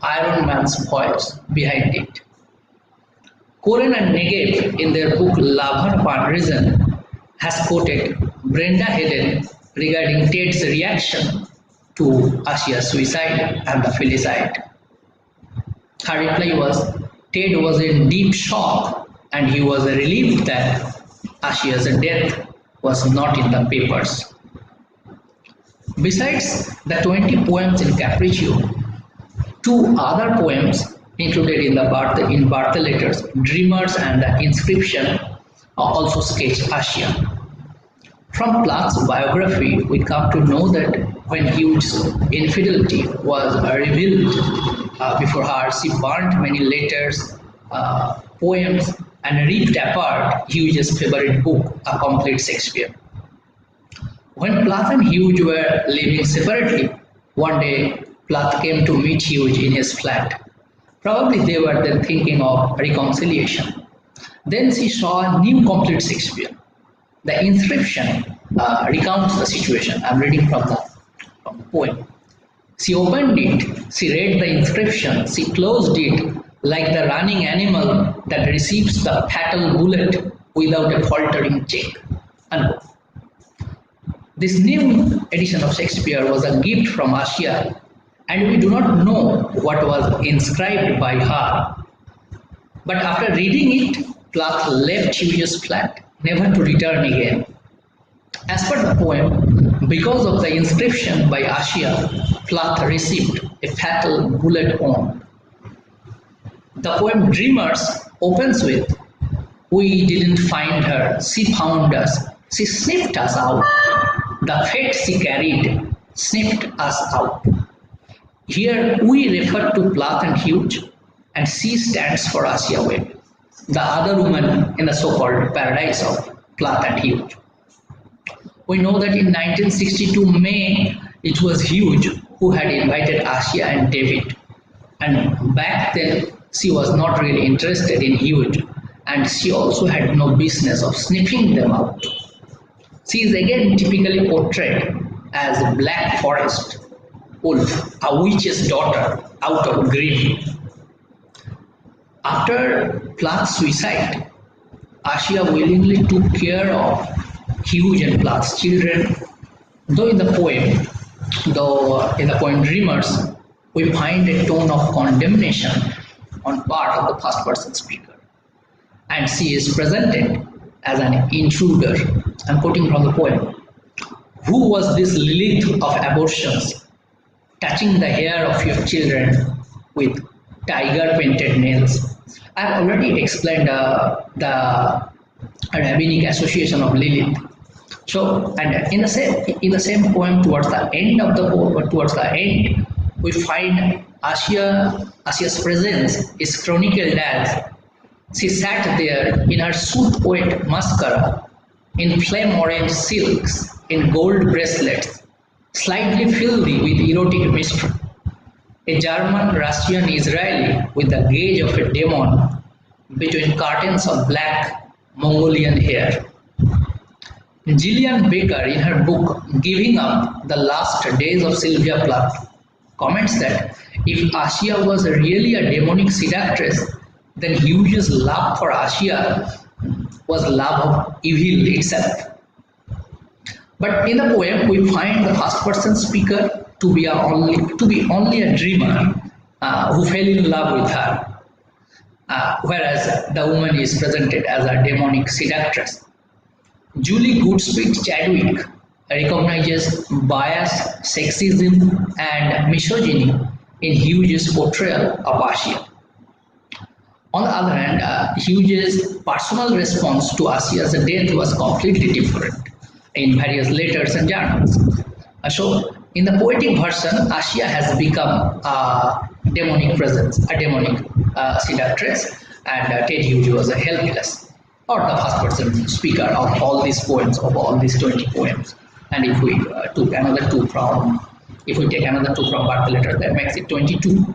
Iron Man's voice behind it. Koren and Negev, in their book Lavar Panrizan, has quoted Brenda Hayden regarding Ted's reaction to Assia's suicide and the filicide. Her reply was, "Ted was in deep shock and he was relieved that Assia's death was not in the papers." Besides the 20 poems in Capricio, 2 other poems included in Barthe letters, Dreamers and the Inscription, also sketch Assia. From Plath's biography, we come to know that when Hughes' infidelity was revealed before her, she burnt many letters, poems, and ripped apart Hughes' favorite book, A Complete Shakespeare. When Plath and Hughes were living separately, one day Plath came to meet Hughes in his flat. Probably they were then thinking of reconciliation. Then she saw a new complete Shakespeare. The inscription recounts the situation. I'm reading from the poem. She opened it, she read the inscription, she closed it like the running animal that receives the fatal bullet without a faltering check. Unquote. This new edition of Shakespeare was a gift from Assia, and we do not know what was inscribed by her. But after reading it, Plath left Hughes' flat, never to return again. As per the poem, because of the inscription by Assia, Plath received a fatal bullet wound. The poem Dreamers opens with, "We didn't find her, she found us, she sniffed us out. The fate she carried sniffed us out." Here we refer to Plath and Hughes, and she stands for Assia Webb, the other woman in the so-called paradise of Plath and Hughes. We know that in 1962 May, it was Hughes who had invited Assia and David, and back then she was not really interested in Hughes, and she also had no business of sniffing them out. She is again typically portrayed as a Black Forest wolf, a witch's daughter out of greed. After Plath's suicide, Assia willingly took care of Hughes and Plath's children, though in the poem Dreamers, we find a tone of condemnation on part of the first person speaker, and she is presented as an intruder. I'm quoting from the poem. "Who was this Lilith of abortions, touching the hair of your children with tiger painted nails?" I have already explained the rabbinic association of Lilith. So, and in the same poem, towards the end, we find Assia's presence is chronicled as she sat there in her suit poet mascara, in flame orange silks, in gold bracelets, slightly filthy with erotic mystery. A German, Russian, Israeli with the gaze of a demon between curtains of black Mongolian hair. Gillian Baker, in her book Giving Up the Last Days of Sylvia Plath, comments that if Assia was really a demonic seductress, then Hughes' love for Assia was love of evil itself. But in the poem, we find the first-person speaker to be only a dreamer who fell in love with her, whereas the woman is presented as a demonic seductress. Julie Goodspeed Chadwick recognizes bias, sexism, and misogyny in Hughes' portrayal of Assia. On the other hand, Hughes' personal response to Assia's death was completely different in various letters and journals. So, in the poetic version, Assia has become a demonic presence, a demonic seductress, and Ted Hughes was a helpless, or the first-person speaker of all these poems, of all these 20 poems. And if we take another two from Bartlett, that makes it 22.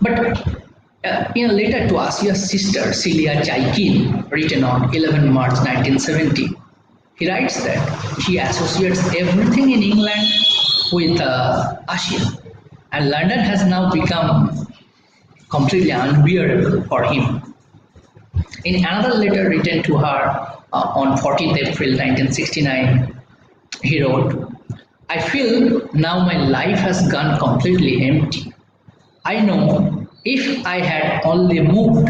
But in a letter to Assia's sister Celia Chaikin, written on 11 March 1970, he writes that he associates everything in England with Assia, and London has now become completely unbearable for him. In another letter written to her on 14th April 1969, he wrote, "I feel now my life has gone completely empty. I know if I had only moved,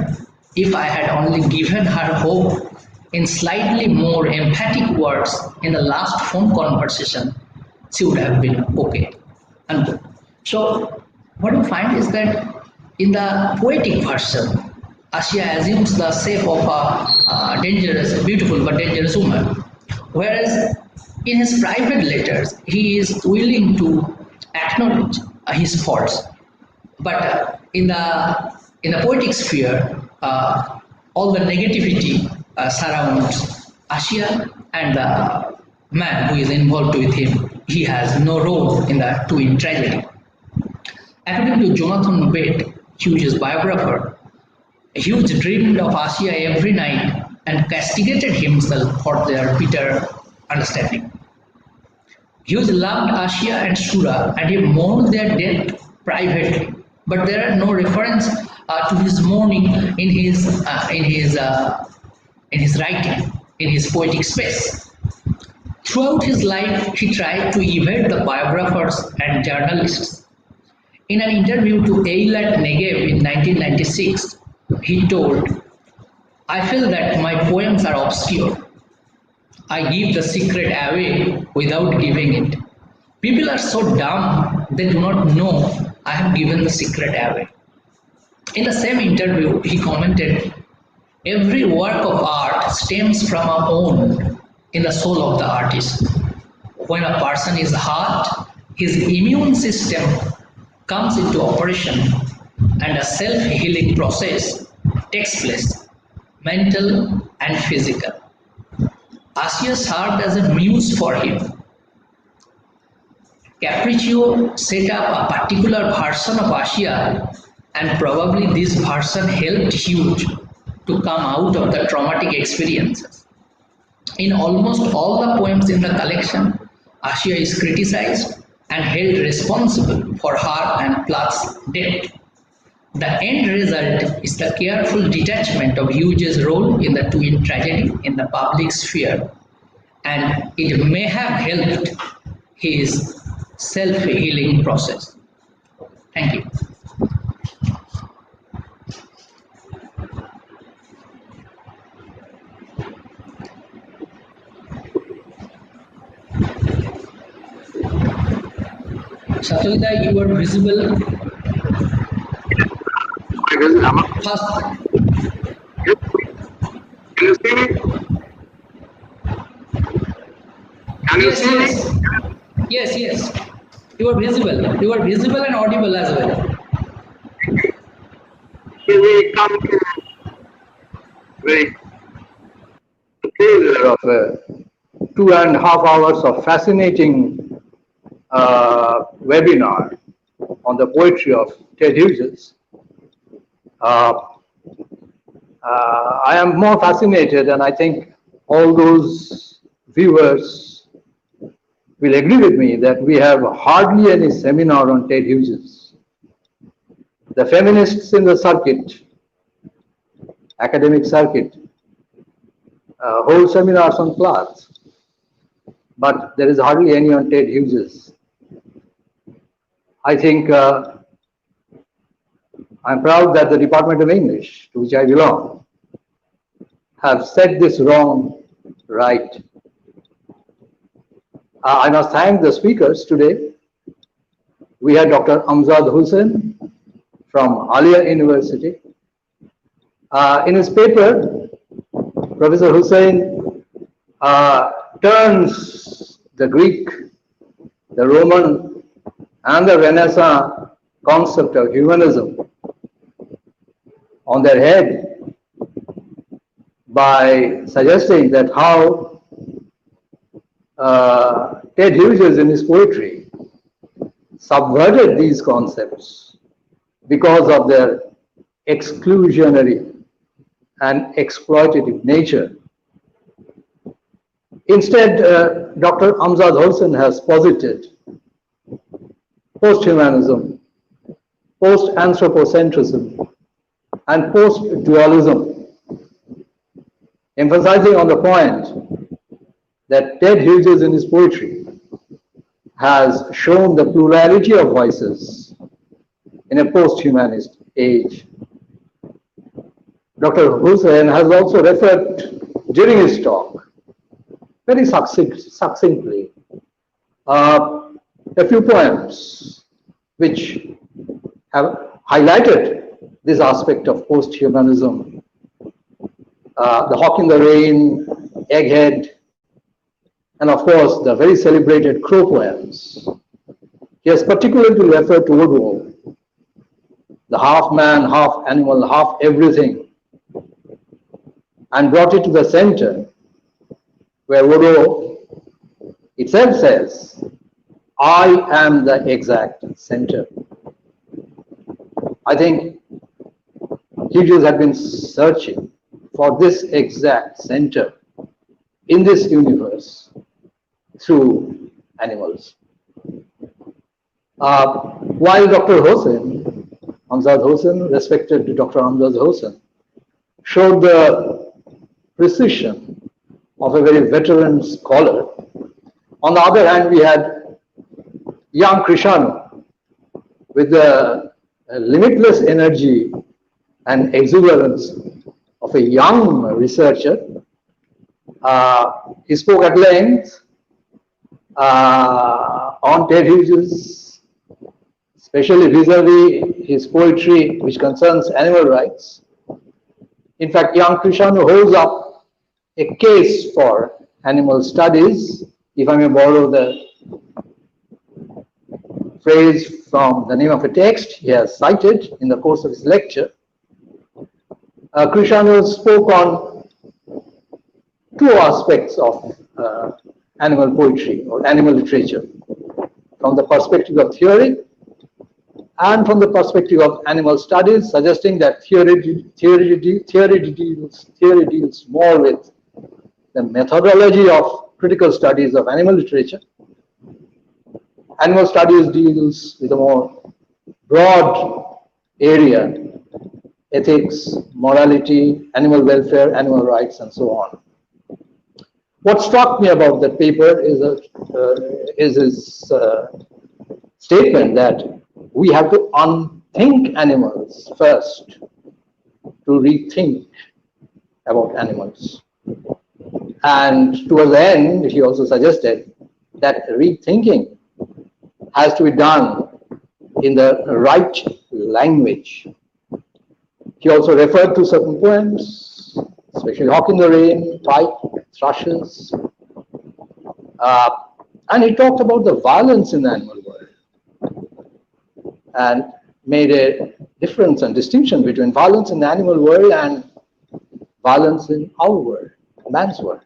if I had only given her hope in slightly more emphatic words in the last phone conversation, she would have been okay." And so what we find is that in the poetic version, Assia assumes the shape of a dangerous, beautiful but dangerous woman, whereas in his private letters, he is willing to acknowledge his faults. But in the poetic sphere, all the negativity surrounds Assia, and the man who is involved with him, he has no role in the twin tragedy. According to Jonathan Bate, Hughes' biographer, Hughes dreamed of Assia every night and castigated himself for their bitter understanding. Hughes loved Assia and Shura, and he mourned their death privately, but there are no reference to his mourning in his writing, in his poetic space. Throughout his life, he tried to evade the biographers and journalists. In an interview to Eilat Negev in 1996, he told, "I feel that my poems are obscure. I give the secret away without giving it. People are so dumb, they do not know I have given the secret away." In the same interview, he commented, "Every work of art stems from a wound in the soul of the artist. When a person is hurt, his immune system comes into operation and a self-healing process takes place, mental and physical. Assia served as a muse for him. Capricio set up a particular version of Assia, and probably this version helped Hughes to come out of the traumatic experiences. In almost all the poems in the collection, Assia is criticized and held responsible for her and Plath's death. The end result is the careful detachment of Hughes' role in the twin tragedy in the public sphere, and it may have helped his self-healing process. Thank you. Shatrajnananda, you are visible. First. Can you see me? Can you see me? Yes, yes. You are visible. You are visible and audible as well. Should we come to the pleasure of 2.5 hours of fascinating webinar on the poetry of Ted Hughes. I am more fascinated, and I think all those viewers will agree with me that we have hardly any seminar on Ted Hughes. The feminists in the circuit, academic circuit, hold seminars on class, but there is hardly any on Ted Hughes. I think I'm proud that the Department of English, to which I belong, have set this wrong right. I must thank the speakers today. We had Dr. Amzad Hossien from Arya University. In his paper, Professor Hossien turns the Greek, the Roman, and the Renaissance concept of humanism on their head by suggesting that how Ted Hughes in his poetry subverted these concepts because of their exclusionary and exploitative nature. Instead, Dr. Amzad Hossien has posited posthumanism, post-anthropocentrism, and post-dualism, emphasizing on the point that Ted Hughes in his poetry has shown the plurality of voices in a post-humanist age. Dr. Hossien has also referred during his talk very succinctly a few poems which have highlighted this aspect of post-humanism. The Hawk in the Rain, Egghead, and of course the very celebrated Crow poems. He has particularly referred to Woodrow, the half man, half animal, half everything, and brought it to the center, where Woodrow itself says, I am the exact center. I think Hughes had been searching for this exact center in this universe through animals. While Dr. Hossien, Amzad Hossien, respected Dr. Amzad Hossien, showed the precision of a very veteran scholar, on the other hand, we had young Krishanu with the limitless energy and exuberance of a young researcher. He spoke at length on Ted Hughes, especially vis-a-vis his poetry which concerns animal rights. In fact, young Krishanu holds up a case for animal studies, if I may borrow the phrase from the name of a text he has cited in the course of his lecture. Krishanu spoke on two aspects of animal poetry or animal literature, from the perspective of theory and from the perspective of animal studies, suggesting that theory deals more with the methodology of critical studies of animal literature. Animal studies deals with a more broad area, ethics, morality, animal welfare, animal rights, and so on. What struck me about that paper is his statement that we have to unthink animals first to rethink about animals. And towards the end, he also suggested that rethinking has to be done in the right language. He also referred to certain poems, especially Hawk in the Rain, Pike, Thrushes, and he talked about the violence in the animal world and made a difference and distinction between violence in the animal world and violence in our world, man's world.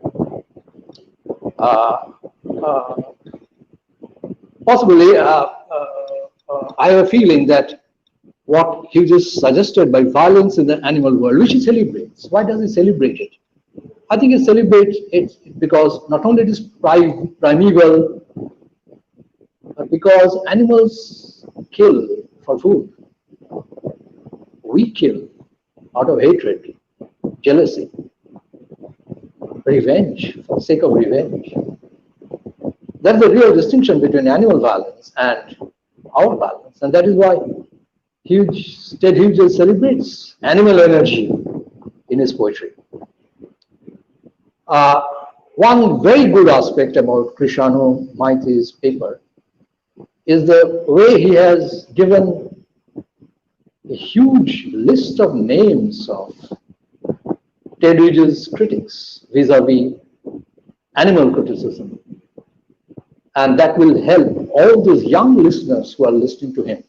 Possibly, I have a feeling that what Hughes suggested by violence in the animal world, which he celebrates. Why does he celebrate it? I think he celebrates it because not only it is primeval, but because animals kill for food. We kill out of hatred, jealousy, revenge, for the sake of revenge. That's the real distinction between animal violence and our violence, and that is why Ted Hughes celebrates animal energy in his poetry. One very good aspect about Krishanu Maiti's paper is the way he has given a huge list of names of Ted Hughes' critics vis-a-vis animal criticism. And that will help all those young listeners who are listening to him.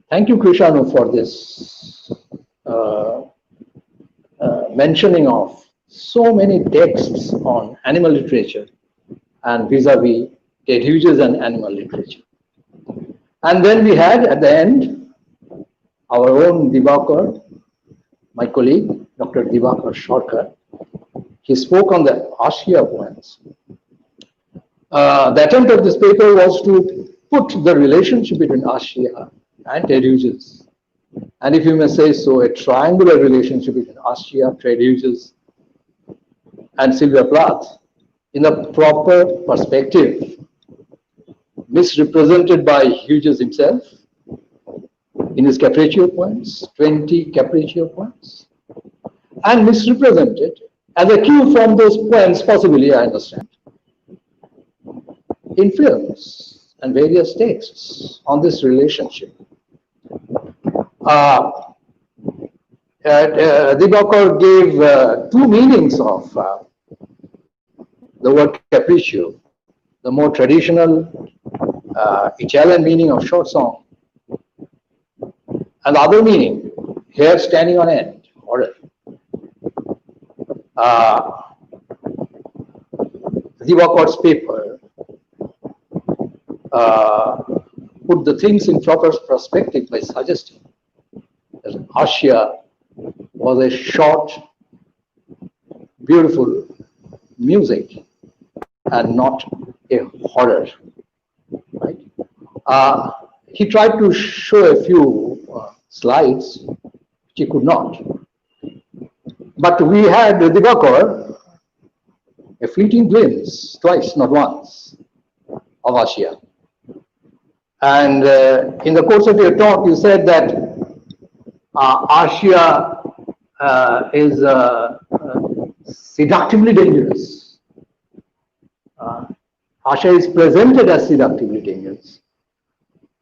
Thank you, Krishanu, for this mentioning of so many texts on animal literature and vis-a-vis Ted Hughes and animal literature. And then we had at the end our own Dibakar, my colleague, Dr. Dibakar Sarkar. He spoke on the Assia poems. The attempt of this paper was to put the relationship between Assia and Ted Hughes, and if you may say so, a triangular relationship between Assia, Ted Hughes, and Sylvia Plath in a proper perspective, misrepresented by Hughes himself in his Capricio poems, 20 Capricio poems, and misrepresented as a cue from those poems, possibly, I understand, in films and various texts on this relationship. Dibakar gave two meanings of the word Capricio, the more traditional Italian meaning of short song, and the other meaning, hair standing on end, order. Dibakar's paper put the things in proper perspective by suggesting that Assia was a short, beautiful music and not a horror. Right? He tried to show a few slides, which he could not. But we had Dibakar, a fleeting glimpse, twice, not once, of Assia. And in the course of your talk, you said that Assia is seductively dangerous. Assia is presented as seductively dangerous.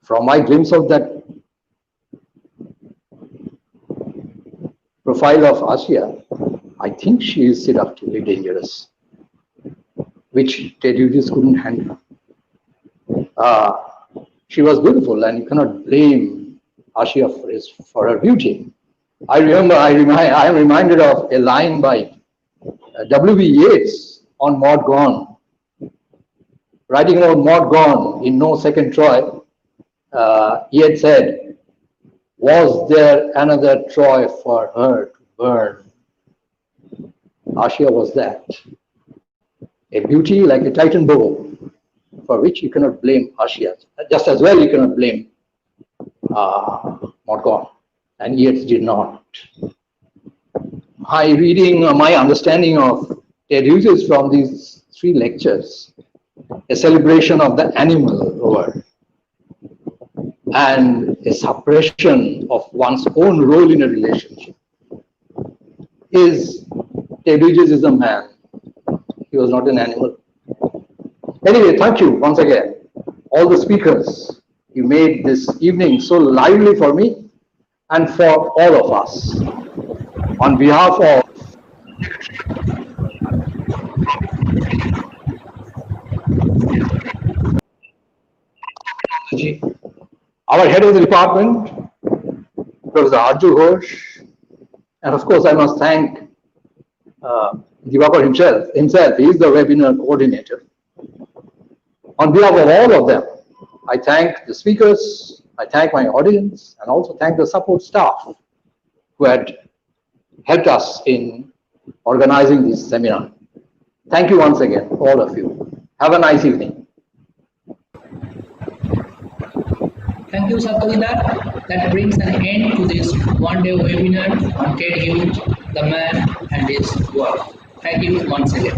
From my glimpse of that profile of Assia, I think she is seductively dangerous, which Ted Hughes couldn't handle. She was beautiful, and you cannot blame Assia for her beauty. I am reminded of a line by W.B. Yeats on Maud Gonne. Writing about Maud Gonne in No Second Troy, Yeats said, "Was there another Troy for her to burn?" Assia was that. A beauty like a Titan bow, for which you cannot blame Assia. Just as well you cannot blame Maud Gonne, and Yeats did not. My understanding of Ted Hughes from these three lectures, a celebration of the animal world and a suppression of one's own role in a relationship, is Ted Hughes is a man. He was not an animal. Anyway, thank you once again, all the speakers. You made this evening so lively for me and for all of us. On behalf of our head of the department, Professor Ghosh, and of course I must thank Dibakar himself is the webinar coordinator. On behalf of all of them, I thank the speakers, I thank my audience, and also thank the support staff who had helped us in organizing this seminar. Thank you once again, all of you. Have a nice evening. Thank you, Sarkar. That brings an end to this one-day webinar on Ted Hughes, the man and his work. Thank you once again.